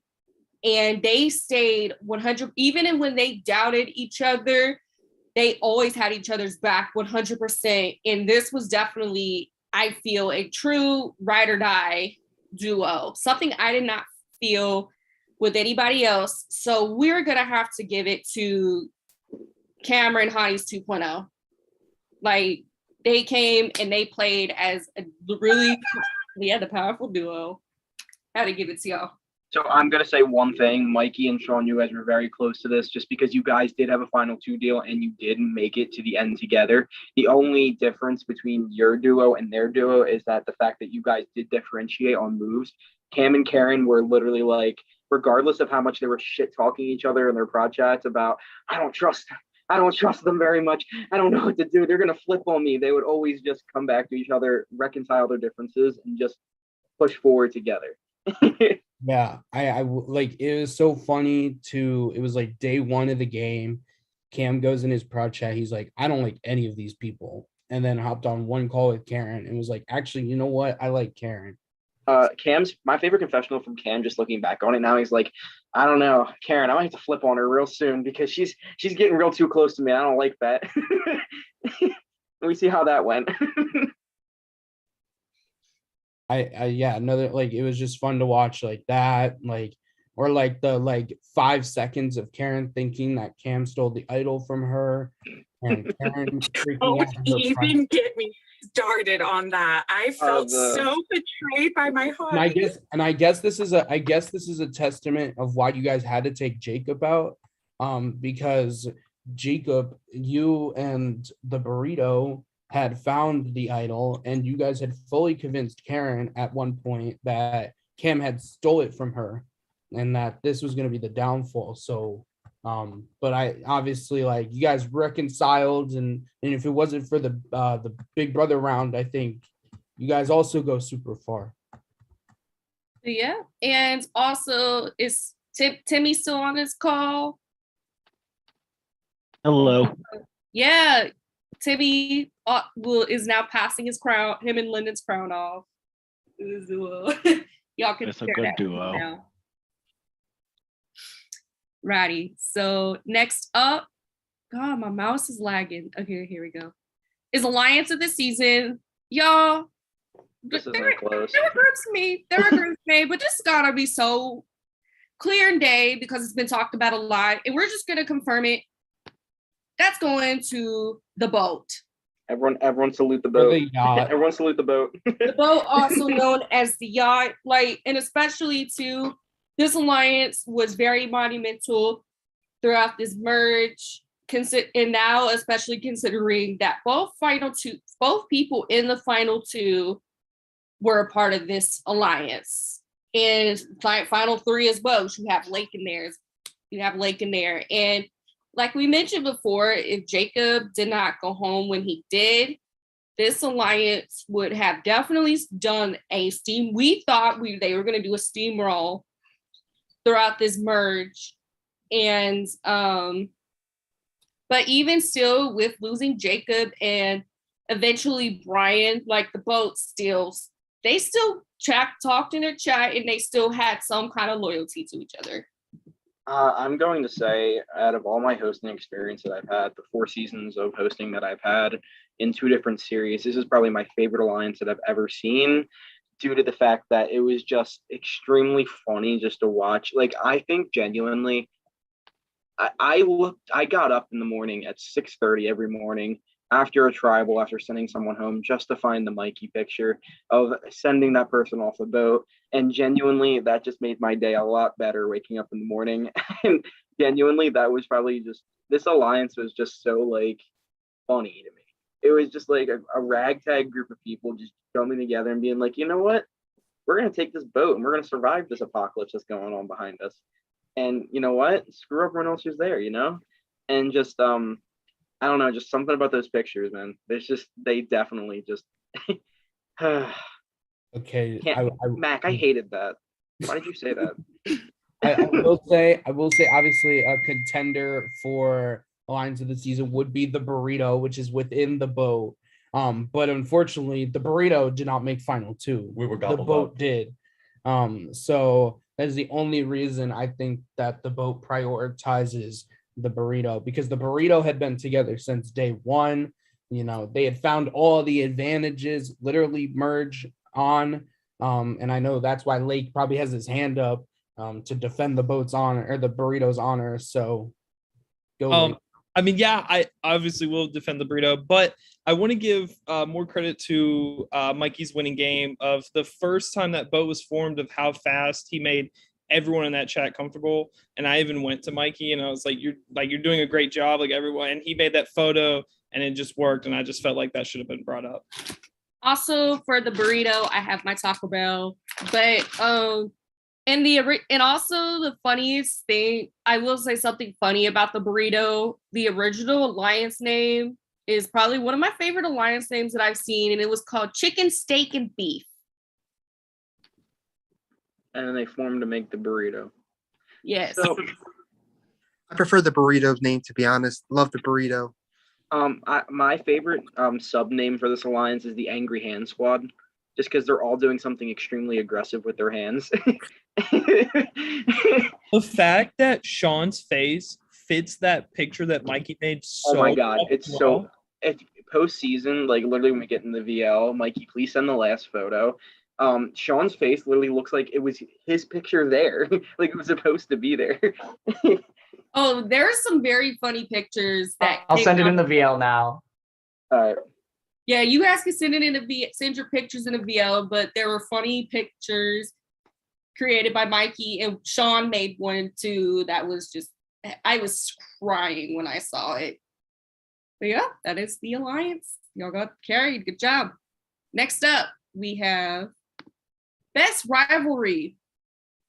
and they stayed 100, even when they doubted each other, they always had each other's back 100%, and this was definitely, I feel, a true ride or die duo, something I did not feel with anybody else. So we're gonna have to give it to Cameron Hotties 2.0. Like, they came and they played as a really, the powerful duo. Had to give it to y'all. So I'm gonna say one thing, Mikey and Sean, you guys were very close to this just because you guys did have a final two deal and you did make it to the end together. The only difference between your duo and their duo is that the fact that you guys did differentiate on moves. Cam and Karen were literally like, regardless of how much they were shit talking each other in their prod chats about, I don't trust them very much. I don't know what to do. They're gonna flip on me. They would always just come back to each other, reconcile their differences, and just push forward together. Yeah, I like, it was so funny to, it was like day one of the game. Cam goes in his prod chat. He's like, I don't like any of these people. And then hopped on one call with Karen and was like, actually, you know what? I like Karen. Cam's my favorite confessional from Cam, just looking back on it now, he's like, I don't know, Karen, I might have to flip on her real soon because she's getting real too close to me. I don't like that. We see how that went. Yeah, another, like, it was just fun to watch like that, like, or like the 5 seconds of Karen thinking that Cam stole the idol from her, and Karen freaking Don't out in her even get me started on that. I felt so betrayed by my heart. And I guess this is a testament of why you guys had to take Jacob out, because Jacob, you and the burrito had found the idol, and you guys had fully convinced Karen at one point that Cam had stole it from her, and that this was going to be the downfall. So, but I obviously, like, you guys reconciled, and if it wasn't for the Big Brother round, I think you guys also go super far. Yeah, and also, is Timmy still on this call? Hello. Yeah, Timmy is now passing his crown, him and Lyndon's crown off. Y'all can It's a share good that duo. now. Righty. So next up, God, my mouse is lagging. Okay, here we go. Is Alliance of the season. Y'all, This isn't there close. were groups made, but this gotta be so clear and day because it's been talked about a lot, and we're just gonna confirm it. That's going to the boat. Everyone salute the boat. the yacht. Everyone salute the boat. The boat, also known as the yacht, like, and especially too, this alliance was very monumental throughout this merge. And now, especially considering that both people in the final two were a part of this alliance, and final three as well. You have Lake in there, and like we mentioned before, if Jacob did not go home when he did, this alliance would have definitely done a steam. We thought they were going to do a steamroll throughout this merge, and but even still, with losing Jacob and eventually Brian, like the boat steals, they still talked in their chat and they still had some kind of loyalty to each other. I'm going to say, out of all my hosting experience that I've had, the 4 seasons of hosting that I've had in 2 different series, this is probably my favorite alliance that I've ever seen, due to the fact that it was just extremely funny just to watch. Like, I think genuinely, I got up in the morning at 6:30 every morning after a tribal, after sending someone home, just to find the Mikey picture of sending that person off the boat. And genuinely, that just made my day a lot better waking up in the morning. And genuinely, that was probably just, this alliance was just so like funny to me. It was just like a ragtag group of people just coming together and being like, you know what? We're going to take this boat and we're going to survive this apocalypse that's going on behind us. And you know what? Screw everyone else who's there, you know? And just, I don't know, just something about those pictures, man. There's just, they definitely just, Okay, Mac, I hated that. Why did you say that? I will say, obviously, a contender for Alliance of the season would be the burrito, which is within the boat. But unfortunately, the burrito did not make final 2. We were The gobbled boat up. did. So that's the only reason I think that the boat prioritizes the burrito, because the burrito had been together since day 1. You know, they had found all the advantages literally merge on. And I know that's why Lake probably has his hand up to defend the boat's honor or the burrito's honor. So go. Lake. I mean, yeah, I obviously will defend the burrito, but I want to give more credit to Mikey's winning game of the first time that boat was formed, of how fast he made everyone in that chat comfortable. And I even went to Mikey and I was like, you're doing a great job, like everyone. And he made that photo and it just worked. And I just felt like that should have been brought up. Also for the burrito, I have my Taco Bell, but and also the funniest thing, I will say something funny about the burrito. The original alliance name is probably one of my favorite alliance names that I've seen, and it was called Chicken, Steak, and Beef. And then they formed to make the burrito. Yes. So, I prefer the burrito's name, to be honest. Love the burrito. my favorite sub name for this alliance is the Angry Hand Squad, just because they're all doing something extremely aggressive with their hands. The fact that Sean's face fits that picture that Mikey made so oh my god, it's well. so. If postseason, like literally when we get in the VL, Mikey, please send the last photo. Sean's face literally looks like it was his picture there, like it was supposed to be there. Oh, there's some very funny pictures that I'll send it in the VL now. All right. Yeah, you guys can send it in send your pictures in the VL, but there were funny pictures created by Mikey, and Sean made one too. That was just, I was crying when I saw it. But yeah, that is the alliance. Y'all got carried. Good job. Next up, we have best rivalry.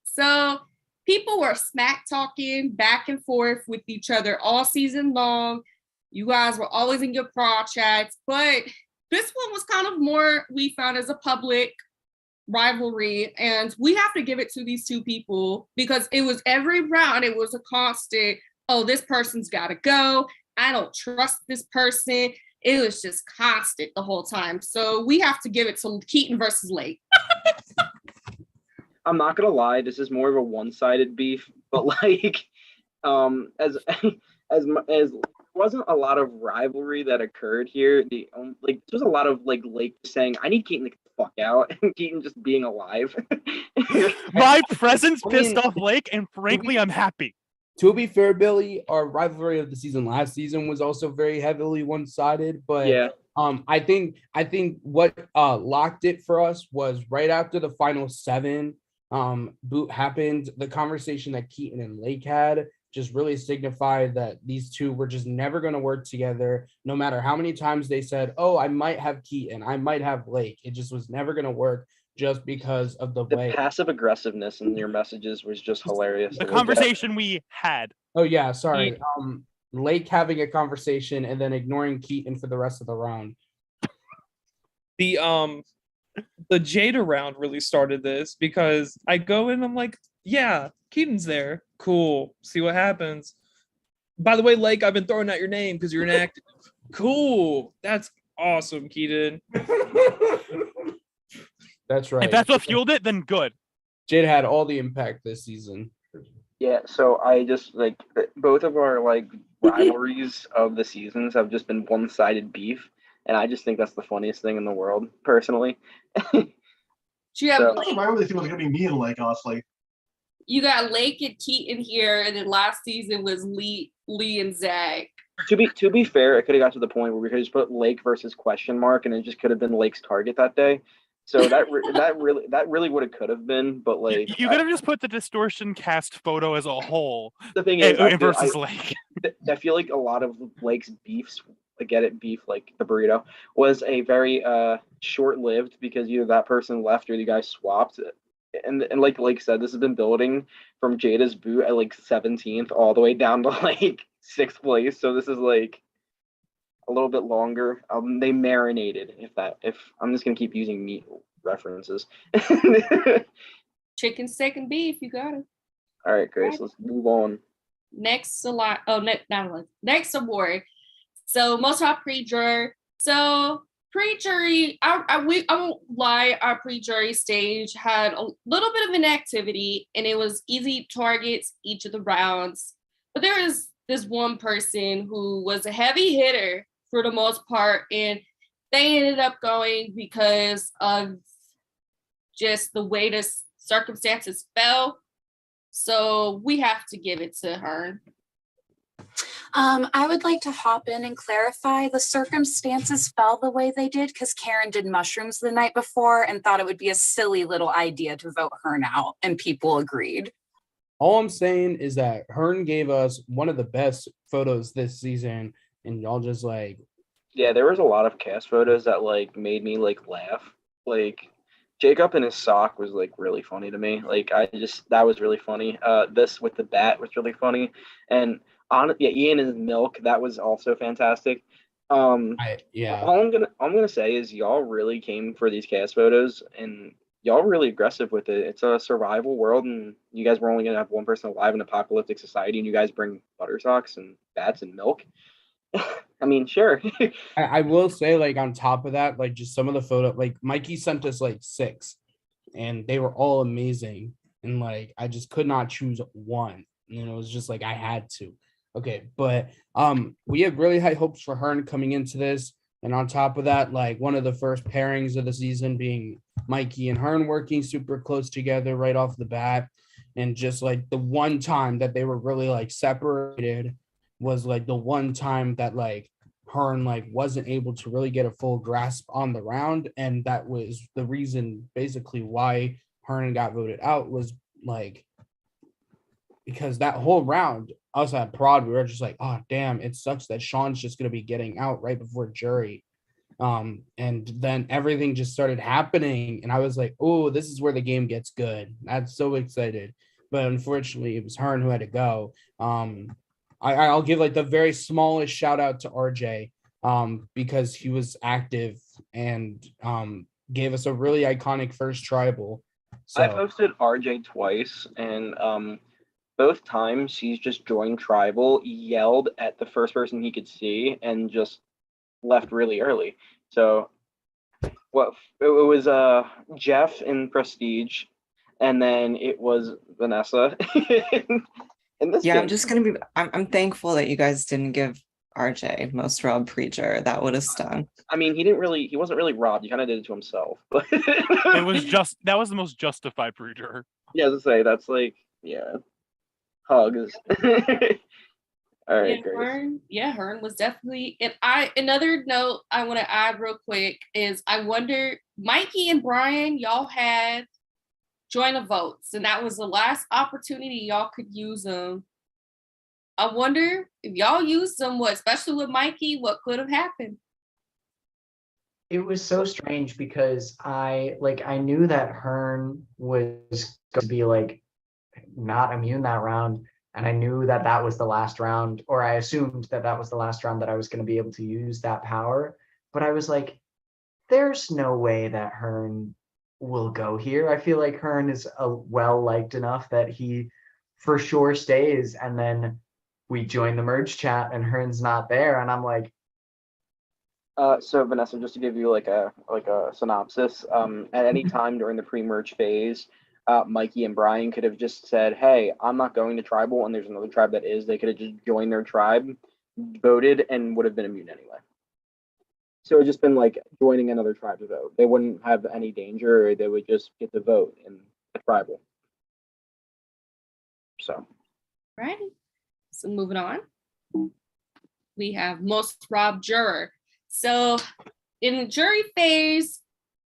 So people were smack talking back and forth with each other all season long. You guys were always in your pro chats, but this one was kind of more, we found, as a public rivalry. And we have to give it to these two people, because it was every round, it was a constant, oh, this person's got to go. I don't trust this person. It was just constant the whole time. So we have to give it to Keaton versus Lake. I'm not gonna lie, this is more of a one-sided beef, but like, as wasn't a lot of rivalry that occurred here. There was a lot of like Lake saying, "I need Keaton to get the fuck out," and Keaton just being alive. My presence pissed off Lake, and frankly, I'm happy. To be fair, Billy, our rivalry of the season last season was also very heavily one-sided, but yeah. I think what locked it for us was right after the final 7 boot happened. The conversation that Keaton and Lake had just really signified that these two were just never going to work together, no matter how many times they said, oh, I might have Keaton, I might have Lake. It just was never going to work, just because of the way passive aggressiveness in your messages was just hilarious. The conversation we had. Oh yeah, sorry. Lake having a conversation and then ignoring Keaton for the rest of the round. The Jada round really started this, because I go in, I'm like, yeah, Keaton's there. Cool. See what happens. By the way, Lake, I've been throwing out your name because you're inactive. Cool. That's awesome, Keaton. That's right. If that's what fueled it, then good. Jade had all the impact this season. Yeah, so I just like both of our like rivalries of the seasons have just been one-sided beef, and I just think that's the funniest thing in the world, personally. Yeah, So- That's why they feel like gonna be me and like us, like you got Lake and Keaton here, and then last season was Lee and Zach. To be fair, it could have got to the point where we could just put Lake versus question mark, and it just could have been Lake's target that day. So that really would have could have been, but like You could have just put the distortion cast photo as a whole. the thing is, versus Lake. I feel like a lot of Lake's beefs, I get it, beef like the burrito, was a very short-lived because either that person left or the guy swapped. And like Lake said, this has been building from Jada's boot at like 17th all the way down to like 6th place. So this is like a little bit longer. They marinated. If I'm just gonna keep using meat references. Chicken, steak, and beef. You got it. All right, Grace, let's move on. Next next award. So most top pre-jury. So pre-jury, I won't lie, our pre-jury stage had a little bit of an activity, and it was easy targets each of the rounds. But there was this one person who was a heavy hitter for the most part, and they ended up going because of just the way the circumstances fell. So we have to give it to her. I would like to hop in and clarify the circumstances fell the way they did because Karen did mushrooms the night before and thought it would be a silly little idea to vote her out, and people agreed. All I'm saying is that Hearn gave us one of the best photos this season, and y'all just like, Yeah, there was a lot of cast photos that like made me like laugh. Like Jacob in his sock was like really funny to me. Like that was really funny. This with the bat was really funny, and Ian and his milk, that was also fantastic. yeah. All I'm gonna say is y'all really came for these cast photos, and y'all really aggressive with it. It's a survival world, and you guys were only gonna have one person alive in an apocalyptic society, and you guys bring butter socks and bats and milk. I mean, sure. I will say, like, on top of that, like, just some of the photo, like, Mikey sent us like 6, and they were all amazing. And like, I just could not choose one. And it was just like, I had to. Okay. But we have really high hopes for Hearn coming into this. And on top of that, like, one of the first pairings of the season being Mikey and Hearn working super close together right off the bat. And just like the one time that they were really like separated was like the one time that like Hearn like wasn't able to really get a full grasp on the round, and that was the reason basically why Hearn got voted out, was like because that whole round us at Prod, we were just like, oh damn, it sucks that Sean's just gonna be getting out right before jury. And then everything just started happening, and I was like, oh, this is where the game gets good. I'm so excited. But unfortunately it was Hearn who had to go. I'll give like the very smallest shout out to RJ because he was active and gave us a really iconic first tribal. So I posted RJ twice, and both times he's just joined tribal, yelled at the first person he could see, and just left really early. So what it was Jeff in Prestige, and then it was Vanessa. Yeah, I'm just gonna be. I'm thankful that you guys didn't give RJ most robbed pre-juror. That would have stung. I mean, he wasn't really robbed. He kind of did it to himself. But It was just that was the most justified pre-juror. yeah, to say that's like hugs. All right, Grace. Hearn was definitely. And another note I want to add real quick is I wonder, Mikey and Brian, y'all had join the votes, and that was the last opportunity y'all could use them. I wonder if y'all used them, especially with Mikey, what could have happened? It was so strange because I knew that Hearn was going to be like not immune that round, and I knew that that was the last round, or I assumed that that was the last round that I was going to be able to use that power. But I was like, there's no way that Hearn will go here. I feel like Hearn is well liked enough that he for sure stays, and then we join the merge chat and Hearn's not there, and I'm like, So Vanessa, just to give you like a synopsis, at any time during the pre-merge phase, Mikey and Brian could have just said, "Hey, I'm not going to tribal," and there's another tribe that is. They could have just joined their tribe, voted, and would have been immune anyway. So it's just been like joining another tribe to vote. They wouldn't have any danger, or they would just get to vote in the tribal. So. Righty. So moving on. We have most robbed juror. So in the jury phase,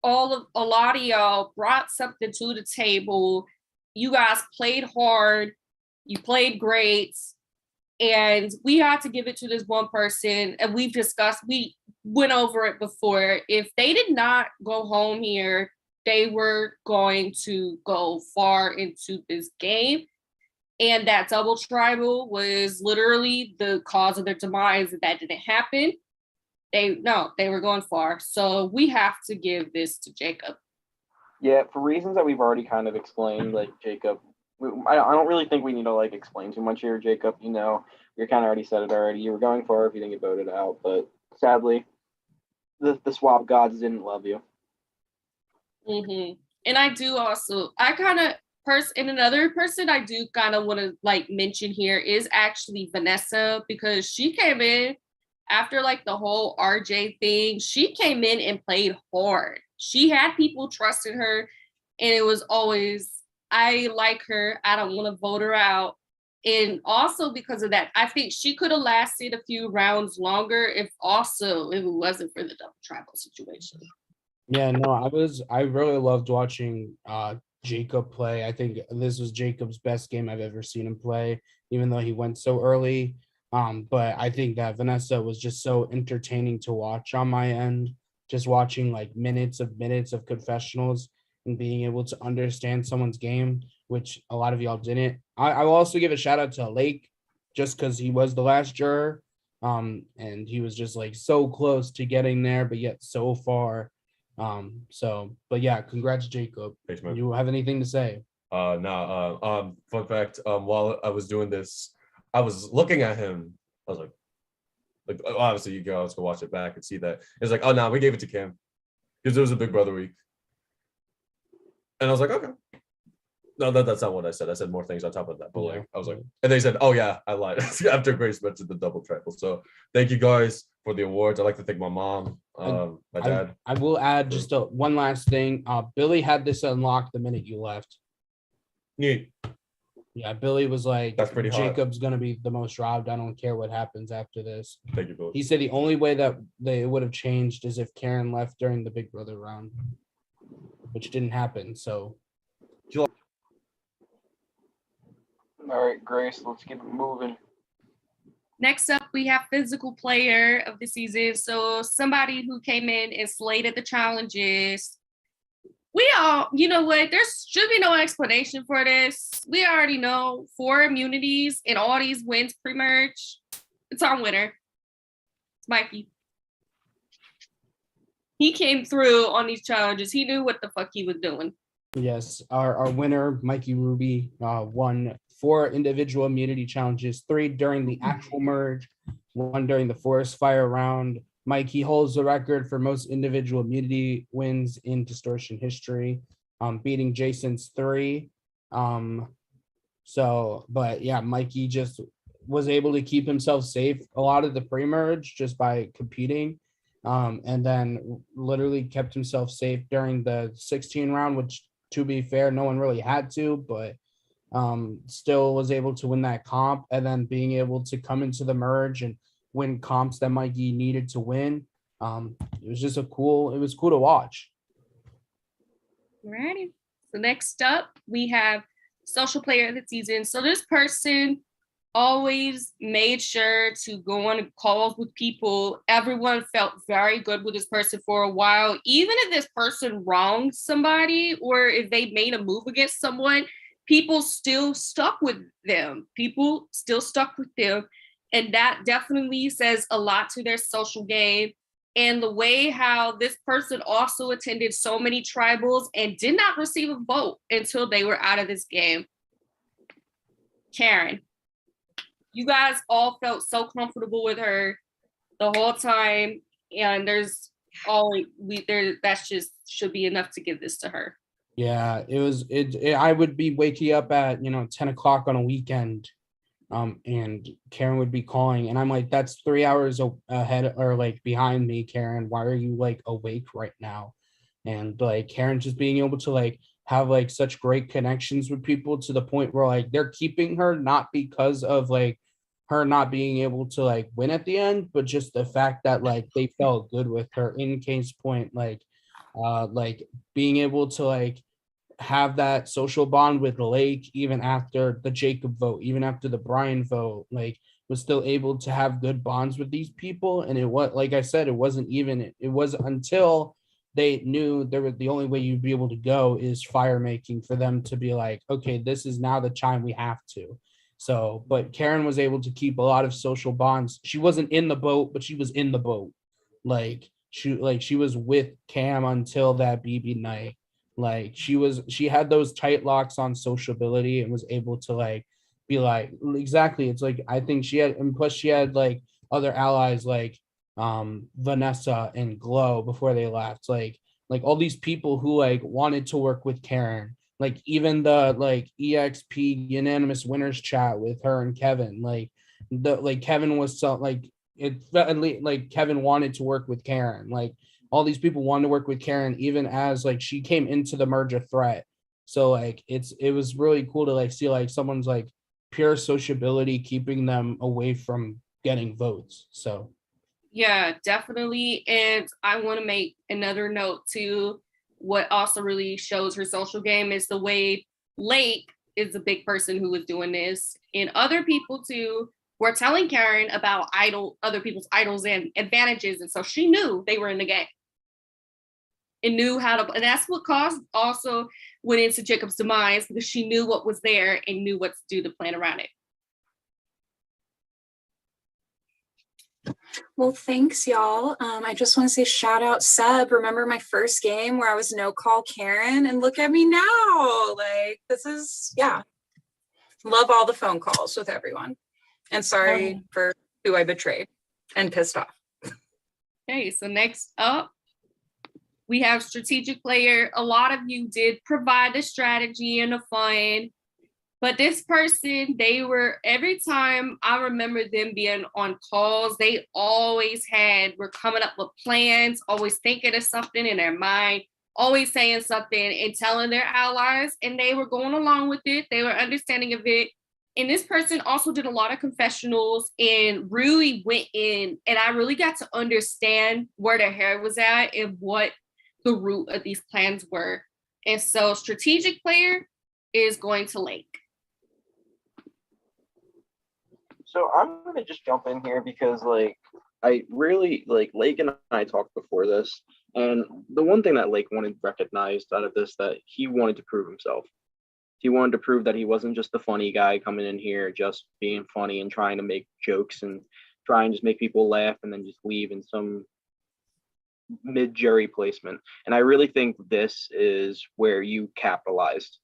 a lot of y'all brought something to the table. You guys played hard. You played great. And we had to give it to this one person. And we went over it before. If they did not go home here, they were going to go far into this game. And that double tribal was literally the cause of their demise. That didn't happen. They were going far. So we have to give this to Jacob. Yeah, for reasons that we've already kind of explained, like Jacob, I don't really think we need to like explain too much here, Jacob. You know, you're kind of already said it already. You were going far if you didn't get voted out, but sadly, the swap gods didn't love you. And I do also, and another person I do kind of want to like mention here is actually Vanessa, because she came in after like the whole RJ thing. She came in and played hard. She had people trusting her, and it was always, I like her. I don't want to vote her out. And also because of that, I think she could have lasted a few rounds longer if it wasn't for the double tribal situation. Yeah, no, I really loved watching Jacob play. I think this was Jacob's best game I've ever seen him play, even though he went so early. But I think that Vanessa was just so entertaining to watch on my end, just watching like minutes of confessionals and being able to understand someone's game, which a lot of y'all didn't. I will also give a shout out to Lake, just because he was the last juror. And he was just like so close to getting there, but yet so far. But yeah, congrats, Jacob. Thanks, man. You have anything to say? Fun fact, while I was doing this, I was looking at him. I was like obviously you guys go watch it back and see that. It's like, oh no, we gave it to Cam because it was a Big Brother week. And I was like, okay. No, that's not what I said. I said more things on top of that. But like, I was like, and they said, oh yeah, I lied after Grace mentioned the double tribal. So thank you guys for the awards. I'd like to thank my mom, my dad. I will add just one last thing. Billy had this unlocked the minute you left. Neat. Yeah, Billy was like, That's pretty hot. Jacob's gonna be the most robbed. I don't care what happens after this. Thank you, Billy. He said the only way that they would have changed is if Karen left during the Big Brother round, which didn't happen. So. All right, Grace, let's keep it moving. Next up, we have physical player of the season. So somebody who came in and slayed at the challenges. We all, you know what? There should be no explanation for this. We already know 4 immunities and all these wins pre-merge. It's our winner. It's Mikey. He came through on these challenges. He knew what the fuck he was doing. Yes, our winner, Mikey Ruby, won 4 individual immunity challenges, 3 during the actual merge, 1 during the forest fire round. Mikey holds the record for most individual immunity wins in Distortion history, beating Jason's 3. But yeah, Mikey just was able to keep himself safe a lot of the pre-merge just by competing. And then literally kept himself safe during the 16 round, which, to be fair, no one really had to, but still was able to win that comp, and then being able to come into the merge and win comps that Mikey needed to win. It was just cool to watch. Alrighty. So next up, we have social player of the season. So this person always made sure to go on calls with people. Everyone felt very good with this person for a while. Even if this person wronged somebody or if they made a move against someone, people still stuck with them. And that definitely says a lot to their social game. And the way how this person also attended so many tribals and did not receive a vote until they were out of this game. Karen. You guys all felt so comfortable with her the whole time. and there's only we there that's just should be enough to give this to her. Yeah, I would be waking up at 10 o'clock on a weekend, and Karen would be calling, and I'm like, that's 3 hours ahead or like behind me, Karen. Why are you like awake right now? And like Karen just being able to like have like such great connections with people to the point where like they're keeping her not because of like her not being able to like win at the end, but just the fact that like they felt good with her. In case point, like being able to like have that social bond with Lake even after the Jacob vote, even after the Brian vote, like was still able to have good bonds with these people. And it was, like I said, it wasn't even, it was until they knew there was the only way you'd be able to go is fire making for them to be like, okay, this is now the time we have to. So, but Karen was able to keep a lot of social bonds. She wasn't in the boat, but she was in the boat. Like she was with Cam until that BB night. Like she had those tight locks on sociability and was able to like be like, exactly. It's like, I think she had, and plus she had like other allies like Vanessa and Glow before they left. Like all these people who like wanted to work with Karen. Like even the like EXP unanimous winners chat with her and Kevin. Like Kevin was so like it felt like Kevin wanted to work with Karen. Like all these people wanted to work with Karen, even as like she came into the merge a threat. So like it was really cool to like see like someone's like pure sociability keeping them away from getting votes. So Yeah, definitely. And I want to make another note too. What also really shows her social game is the way Lake is a big person who was doing this, and other people too were telling Karen about other people's idols and advantages, and so she knew they were in the game and knew how to. And that's what caused also went into Jacob's demise, because she knew what was there and knew what to do to plan around it. Well, thanks, y'all. I just want to say shout out Seb. Remember my first game where I was no call Karen, and look at me now. Like this is, yeah. Love all the phone calls with everyone. And sorry for who I betrayed and pissed off. Okay, so next up, we have strategic player. A lot of you did provide the strategy and the fun. But this person, every time I remember them being on calls, they always were coming up with plans, always thinking of something in their mind, always saying something and telling their allies, and they were going along with it. They were understanding of it. And this person also did a lot of confessionals and really went in, and I really got to understand where their hair was at and what the root of these plans were. And so strategic player is going to Lake. So I'm gonna just jump in here because like I really like Lake and I talked before this, and the one thing that Lake wanted recognized out of this, that he wanted to prove himself. He wanted to prove that he wasn't just the funny guy coming in here just being funny and trying to make jokes and try and just make people laugh and then just leave in some mid-jury placement. And I really think this is where you capitalized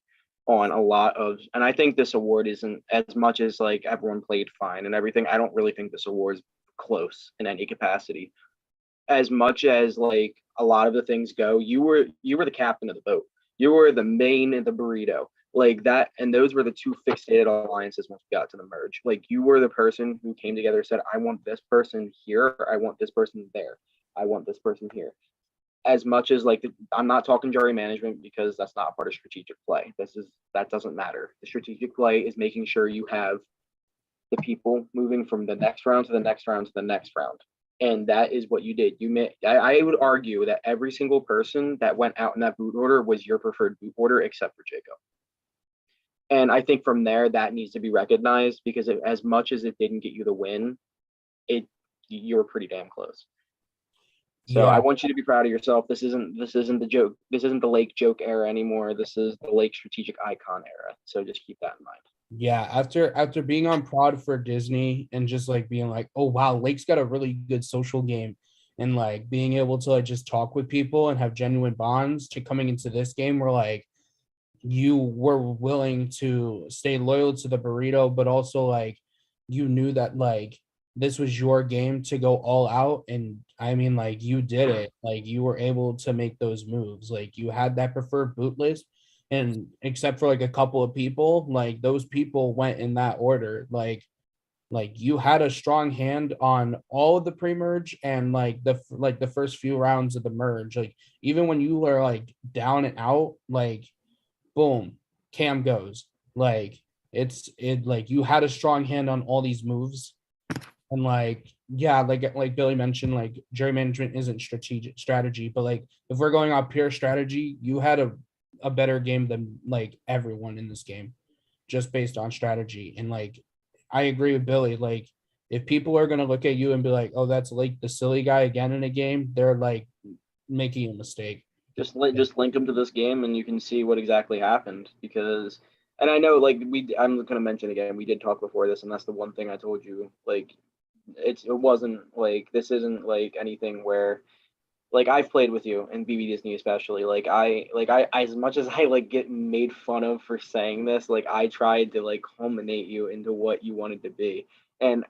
on a lot of, and I think this award isn't, as much as like everyone played fine and everything, I don't really think this award is close in any capacity. As much as like a lot of the things go, you were the captain of the boat. You were the main in the burrito. Like that, and those were the two fixated alliances once we got to the merge. Like you were the person who came together and said, I want this person here, I want this person there, I want this person here. As much as like I'm not talking jury management because that's not part of strategic play. That doesn't matter. The strategic play is making sure you have the people moving from the next round to the next round to the next round. And that is what you did. I would argue that every single person that went out in that boot order was your preferred boot order except for Jacob. And I think from there that needs to be recognized, because as much as it didn't get you the win, you were pretty damn close. So I want you to be proud of yourself. This isn't the joke. This isn't the Lake joke era anymore. This is the Lake strategic icon era. So just keep that in mind. Yeah, after being on prod for Disney and just like being like, oh wow, Lake's got a really good social game, and like being able to like just talk with people and have genuine bonds, to coming into this game where like you were willing to stay loyal to the burrito, but also like you knew that like this was your game to go all out. And I mean, like, you did it. Like, you were able to make those moves. Like, you had that preferred boot list. And except for like a couple of people, like those people went in that order. Like you had a strong hand on all of the pre-merge and like the first few rounds of the merge. Like even when you were like down and out, like boom, Cam goes. Like it like you had a strong hand on all these moves. And like, yeah, like Billy mentioned, like jury management isn't strategy, but like if we're going off pure strategy, you had a better game than like everyone in this game, just based on strategy. And like I agree with Billy. Like, if people are gonna look at you and be like, "Oh, that's like the silly guy again in a game," they're like making a mistake. Just link them to this game and you can see what exactly happened. Because, and I know like I'm gonna mention again, we did talk before this, and that's the one thing I told you. Like, it wasn't like, this isn't like anything where, like, I've played with you and BB Disney especially. Like I as much as I like get made fun of for saying this, like I tried to like culminate you into what you wanted to be. And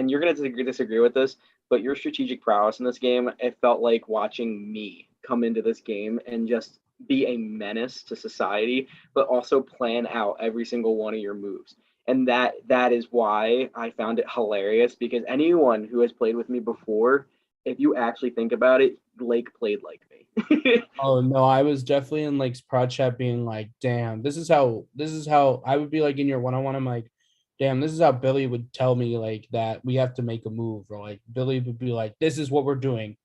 you're gonna disagree with this, but your strategic prowess in this game, it felt like watching me come into this game and just be a menace to society, but also plan out every single one of your moves. And that is why I found it hilarious, because anyone who has played with me before, if you actually think about it, Blake played like me. Oh no, I was definitely in like prod chat being like, "Damn, this is how I would be like in your one-on-one." I'm like, "Damn, this is how Billy would tell me like that we have to make a move," or like Billy would be like, "This is what we're doing,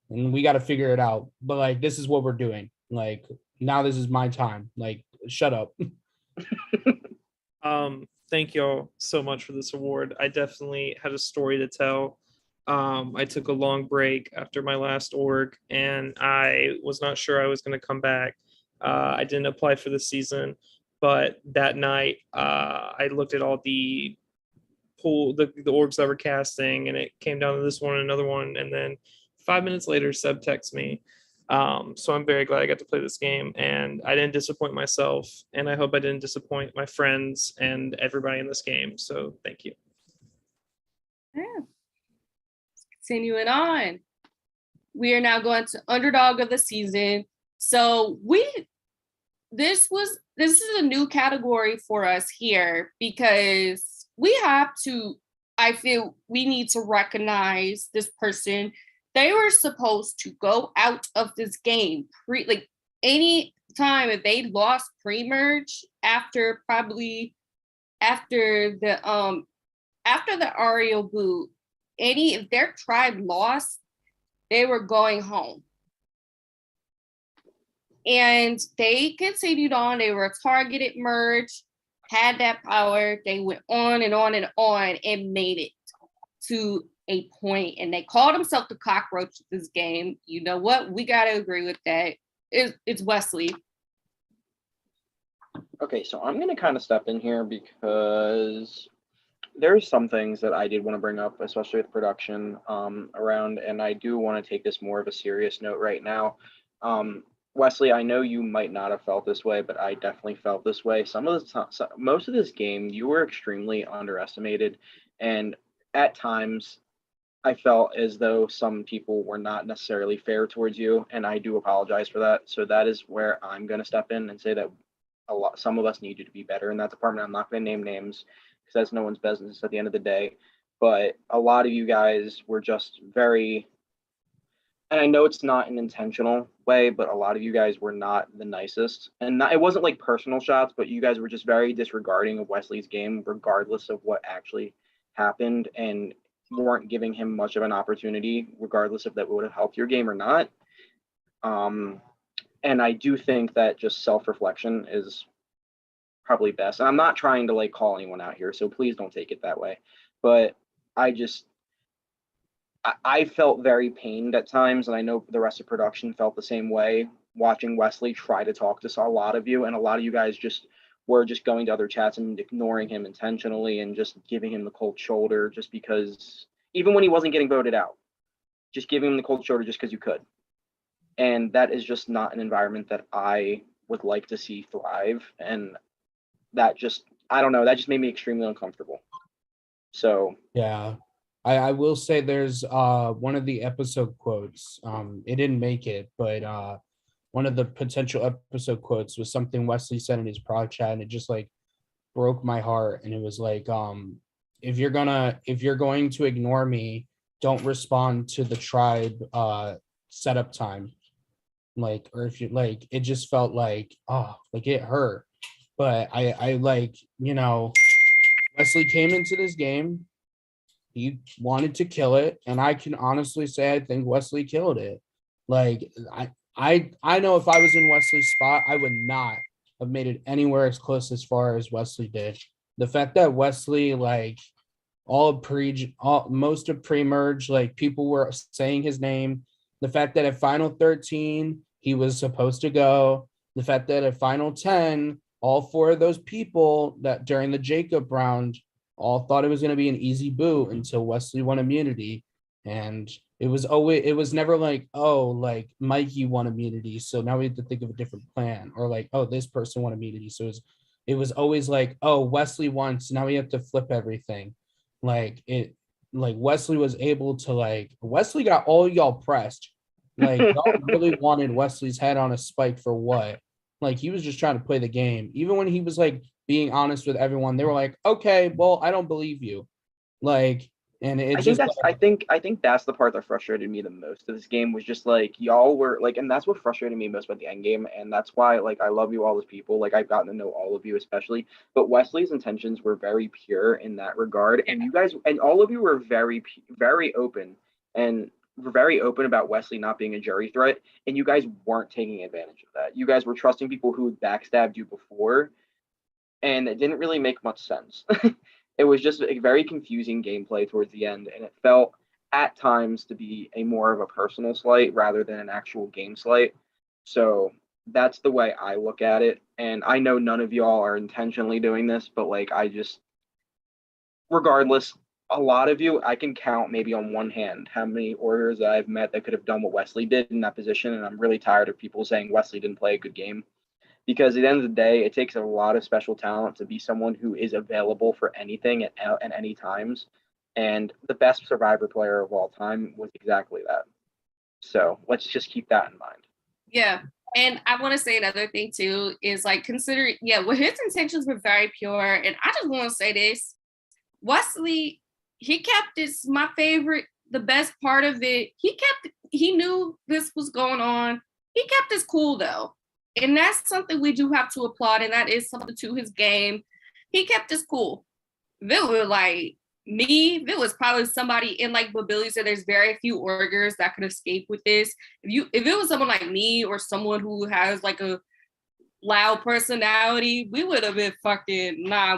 and we got to figure it out." But like, this is what we're doing. Like now, this is my time. Like, shut up. Thank y'all so much for this award. I definitely had a story to tell. I took a long break after my last org, and I was not sure I was going to come back. I didn't apply for the season, but that night I looked at all the orgs that were casting, and it came down to this one and another one, and then 5 minutes later, Seb texts me. So I'm very glad I got to play this game, and I didn't disappoint myself, and I hope I didn't disappoint my friends and everybody in this game. So thank you. Yeah. Continuing on, we are now going to underdog of the season. So this is a new category for us here, because we have to, I feel we need to recognize this person. They were supposed to go out of this game like any time if they lost pre-merge after the Ariel boot, if their tribe lost, they were going home. And they continued on. They were a targeted merge, had that power. They went on and on and on and made it to a point. And they called themselves the cockroach of this game. You know what? We got to agree with that. It's Wesley. Okay, so I'm going to kind of step in here because there's some things that I did want to bring up, especially with production around, and I do want to take this more of a serious note right now. Wesley, I know you might not have felt this way, but I definitely felt this way. Most of this game, you were extremely underestimated, and at times, I felt as though some people were not necessarily fair towards you, and I do apologize for that. So that is where I'm going to step in and say that some of us need you to be better in that department. I'm not going to name names, because that's no one's business at the end of the day. But a lot of you guys were just very, and I know it's not an intentional way, but a lot of you guys were not the nicest. And it wasn't like personal shots, but you guys were just very disregarding of Wesley's game, regardless of what actually happened, and weren't giving him much of an opportunity, regardless if that would have helped your game or not. And I do think that just self-reflection is probably best. And I'm not trying to like call anyone out here, so please don't take it that way. But I felt very pained at times, and I know the rest of production felt the same way, watching Wesley try to talk to a lot of you, and a lot of you guys were just going to other chats and ignoring him intentionally and just giving him the cold shoulder, just because, even when he wasn't getting voted out, just giving him the cold shoulder just because you could. And that is just not an environment that I would like to see thrive. And that just, I don't know, that just made me extremely uncomfortable. So yeah, I will say there's one of the episode quotes. It didn't make it, but one of the potential episode quotes was something Wesley said in his prod chat, and it just like broke my heart. And it was like, if you're going to ignore me, don't respond to the tribe setup time. Like, or if you like, it just felt like, oh, like it hurt. But I like, Wesley came into this game. He wanted to kill it, and I can honestly say I think Wesley killed it. Like I know if I was in Wesley's spot, I would not have made it anywhere as close as far as Wesley did. The fact that Wesley, like most of pre-merge, like people were saying his name. The fact that at final 13 he was supposed to go. The fact that at final 10, all four of those people that during the Jacob round all thought it was going to be an easy boot until Wesley won immunity. And it was never like, oh, like Mikey won immunity, so now we have to think of a different plan, or like, oh, this person won immunity. So it was always like, oh, Wesley won, so now we have to flip everything. Like Wesley was able to Wesley got all y'all pressed. Like y'all really wanted Wesley's head on a spike for what? Like he was just trying to play the game. Even when he was like being honest with everyone, they were like, okay, well, I don't believe you. Like, and it I think that's the part that frustrated me the most of this game was just like y'all were like, and that's what frustrated me most about the end game, and that's why like I love you all as people. Like I've gotten to know all of you especially, but Wesley's intentions were very pure in that regard, and you guys and all of you were very open and were very open about Wesley not being a jury threat, and you guys weren't taking advantage of that. You guys were trusting people who had backstabbed you before, and it didn't really make much sense. It was just a very confusing gameplay towards the end, and it felt at times to be a more of a personal slight rather than an actual game slight. So that's the way I look at it. And I know none of y'all are intentionally doing this, but like regardless, a lot of you, I can count maybe on one hand how many orders I've met that could have done what Wesley did in that position. And I'm really tired of people saying Wesley didn't play a good game. Because at the end of the day, it takes a lot of special talent to be someone who is available for anything at any times. And the best Survivor player of all time was exactly that. So let's just keep that in mind. Yeah. And I want to say another thing too is like consider, well, his intentions were very pure. And I just want to say this. Wesley, he kept this, my favorite, the best part of it. He knew this was going on. He kept this cool though. And that's something we do have to applaud, and that is something to his game. He kept us cool. If it were like me, if it was probably somebody in like what Billy said, there's very few orgers that could escape with this. If it was someone like me or someone who has like a loud personality, we would have been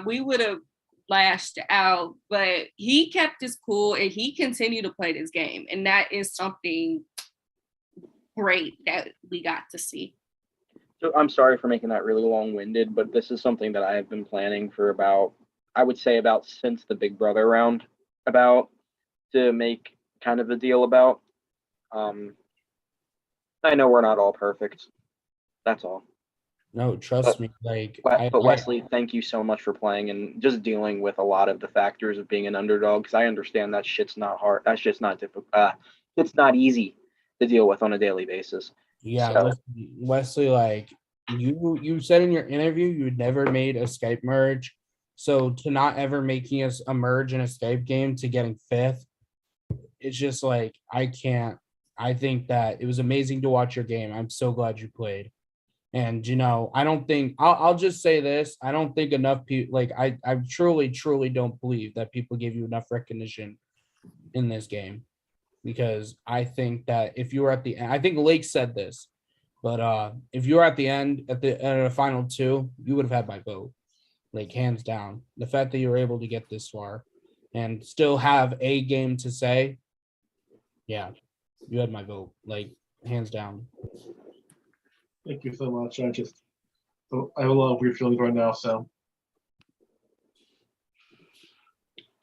we would have lashed out. But he kept us cool and he continued to play this game. And that is something great that we got to see. So I'm sorry for making that really long-winded, but this is something that I have been planning for since the Big Brother round to make kind of a deal about. I know we're not all perfect. That's all. No, trust me. But Wesley, thank you so much for playing and just dealing with a lot of the factors of being an underdog. Because I understand that shit's not hard. That's just not difficult. It's not easy to deal with on a daily basis. Yeah, So, Wesley, like you said in your interview, you'd never made a Skype merge. So to not ever making us a merge in a Skype game to getting fifth, it's just like I think that it was amazing to watch your game. I'm so glad you played. And I don't think I'll just say this. I don't think enough people I truly don't believe that people give you enough recognition in this game. Because I think that if you were at the end, I think Lake said this, but if you were at the end at the final two, you would have had my vote, like hands down. The fact that you were able to get this far and still have a game to say, yeah, you had my vote, like hands down. Thank you so much. I have a lot of weird feelings right now. So.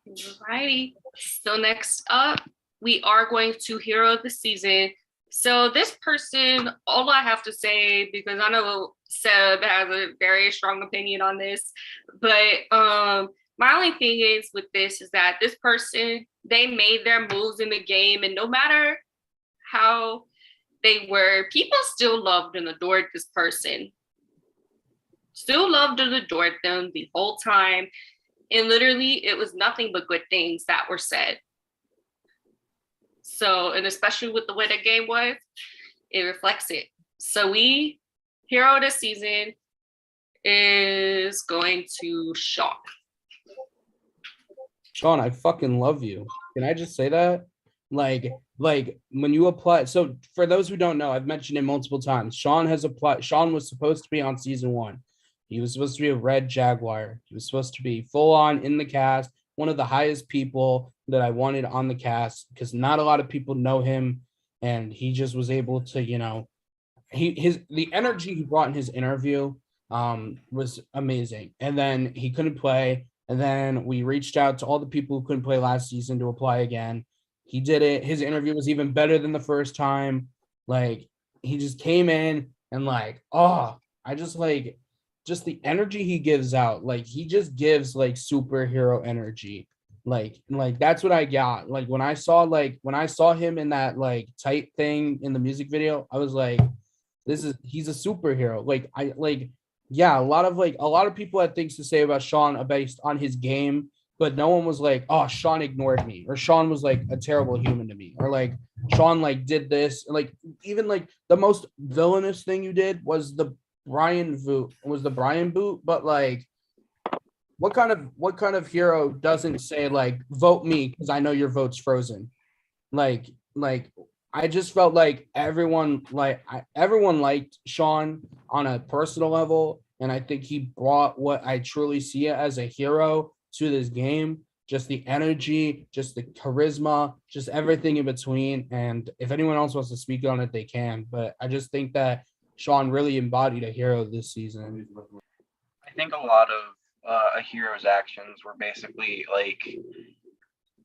Alrighty. So next up, we are going to Hero of the Season. So this person, all I have to say, because I know Seb has a very strong opinion on this, but My only thing is with this is that this person, they made their moves in the game, and no matter how they were, people still loved and adored this person. Still loved and adored them the whole time. And literally, it was nothing but good things that were said. So, and especially with the way the game was, it reflects it. So hero this season is going to Sean. Sean, I fucking love you. Can I just say that? Like when you apply. So for those who don't know, I've mentioned it multiple times. Sean has applied. Sean was supposed to be on season 1. He was supposed to be a Red Jaguar. He was supposed to be full on in the cast, one of the highest people that I wanted on the cast because not a lot of people know him, and he just was able to, the energy he brought in his interview was amazing. And then he couldn't play, and then we reached out to all the people who couldn't play last season to apply again. He did it. His interview was even better than the first time. Like, he just came in and just the energy he gives out. Like, he just gives like superhero energy. Like that's what I got. Like when I saw him in that like tight thing in the music video, I was like, he's a superhero. A lot of people had things to say about Sean based on his game, but no one was like, oh, Sean ignored me, or Sean was like a terrible human to me, or like Sean like did this. Like even like the most villainous thing you did was the Brian boot, but like what kind of hero doesn't say like vote me because I know your vote's frozen? Like I just felt like everyone liked Sean on a personal level, and I think he brought what I truly see as a hero to this game. Just the energy, just the charisma, just everything in between. And if anyone else wants to speak on it, they can. But I just think that Sean really embodied a hero this season. I think a lot of a hero's actions were basically like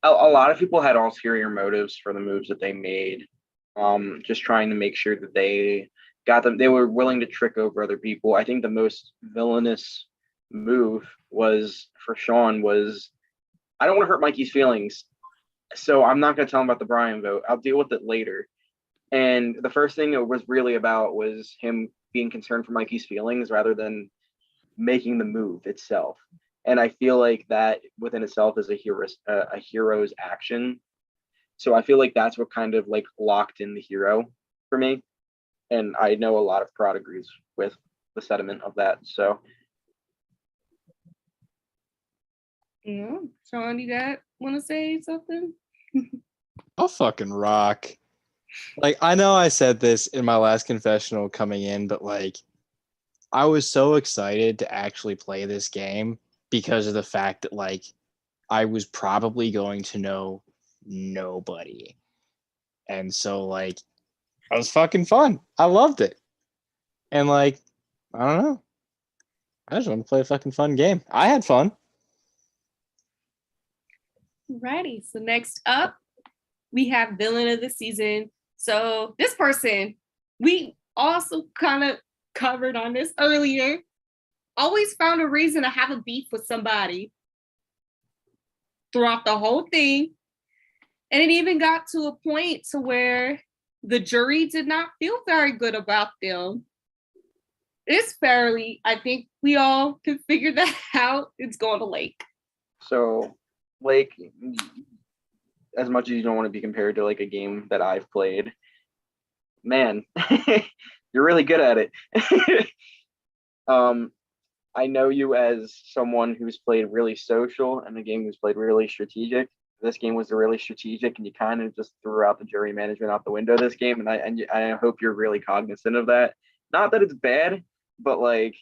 a lot of people had ulterior motives for the moves that they made, just trying to make sure that they were willing to trick over other people. I think the most villainous move was for Sean was, I don't want to hurt Mikey's feelings, so I'm not going to tell him about the Brian vote. I'll deal with it later. And the first thing it was really about was him being concerned for Mikey's feelings rather than making the move itself. And I feel like that within itself is a hero's action. So I feel like that's what kind of like locked in the hero for me. And I know a lot of prod agrees with the sentiment of that. So Yeah. Sean, you want to say something? I'll fucking rock. Like, I know I said this in my last confessional coming in, but like, I was so excited to actually play this game because of the fact that like I was probably going to know nobody. And so like it was fucking fun. I loved it. And like, I don't know. I just want to play a fucking fun game. I had fun. Alrighty. So next up, we have villain of the season. So this person, we also kind of covered on this earlier, always found a reason to have a beef with somebody throughout the whole thing. And it even got to a point to where the jury did not feel very good about them. It's fairly, I think we all can figure that out. It's going to Lake. So Lake, as much as you don't want to be compared to like a game that I've played, man, you're really good at it. I know you as someone who's played really social and a game who's played really strategic. This game was really strategic, and you kind of just threw out the jury management out the window this game, and I hope you're really cognizant of that. Not that it's bad, but like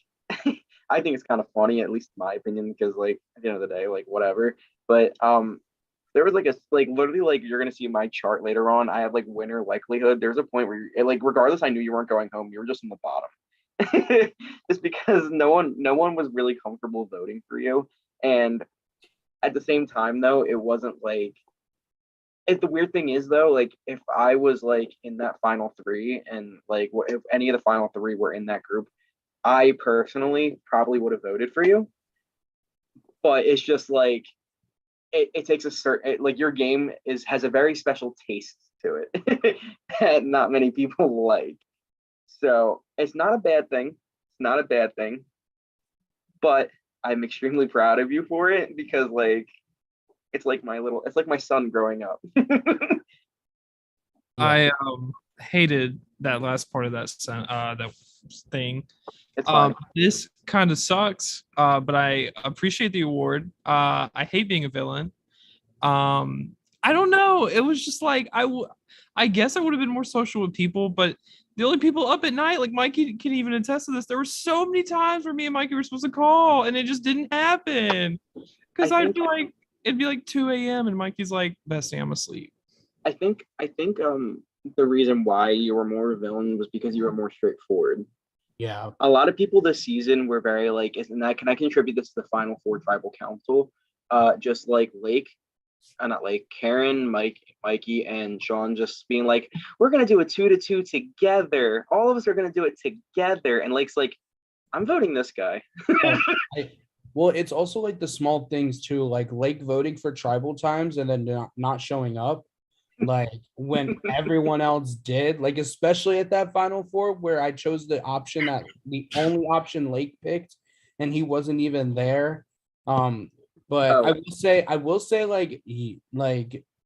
I think it's kind of funny, at least in my opinion, because like at the end of the day, like whatever. But there was like literally like you're gonna see my chart later on. I have like winner likelihood. There's a point where like regardless, I knew you weren't going home. You were just in the bottom. Just because no one was really comfortable voting for you. And at the same time though, it wasn't like, the weird thing is though, like if I was like in that final 3 and like if any of the final 3 were in that group, I personally probably would have voted for you. but it's just like it takes a certain like your game has a very special taste to it that not many people like. So it's not a bad thing. It's not a bad thing, but I'm extremely proud of you for it because like it's like my son growing up. I hated that last part of that that thing. It's fine. This kind of sucks, but I appreciate the award. I hate being a villain. I don't know. It was just like I guess I would have been more social with people, but the only people up at night, like Mikey can even attest to this. There were so many times where me and Mikey were supposed to call, and it just didn't happen. Because I'd be like, it'd be like 2 a.m. and Mikey's like, "Bestie, I'm asleep." I think the reason why you were more villain was because you were more straightforward. Yeah. A lot of people this season were very like, isn't that can I contribute this to the Final Four Tribal Council? Just like not Lake, Karen, Mikey, and Sean just being like, we're gonna do a 2-2 together. All of us are gonna do it together. And Lake's like, I'm voting this guy. Well, it's also like the small things too, like Lake voting for tribal times and then not showing up. Like when everyone else did, like especially at that Final Four where I chose the only option Lake picked, and he wasn't even there. But I will say like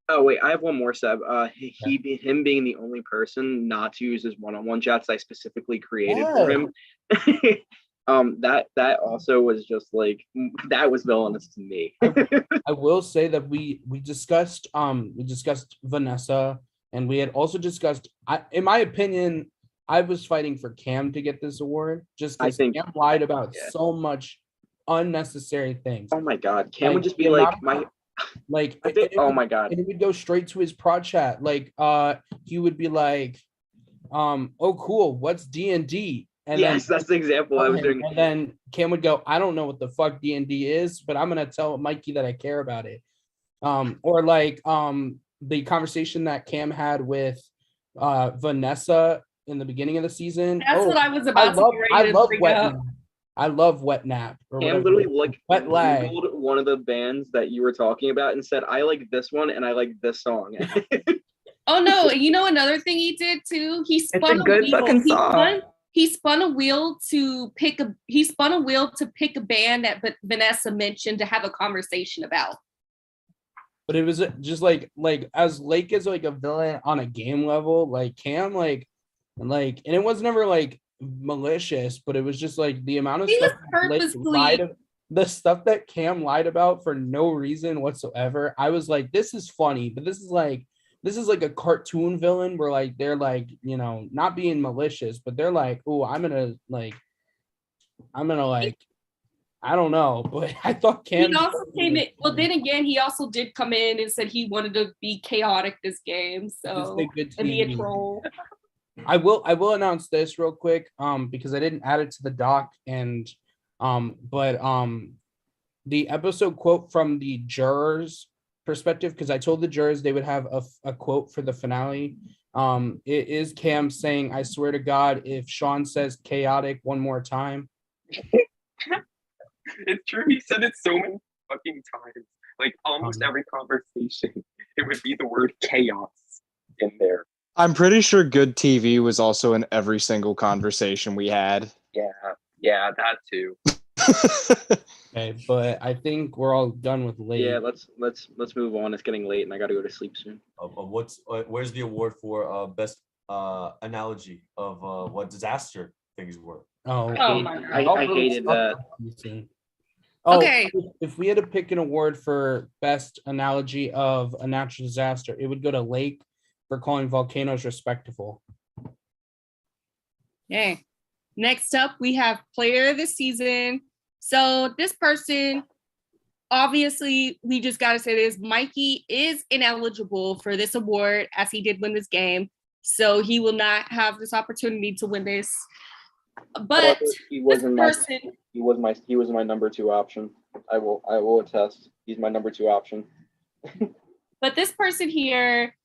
Oh wait, I have one more, Seb. Him being the only person not to use his one-on-one chats I specifically created for him. That also was just like that was villainous to me. I will say that we discussed Vanessa, and we had also discussed in my opinion, I was fighting for Cam to get this award just because Cam lied about so much unnecessary things. Oh my god, Cam would just be like oh my god. And he would go straight to his prod chat. Like he would be like, oh cool, what's D&D? And yes, that's the example I was doing. And then Cam would go, I don't know what the fuck D&D is, but I'm gonna tell Mikey that I care about it. Or like the conversation that Cam had with Vanessa in the beginning of the season. That's what I was about to get ready to bring up. I love Wet Nap. Cam literally Googled one of the bands that you were talking about and said, I like this one and I like this song. Oh no, you know another thing he did too? He spun a good wheel. fucking song. He spun a wheel to pick a band that Vanessa mentioned to have a conversation about. But it was just like as Lake is like a villain on a game level, like Cam and it was never like malicious, but it was just like the amount of stuff the stuff that Cam lied about for no reason whatsoever. I was like, this is funny, but this is like a cartoon villain where like they're like, you know, not being malicious, but they're like, oh, I'm gonna I don't know, but I thought Cam. He also came in. Well, then again, he also did come in and said he wanted to be chaotic this game, so and be a troll. I will announce this real quick, because I didn't add it to the doc, and the episode quote from the jurors' perspective, because I told the jurors they would have a quote for the finale. It is Cam saying, "I swear to God, if Sean says chaotic one more time." It's true. He said it so many fucking times. Like almost every conversation, it would be the word chaos in there. I'm pretty sure good TV was also in every single conversation we had. Yeah, that too. Okay, but I think we're all done with late. Yeah, let's move on. It's getting late and I gotta go to sleep soon. Where's the award for best analogy of what disaster things were? Oh my God. I hated that. Okay. If we had to pick an award for best analogy of a natural disaster, it would go to Lake for calling volcanoes respectable. Okay. Next up, we have player of the season. So this person, obviously, we just got to say this, Mikey is ineligible for this award as he did win this game. So he will not have this opportunity to win this. But he was my number 2 option. I will attest. He's my number 2 option. But this person here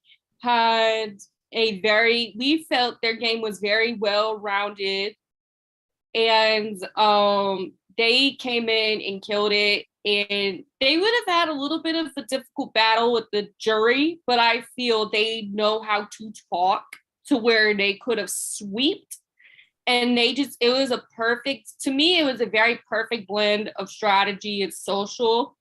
had we felt their game was very well rounded, and they came in and killed it. and they would have had a little bit of a difficult battle with the jury, but I feel they know how to talk to where they could have swept. And it was a perfect, to me, it was a very perfect blend of strategy and social.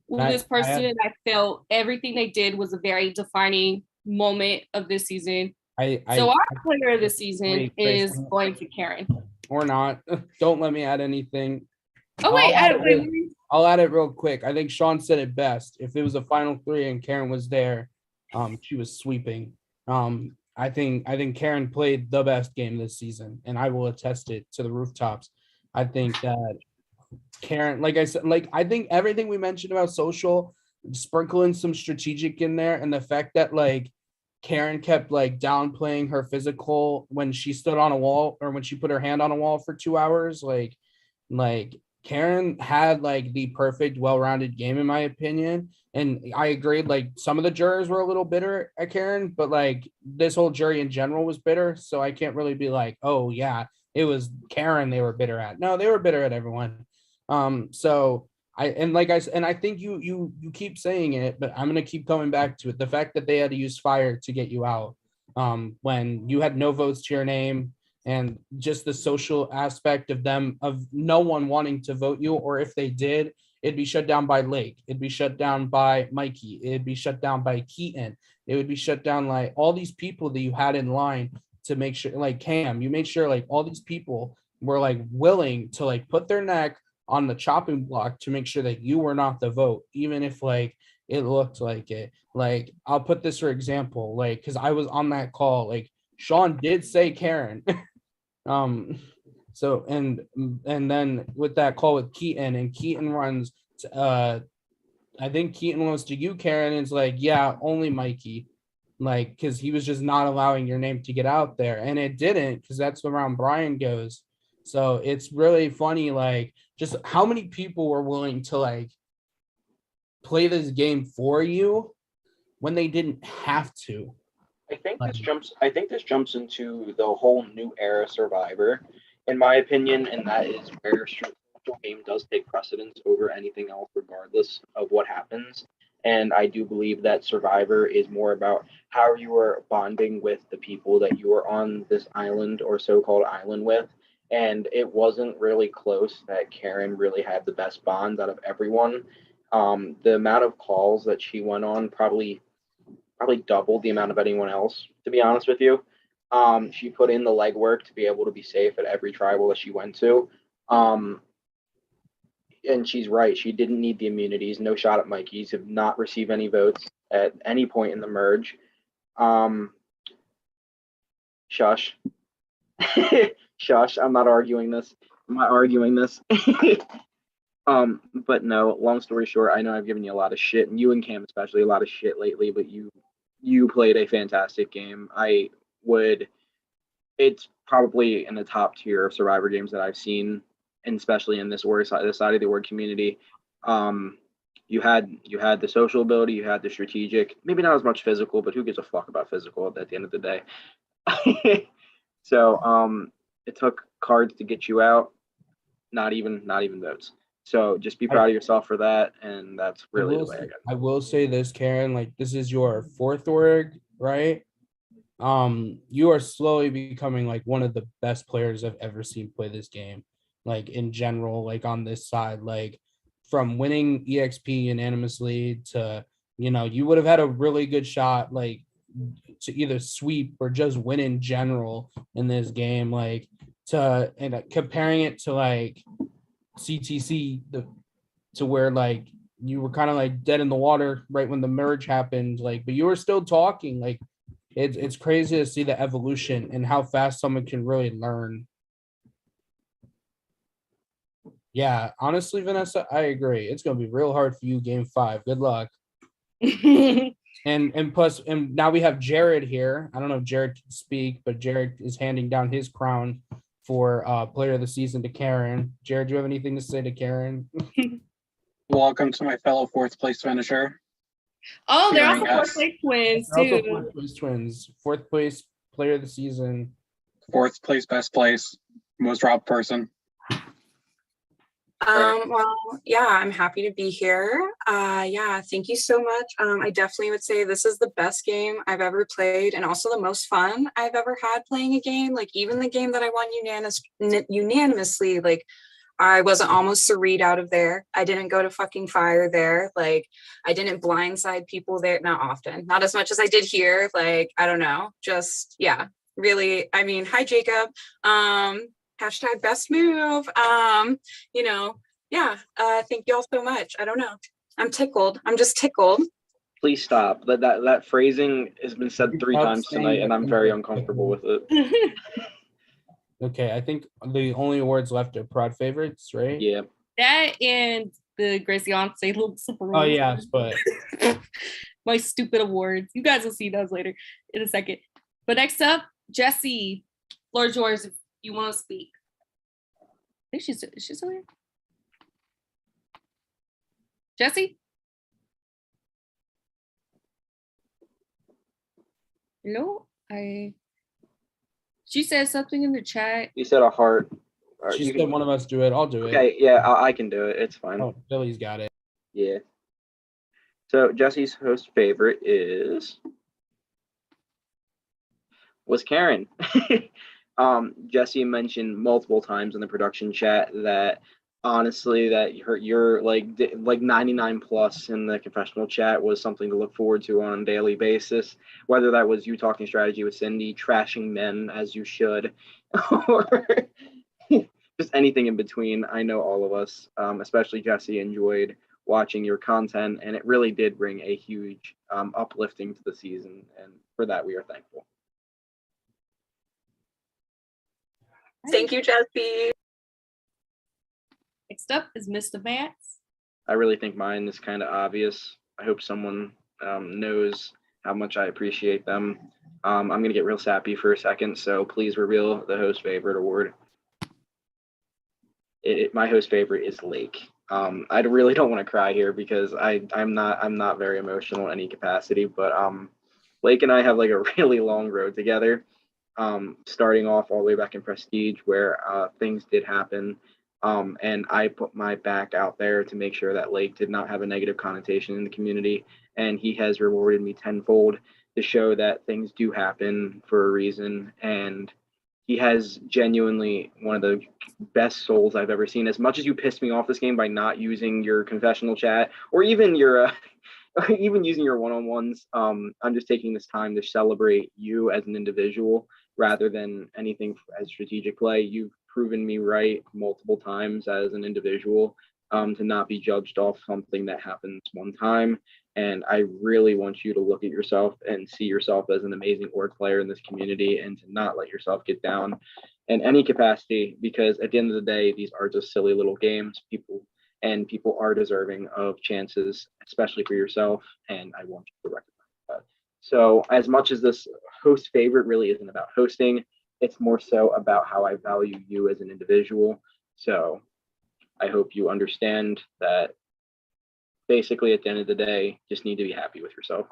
With this person, I felt everything they did was a very defining moment of this season. So our player of the season is going to Karen. Or not. Don't let me add anything. Oh, wait. I'll add it real quick. I think Sean said it best. If it was a final three and Karen was there, she was sweeping. I think Karen played the best game this season, and I will attest it to the rooftops. I think that Karen, like I said, like I think everything we mentioned about social, sprinkling some strategic in there, and the fact that like Karen kept like downplaying her physical when she stood on a wall or when she put her hand on a wall for 2 hours, like Karen had like the perfect, well-rounded game in my opinion. And I agreed, like some of the jurors were a little bitter at Karen, but like this whole jury in general was bitter. So I can't really be like, oh yeah, it was Karen they were bitter at. No, they were bitter at everyone. So I think you keep saying it, but I'm gonna keep coming back to it. The fact that they had to use fire to get you out, when you had no votes to your name, and just the social aspect of no one wanting to vote you, or if they did, it'd be shut down by Lake, it'd be shut down by Mikey, it'd be shut down by Keaton, it would be shut down like all these people that you had in line to make sure, like Cam, you made sure like all these people were like willing to like put their neck on the chopping block to make sure that you were not the vote, even if like it looked like it. Like I'll put this for example, like because I was on that call, like Sean did say Karen. So and then with that call with Keaton, and Keaton runs I think Keaton wants to you, Karen, and it's like, yeah, only Mikey, like because he was just not allowing your name to get out there, and it didn't, because that's the round Brian goes. So it's really funny, like just how many people were willing to like play this game for you when they didn't have to. I think this jumps into the whole new era Survivor, in my opinion, and that is where social game does take precedence over anything else, regardless of what happens. And I do believe that Survivor is more about how you are bonding with the people that you are on this island or so-called island with. And it wasn't really close that Karen really had the best bond out of everyone. The amount of calls that she went on probably doubled the amount of anyone else, to be honest with you. She put in the legwork to be able to be safe at every tribal that she went to. And she's right. She didn't need the immunities. No shot at Mikey's. Have not received any votes at any point in the merge. Shush. Shush. I'm not arguing this. But no, long story short, I know I've given you a lot of shit, and you and Cam especially a lot of shit lately, but you played a fantastic game. It's probably in the top tier of Survivor games that I've seen, and especially in this side of the word community. You had the social ability, you had the strategic, maybe not as much physical, but who gives a fuck about physical at the end of the day? So it took cards to get you out, not even votes. So just be proud of yourself for that, and that's really the way I got it. I will say this, Karen, like this is your fourth org, right? You are slowly becoming like one of the best players I've ever seen play this game. Like in general, like on this side, like from winning EXP unanimously to, you would have had a really good shot, like to either sweep or just win in general in this game, like comparing it to like CTC, to where like you were kind of like dead in the water right when the merge happened, like, but you were still talking. Like it's crazy to see the evolution and how fast someone can really learn. Yeah, honestly, Vanessa, I agree. It's gonna be real hard for you game 5. Good luck. And plus, and now we have Jared here. I don't know if Jared can speak, but Jared is handing down his crown for player of the season to Karen. Jared, do you have anything to say to Karen? Welcome to my fellow fourth place finisher. Oh, they're also fourth place twins too. Fourth place twins. Fourth place player of the season. Fourth place, best place, most robbed person. Well, yeah, I'm happy to be here. Yeah, thank you so much. I definitely would say this is the best game I've ever played and also the most fun I've ever had playing a game. Like even the game that I won unanimously, like I wasn't almost to read out of there. I didn't go to fucking fire there. Like I didn't blindside people there. Not often, not as much as I did here. Like, I don't know, just, yeah, really. I mean, hi, Jacob. Hashtag best move. You know, yeah, thank y'all so much. I don't know. I'm tickled. I'm just tickled. Please stop. That phrasing has been said 3 times tonight, and I'm very uncomfortable with it. Okay, I think the only awards left are prod favorites, right? Yeah. That and the Graciante little super. Oh yes, but my stupid awards. You guys will see those later in a second. But next up, Jesse, floor is yours if you want to speak. I think she's still here. Jesse? Hello? She said something in the chat. You said a heart. she said one of us do it. I'll do it. Okay, yeah, I can do it. It's fine. Oh, Billy's got it. Yeah. So Jesse's host favorite was Karen. Jesse mentioned multiple times in the production chat that honestly that you're like 99 plus in the confessional chat was something to look forward to on a daily basis, whether that was you talking strategy with Cindy, trashing men as you should, or just anything in between. I know all of us, especially Jesse, enjoyed watching your content, and it really did bring a huge uplifting to the season, and for that we are thankful. Thank you, Jesse. Next up is Mr. Vance. I really think mine is kind of obvious. I hope someone knows how much I appreciate them. I'm going to get real sappy for a second, so please reveal the host favorite award. My host favorite is Lake. I really don't want to cry here because I'm not very emotional in any capacity, but Lake and I have like a really long road together. Starting off all the way back in Prestige where things did happen. And I put my back out there to make sure that Lake did not have a negative connotation in the community. And he has rewarded me tenfold to show that things do happen for a reason. And he has genuinely one of the best souls I've ever seen. As much as you pissed me off this game by not using your confessional chat or even your even using your one-on-ones, I'm just taking this time to celebrate you as an individual rather than anything as strategic play. You've proven me right multiple times as an individual, to not be judged off something that happens one time. And I really want you to look at yourself and see yourself as an amazing org player in this community and to not let yourself get down in any capacity, because at the end of the day, these are just silly little games. People are deserving of chances, especially for yourself. And I want you to recognize that. So as much as this host favorite really isn't about hosting, it's more so about how I value you as an individual. So I hope you understand that basically at the end of the day, just need to be happy with yourself.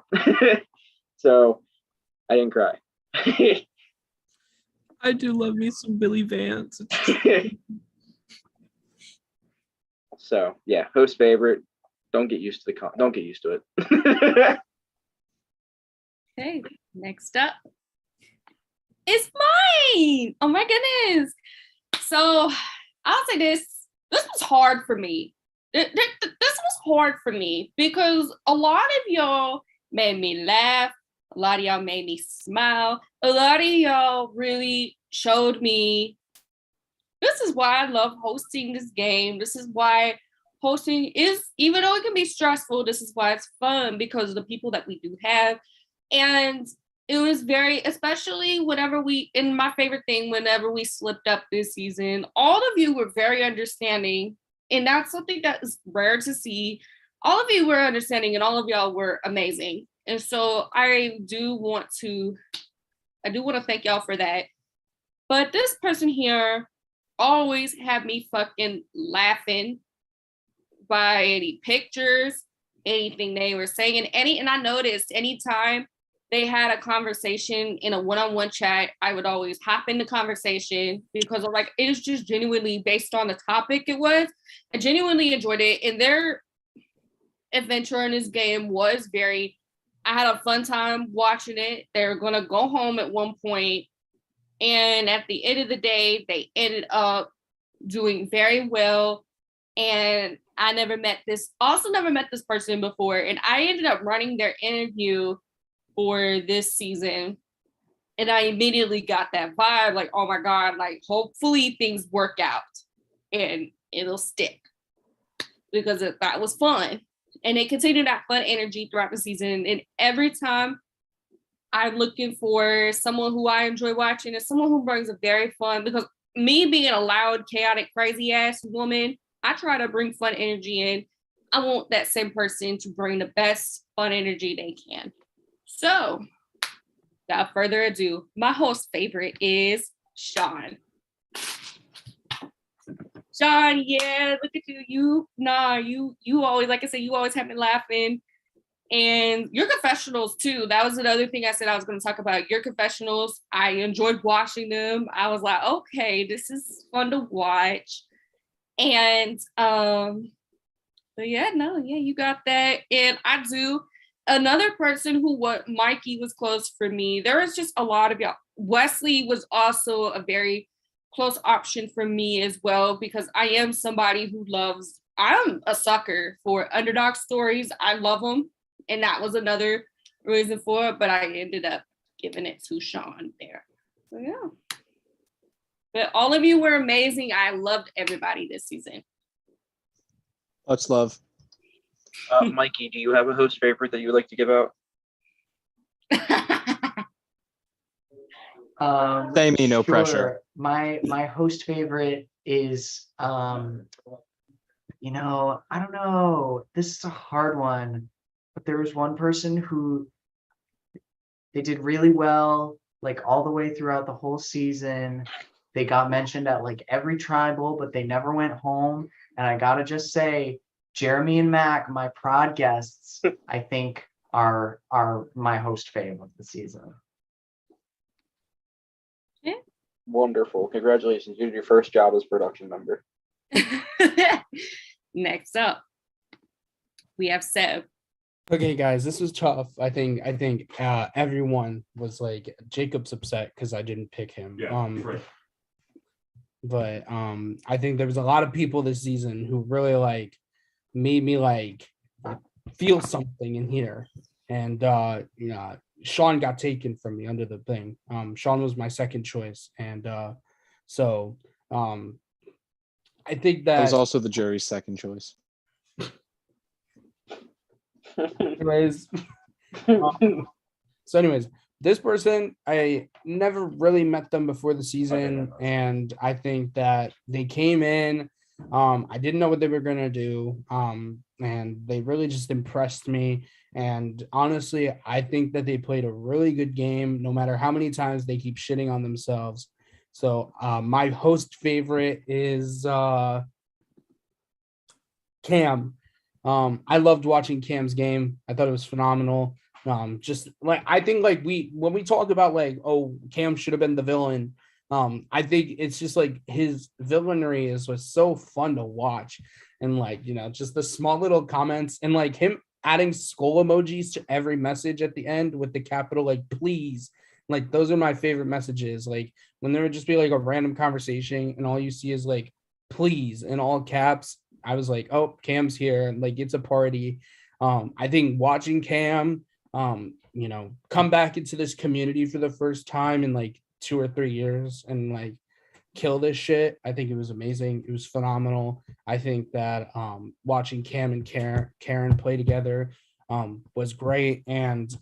So I didn't cry. I do love me some Billy Vance. So yeah, host favorite. Don't get used to it. Okay, next up is mine. Oh my goodness. So I'll say this was hard for me. This was hard for me because a lot of y'all made me laugh. A lot of y'all made me smile. A lot of y'all really showed me this is why I love hosting this game. This is why hosting is, even though it can be stressful, this is why it's fun because of the people that we do have. And it was very, especially whenever my favorite thing, whenever we slipped up this season, all of you were very understanding. And that's something that is rare to see. All of you were understanding and all of y'all were amazing. And so I do want to thank y'all for that. But this person here always had me fucking laughing by any pictures, anything they were saying. And I noticed anytime they had a conversation in a one-on-one chat, I would always hop in the conversation because I'm like, it is just genuinely based on the topic it was. I genuinely enjoyed it. And their adventure in this game was I had a fun time watching it. They're going to go home at one point, and at the end of the day, they ended up doing very well. And I never met this person before. And I ended up running their interview for this season. And I immediately got that vibe, like, oh my God, like hopefully things work out and it'll stick, because that was fun. And they continued that fun energy throughout the season. And every time I'm looking for someone who I enjoy watching and someone who brings a very fun, because me being a loud, chaotic, crazy ass woman, I try to bring fun energy in. I want that same person to bring the best fun energy they can. So, without further ado, my host favorite is Sean. Sean, yeah, look at you. You always, like I said, you always have me laughing. And your confessionals too. That was another thing I said I was going to talk about. Your confessionals, I enjoyed watching them. I was like, okay, this is fun to watch. And but yeah, you got that. And I do. Another person who Mikey was close for me. There was just a lot of y'all. Wesley was also a very close option for me as well, because I am somebody who I'm a sucker for underdog stories. I love them. And that was another reason for it, but I ended up giving it to Sean there. So yeah. But all of you were amazing. I loved everybody this season. Much love. Mikey, do you have a host favorite that you would like to give out? Say me, no Sure. pressure. My host favorite is I don't know. This is a hard one, but there was one person who they did really well, like all the way throughout the whole season. They got mentioned at like every tribal, but they never went home. And I gotta just say, Jeremy and Mac, my prod guests, I think are my host fave of the season. Wonderful. Congratulations. You did your first job as production member. Next up, we have Seb. Okay, guys, this was tough. I think everyone was like, Jacob's upset because I didn't pick him. Right. But I think there was a lot of people this season who really like made me like feel something in here. And Sean got taken from me under the thing. Sean was my second choice. And so I think That was that also the jury's second choice. anyways, this person, I never really met them before the season, and I think that they came in, I didn't know what they were gonna do, and they really just impressed me. And honestly, I think that they played a really good game, no matter how many times they keep shitting on themselves. So my host favorite is Cam. I loved watching Cam's game. I thought it was phenomenal. Just like, I think like when we talked about like, oh, Cam should have been the villain. I think it's just like his villainy was so fun to watch, and like, just the small little comments and like him adding skull emojis to every message at the end with the capital like please. Like those are my favorite messages. Like when there would just be like a random conversation and all you see is like please in all caps. I was like, oh, Cam's here, and like it's a party. I think watching Cam, come back into this community for the first time in like 2 or 3 years and like kill this shit. I think it was amazing. It was phenomenal. I think that watching Cam and Karen play together was great. And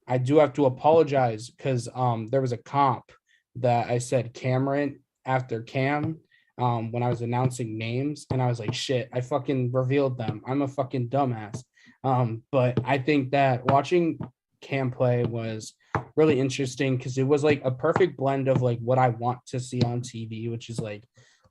I do have to apologize because there was a comp that I said Cameron after Cam when I was announcing names, and I was like, shit, I fucking revealed them. I'm a fucking dumbass. But I think that watching Cam play was really interesting because it was like a perfect blend of like what I want to see on TV, which is like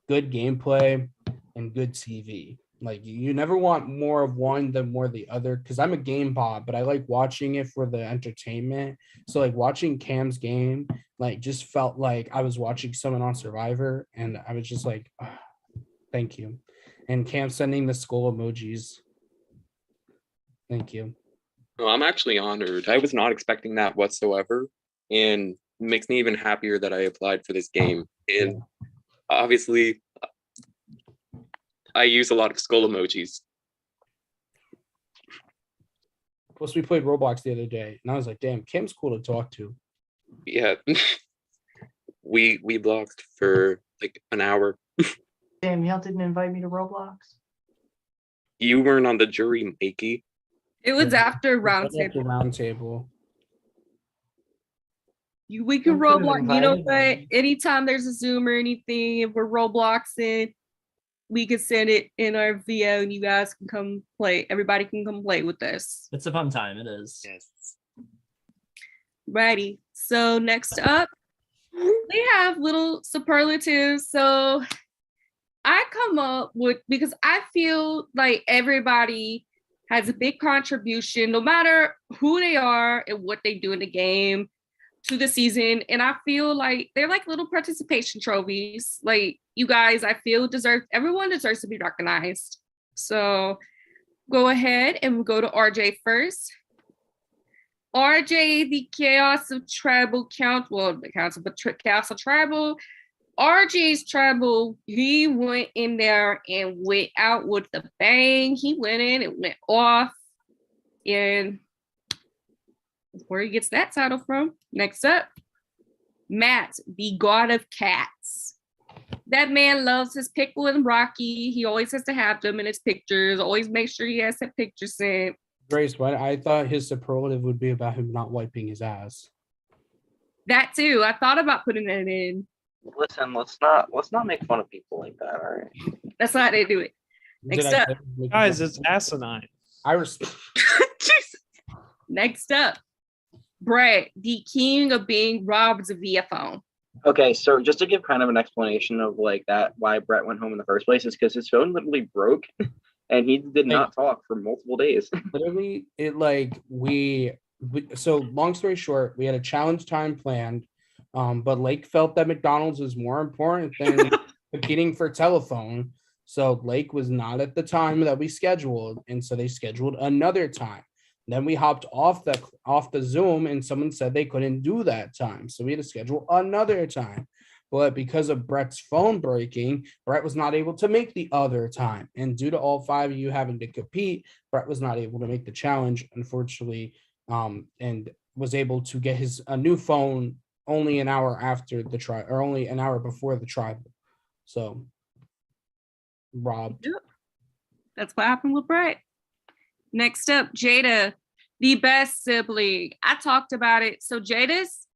good gameplay and good TV. Like you never want more of one than more of the other. Because I'm a game bot, but I like watching it for the entertainment. So like watching Cam's game, like just felt like I was watching someone on Survivor, and I was just like, "Ah, thank you. And Cam sending the skull emojis. Thank you. No, I'm actually honored. I was not expecting that whatsoever, and makes me even happier that I applied for this game. And obviously, I use a lot of skull emojis. Plus, we played Roblox the other day, and I was like, damn, Cam's cool to talk to. Yeah, we blocked for like an hour. Damn, y'all didn't invite me to Roblox. You weren't on the jury, Mikey. It was after Right roundtable. after roundtable. We can You could've Roblox. You know invited what? Anytime there's a Zoom or anything, if we're Robloxing, we could send it in our VO and you guys can come play. Everybody can come play with us. It's a fun time. It is. Yes. Righty. So next up, we have little superlatives. So I come up with, because I feel like everybody has a big contribution, no matter who they are and what they do in the game, to the season. And I feel like they're like little participation trophies. Like you guys, I feel everyone deserves to be recognized. So go ahead and we'll go to RJ first. RJ, the Chaos of Tribal Count, well, the Council, but Chaos of Tribal. RJ's Tribal, he went in there and went out with the bang. He went in, it went off. And where he gets that title from. Next up, Matt, the God of Cats. That man loves his pickle and Rocky. He always has to have them in his pictures. Always make sure he has that picture sent. Grace, what I thought his superlative would be about him not wiping his ass. That too. I thought about putting that in. Listen, let's not make fun of people like that. All right. That's not how they do it. Next up, Guys, it's asinine. I respect. next up, Brett, the king of being robbed via phone. Okay, so just to give kind of an explanation of like that, why Brett went home in the first place is because his phone literally broke, and he did not talk for multiple days. Literally, it like so long story short, we had a challenge time planned, but Lake felt that McDonald's was more important than competing for telephone. So Lake was not at the time that we scheduled, and so they scheduled another time. Then we hopped off the Zoom, and someone said they couldn't do that time, so we had to schedule another time. But because of Brett's phone breaking, Brett was not able to make the other time, and due to all five of you having to compete, Brett was not able to make the challenge, unfortunately, and was able to get a new phone only an hour after the trial, or only an hour before the tribal. So, robbed. That's what happened with Brett. Next up, Jada, the best sibling. I talked about it. So Jada's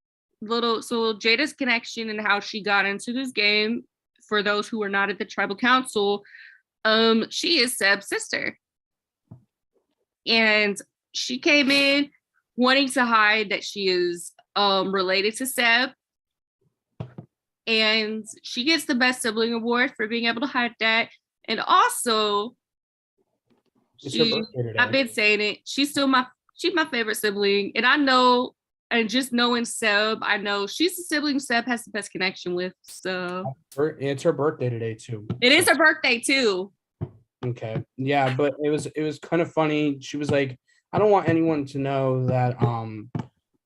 connection and how she got into this game, for those who are not at the tribal council, she is Seb's sister. And she came in wanting to hide that she is related to Seb. And she gets the best sibling award for being able to hide that. And also, I've been saying it, she's my favorite sibling. And I know, and just knowing Seb, I know she's the sibling Seb has the best connection with. So It's her birthday today too. it is her birthday too. Okay. Yeah, but it was kind of funny. She was like, I don't want anyone to know that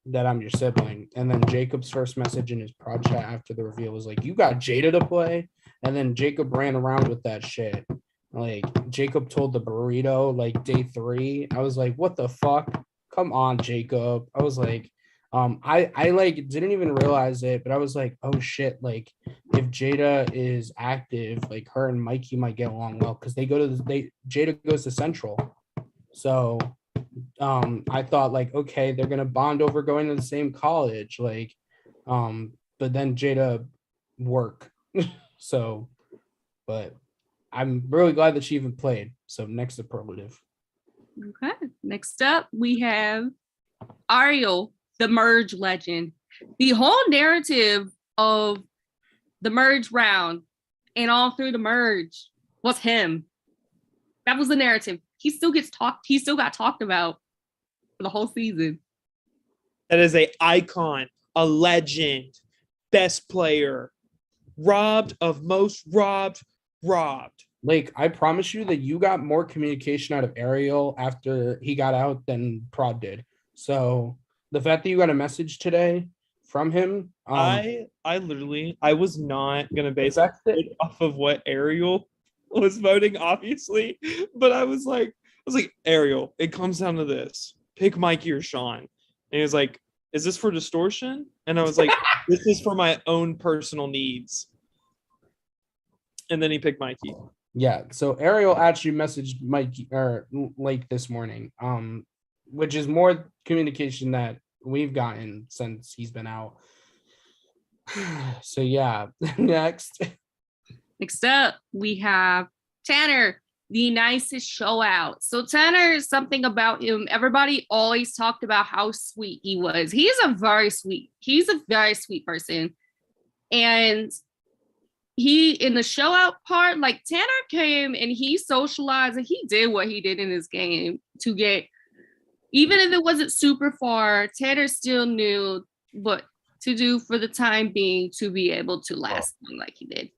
that I'm your sibling. And then Jacob's first message in his prod chat after the reveal was like, you got Jada to play? And then Jacob ran around with that shit. Like Jacob told the burrito like day 3. I was like, what the fuck? Come on, Jacob. I was like, I like didn't even realize it, but I was like, oh shit, like if Jada is active, like her and Mikey might get along well, because Jada goes to Central. So I thought like, okay, they're gonna bond over going to the same college, like but then Jada work. So but I'm really glad that she even played. So next superlative. Okay. Next up, we have Ariel, the Merge legend. The whole narrative of the Merge round and all through the Merge was him. That was the narrative. He still got talked about for the whole season. That is a icon, a legend, best player, robbed of most robbed. Like, I promise you that you got more communication out of Ariel after he got out than Prod did. So the fact that you got a message today from him, I literally, I was not gonna base it off of what Ariel was voting, obviously, but I was like, Ariel, it comes down to this: pick Mikey or Sean. And he was like, "Is this for distortion?" And I was like, "This is for my own personal needs." And then he picked Mikey. yeah. So Ariel actually messaged Mikey or Lake this morning, which is more communication that we've gotten since he's been out. So yeah, next up, we have Tanner, the nicest show out. So Tanner, something about him, everybody always talked about how sweet he was. He's a very sweet person. And he, in the show out part, like Tanner came and he socialized and he did what he did in his game to get, even if it wasn't super far, Tanner still knew what to do for the time being to be able to last like he did.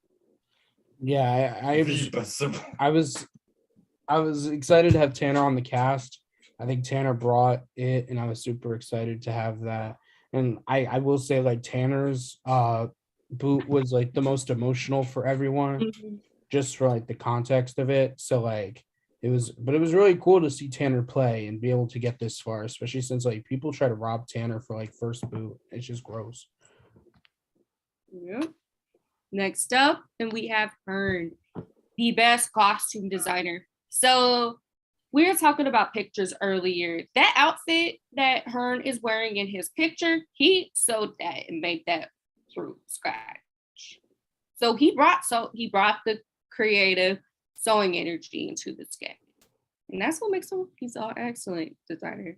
Yeah, I was excited to have Tanner on the cast. I think Tanner brought it, and I was super excited to have that. And I will say, like, Tanner's boot was like the most emotional for everyone, just for like the context of it. So like it was really cool to see Tanner play and be able to get this far, especially since like people try to rob Tanner for like first boot. It's just gross. Yep. Next up, and we have Hearn, the best costume designer. So we were talking about pictures earlier. That outfit that Hearn is wearing in his picture, he sewed that and made that through scratch. So he brought the creative sewing energy into this game. And that's what makes him, he's an excellent designer.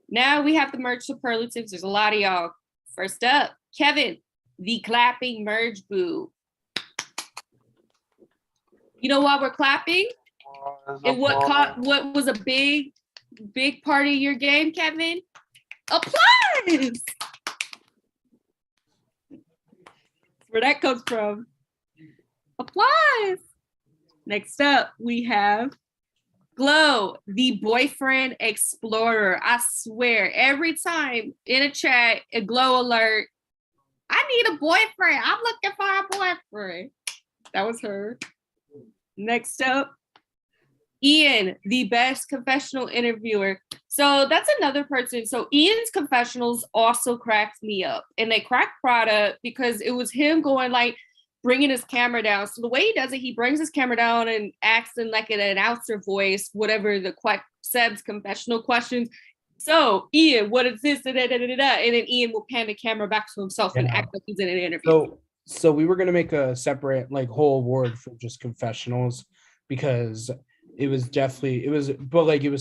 Now we have the merge superlatives. There's a lot of y'all. First up, Kevin, the clapping merge boo. You know why we're clapping? And what was a big part of your game, Kevin? Applause! Where that comes from. Applause. Next up, we have Glow, the boyfriend explorer. I swear, every time in a chat, a Glow alert, I need a boyfriend. I'm looking for a boyfriend. That was her. Next up, Ian, the best confessional interviewer. So that's another person. So Ian's confessionals also cracked me up, and they cracked Prada because it was him going like, bringing his camera down. So the way he does it, he brings his camera down and acts in like an announcer voice, whatever the Seb's confessional questions. So Ian, what is this? And then Ian will pan the camera back to himself and act like he's in an interview. So we were gonna make a separate like whole award for just confessionals because it was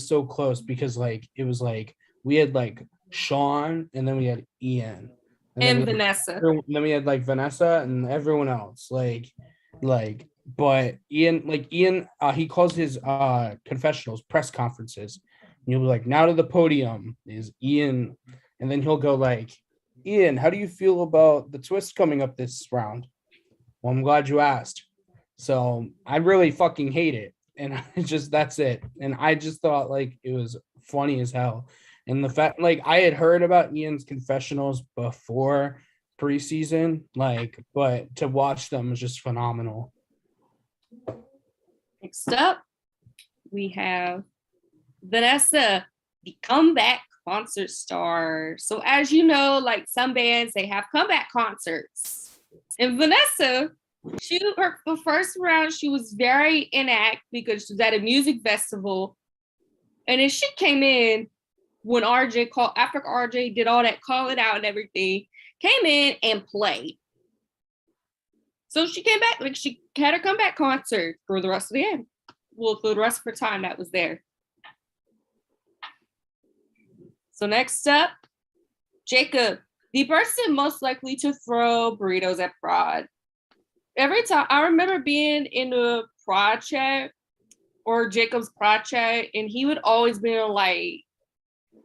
so close because like it was like we had like Sean and then we had Ian. And Vanessa. Then we had like Vanessa and everyone else. But Ian, he calls his confessionals press conferences. And you'll be like, now to the podium is Ian. And then he'll go like, Ian, how do you feel about the twist coming up this round? Well, I'm glad you asked. So I really fucking hate it. And that's it. And I just thought like it was funny as hell. And the fact, like, I had heard about Ian's confessionals before preseason, like, but to watch them was just phenomenal. Next up, we have Vanessa, the comeback concert star. So as you know, like some bands, they have comeback concerts. And Vanessa, the first round, she was very inact because she was at a music festival. And then she came in when after RJ did all that calling out and everything, came in and played. So she came back, like she had a comeback concert for the rest of the game. Well, for the rest of her time that was there. So next up, Jacob, the person most likely to throw burritos at Prod. Every time, I remember being in the Prod chat or Jacob's project, and he would always be like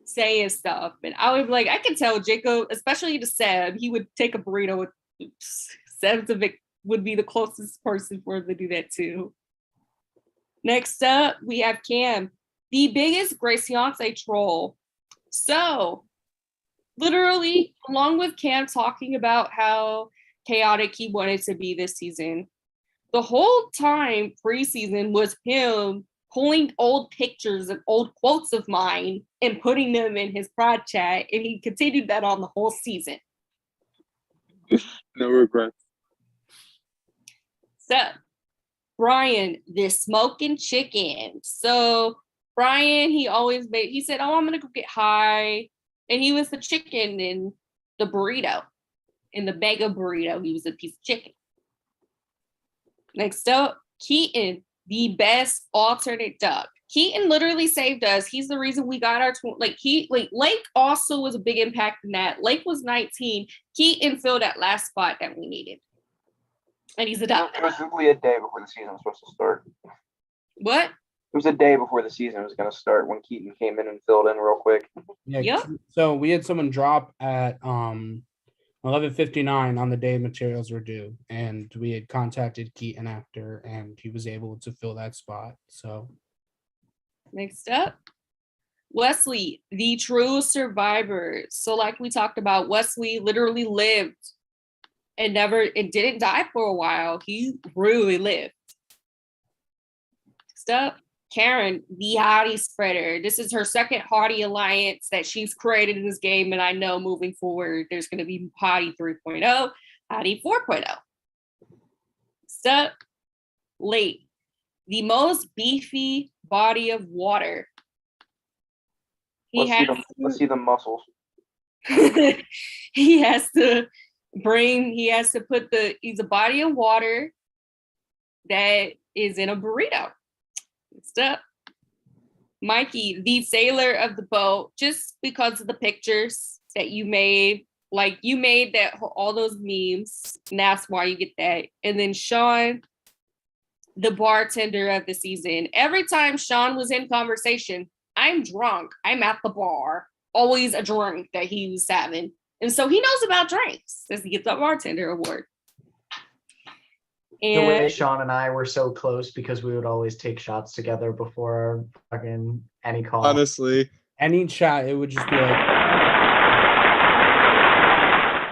saying stuff. And I would be like, I can tell Jacob, especially to Seb, he would take a burrito with Seb would be the closest person for him to do that too. Next up, we have Cam, the biggest Graciance troll. So literally, along with Cam talking about how chaotic he wanted to be this season, the whole time preseason was him pulling old pictures and old quotes of mine and putting them in his prod chat, and he continued that on the whole season. No regrets. So, Brian, the smoking chicken. So, Brian, he said, oh, I'm gonna go get high. And he was the chicken in the burrito. In the bag of burrito, he was a piece of chicken. Next up, Keaton, the best alternate duck. Keaton literally saved us. He's the reason we got our Lake also was a big impact in that. Lake was 19. Keaton filled that last spot that we needed. And he's a duck. It was literally a day before the season was supposed to start. What? It was a day before the season was going to start when Keaton came in and filled in real quick. Yeah. Yep. So we had someone drop at 11:59 on the day materials were due, and we had contacted Keaton after, and he was able to fill that spot. So Next up, Wesley, the true survivor. So like we talked about, Wesley literally lived and didn't die for a while. He really lived. Next up, Karen, the Hottie spreader. This is her second Hottie alliance that she's created in this game, and I know moving forward there's going to be Hottie 3.0, Hottie 4.0. Next up, Late, the most beefy body of water. Let's see the muscles. He has to put he's a body of water that is in a burrito. Next up, Mikey, the sailor of the boat, just because of the pictures that you made. Like you made that all those memes, and that's why you get that. And then Sean, the bartender of the season. Every time Sean was in conversation, I'm drunk. I'm at the bar. Always a drink that he was having. And so he knows about drinks as he gets the bartender award. The way And Sean and I were so close because we would always take shots together before fucking any call. Honestly. any chat, it would just be like,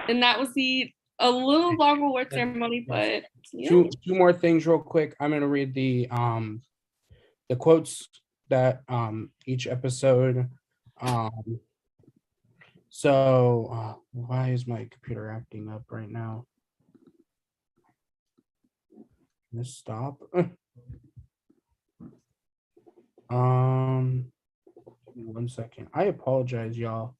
and that was a little longer work ceremony, but yeah. two more things real quick. I'm gonna read the quotes that each episode. So why is my computer acting up right now? Can this stop? Give me 1 second. I apologize, y'all.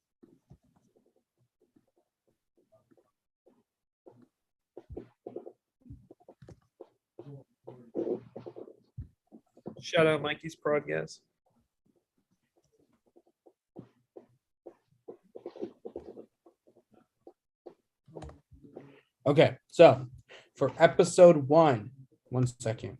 Shout out Mikey's prod, guys. Okay, so for episode 1 second.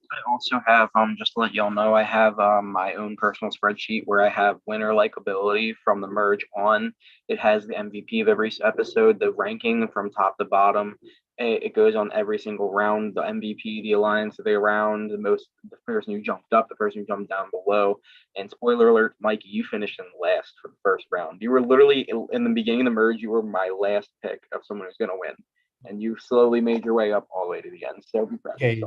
I also have, just to let y'all know, I have my own personal spreadsheet where I have winner likability from the merge on. It has the MVP of every episode, the ranking from top to bottom. It goes on every single round, the MVP, the alliance of the round, the person who jumped up, the person who jumped down below. And spoiler alert, Mikey, you finished in last for the first round. You were literally in the beginning of the merge, you were my last pick of someone who's going to win. And you slowly made your way up all the way to the end. So be proud. Okay,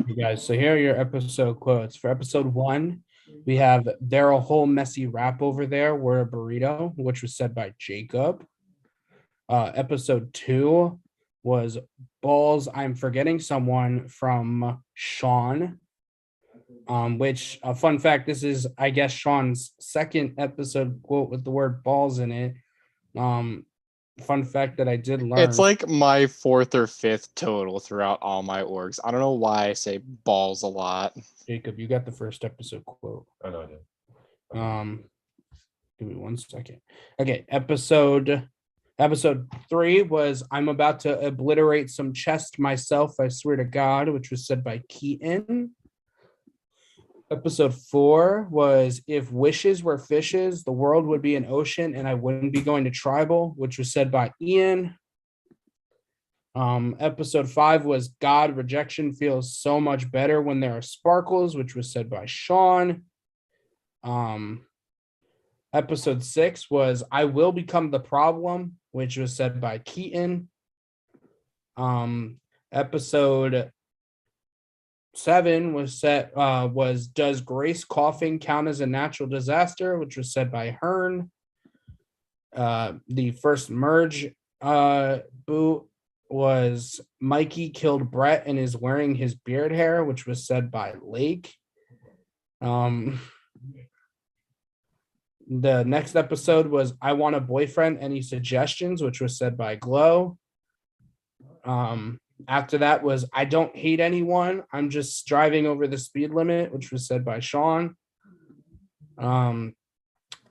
you guys. So here are your episode quotes. For episode 1, we have "There a whole messy rap over there. We're a burrito," which was said by Jacob. Episode 2 was "Balls, I'm forgetting someone" from Sean. Which a fun fact, this is, I guess, Sean's second episode quote with the word balls in it. Fun fact that I did learn. It's like my 4th or 5th total throughout all my orgs. I don't know why I say balls a lot. Jacob, you got the first episode quote. I know I did. Give me 1 second. Okay, episode Episode 3 was I'm about to obliterate some chest myself, I swear to God, which was said by Keaton. Episode 4 was if wishes were fishes, the world would be an ocean and I wouldn't be going to tribal, which was said by Ian. Episode 5 was God, rejection feels so much better when there are sparkles, which was said by Sean. Episode 6 was I will become the problem, which was said by Keaton. Episode 7 was does Grace coughing count as a natural disaster, which was said by Hearn. The first merge boot was Mikey killed Brett and is wearing his beard hair, which was said by Lake. The next episode was I want a boyfriend, any suggestions, which was said by Glow. After that was I don't hate anyone, I'm just driving over the speed limit, which was said by Sean. The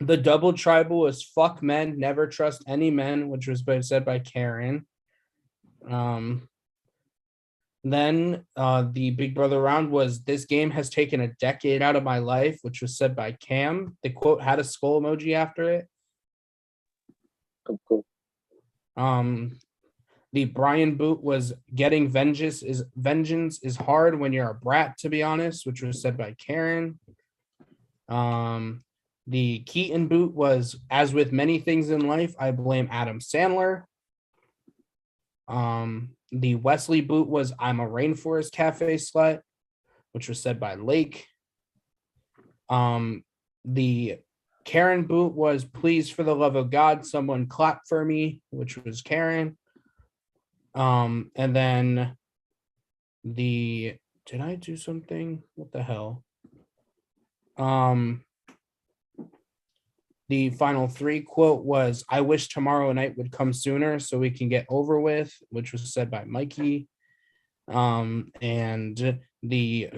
double tribal was fuck men, never trust any men, which was said by Karen. Then the Big Brother round was this game has taken a decade out of my life, which was said by Cam. The quote had a skull emoji after it. Oh, cool. The Brian boot was getting vengeance is hard when you're a brat, to be honest, which was said by Karen. The Keaton boot was as with many things in life, I blame Adam Sandler. The Wesley boot was I'm a Rainforest Cafe slut, which was said by Lake. The Karen boot was please for the love of God, someone clap for me, which was Karen. And then did I do something? What the hell? The final 3 quote was, I wish tomorrow night would come sooner so we can get over with, which was said by Mikey. And the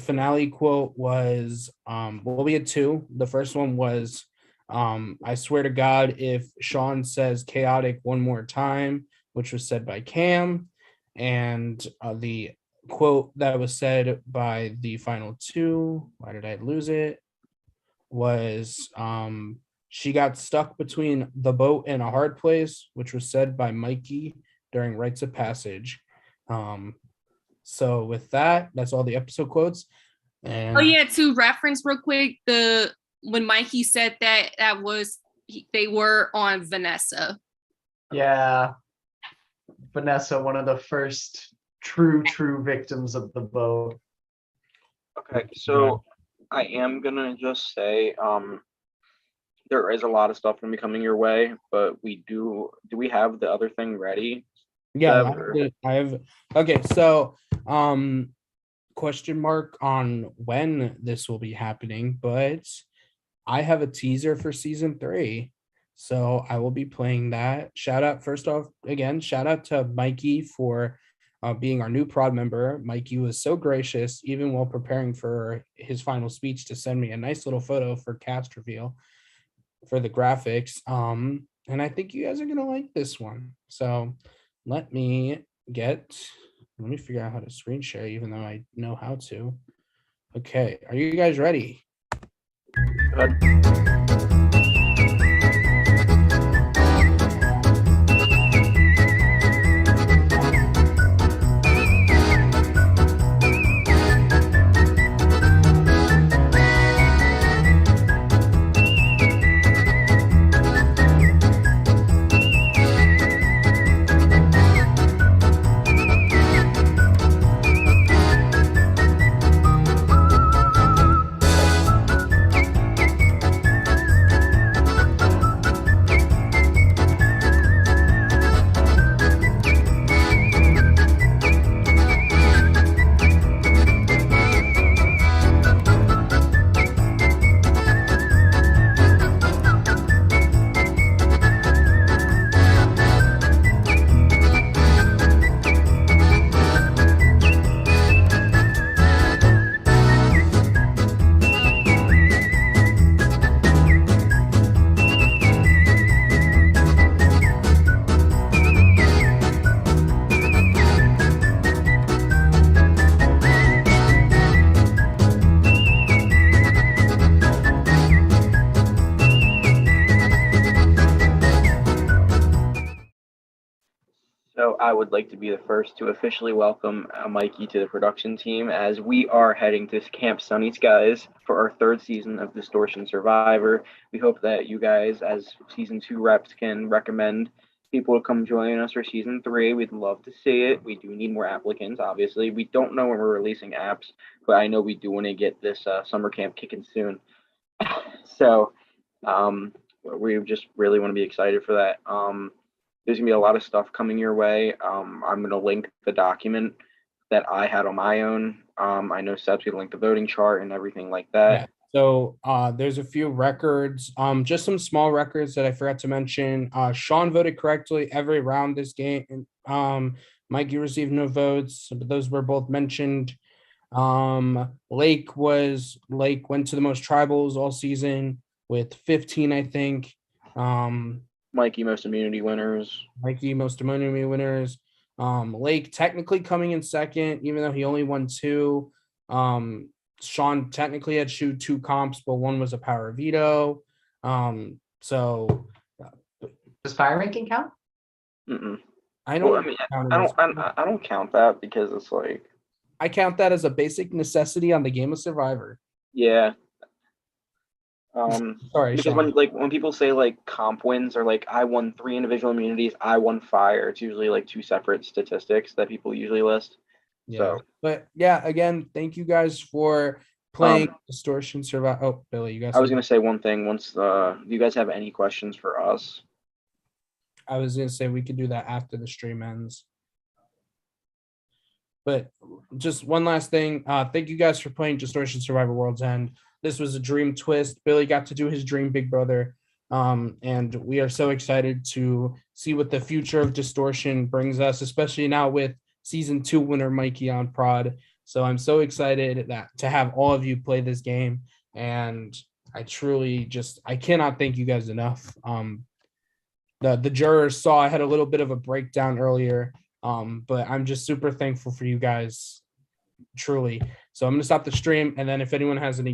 finale quote was, well, we had 2. The first one was, I swear to God, if Sean says chaotic one more time, which was said by Cam. And the quote that was said by the final 2, why did I lose it? Was she got stuck between the boat and a hard place, which was said by Mikey during Rites of Passage. So with that, that's all the episode quotes. And oh yeah, to reference real quick, when Mikey said that was they were on Vanessa. Yeah, Vanessa, one of the first true victims of the boat. Okay, so I am gonna just say, there is a lot of stuff gonna be coming your way, but do we have the other thing ready? yeah, I have okay, so question mark on when this will be happening, but I have a teaser for season 3. So I will be playing that. Shout out to Mikey for being our new prod member. Mikey was so gracious, even while preparing for his final speech, to send me a nice little photo for cast reveal for the graphics. And I think you guys are gonna like this one. So let me figure out how to screen share, even though I know how to. Okay, are you guys ready? I would like to be the first to officially welcome Mikey to the production team, as we are heading to Camp Sunny Skies for our third season of Distortion Survivor. We hope that you guys, as season 2 reps, can recommend people to come join us for season 3. We'd love to see it. We do need more applicants, obviously. We don't know when we're releasing apps, but I know we do want to get this summer camp kicking soon. So we just really want to be excited for that. There's gonna be a lot of stuff coming your way. I'm gonna link the document that I had on my own. I know Seb's gonna link the voting chart and everything like that. Yeah. So there's a few records, just some small records that I forgot to mention. Sean voted correctly every round this game. Mikey received no votes, but those were both mentioned. Lake went to the most tribals all season with 15, I think. Mikey most immunity winners. Lake technically coming in second, even though he only won 2. Sean technically had 2 comps, but one was a power veto. So does fire ranking count? Mm-mm. I don't. Well, I don't count that because it's like I count that as a basic necessity on the game of Survivor. Yeah. Sorry, because Sean. when people say like comp wins or like I won 3 individual immunities, I won fire, it's usually like 2 separate statistics that people usually list. Yeah. So But yeah, again, thank you guys for playing Distortion Survivor. Oh, Billy, you guys. I was gonna say one thing. Once do you guys have any questions for us? I was gonna say we could do that after the stream ends. But just one last thing. Thank you guys for playing Distortion Survivor World's End. This was a dream twist. Billy got to do his dream Big Brother. And we are so excited to see what the future of Distortion brings us, especially now with season 2 winner Mikey on prod. So I'm so excited to have all of you play this game. And I truly I cannot thank you guys enough. The jurors saw I had a little bit of a breakdown earlier. But I'm just super thankful for you guys, truly. So I'm going to stop the stream. And then if anyone has any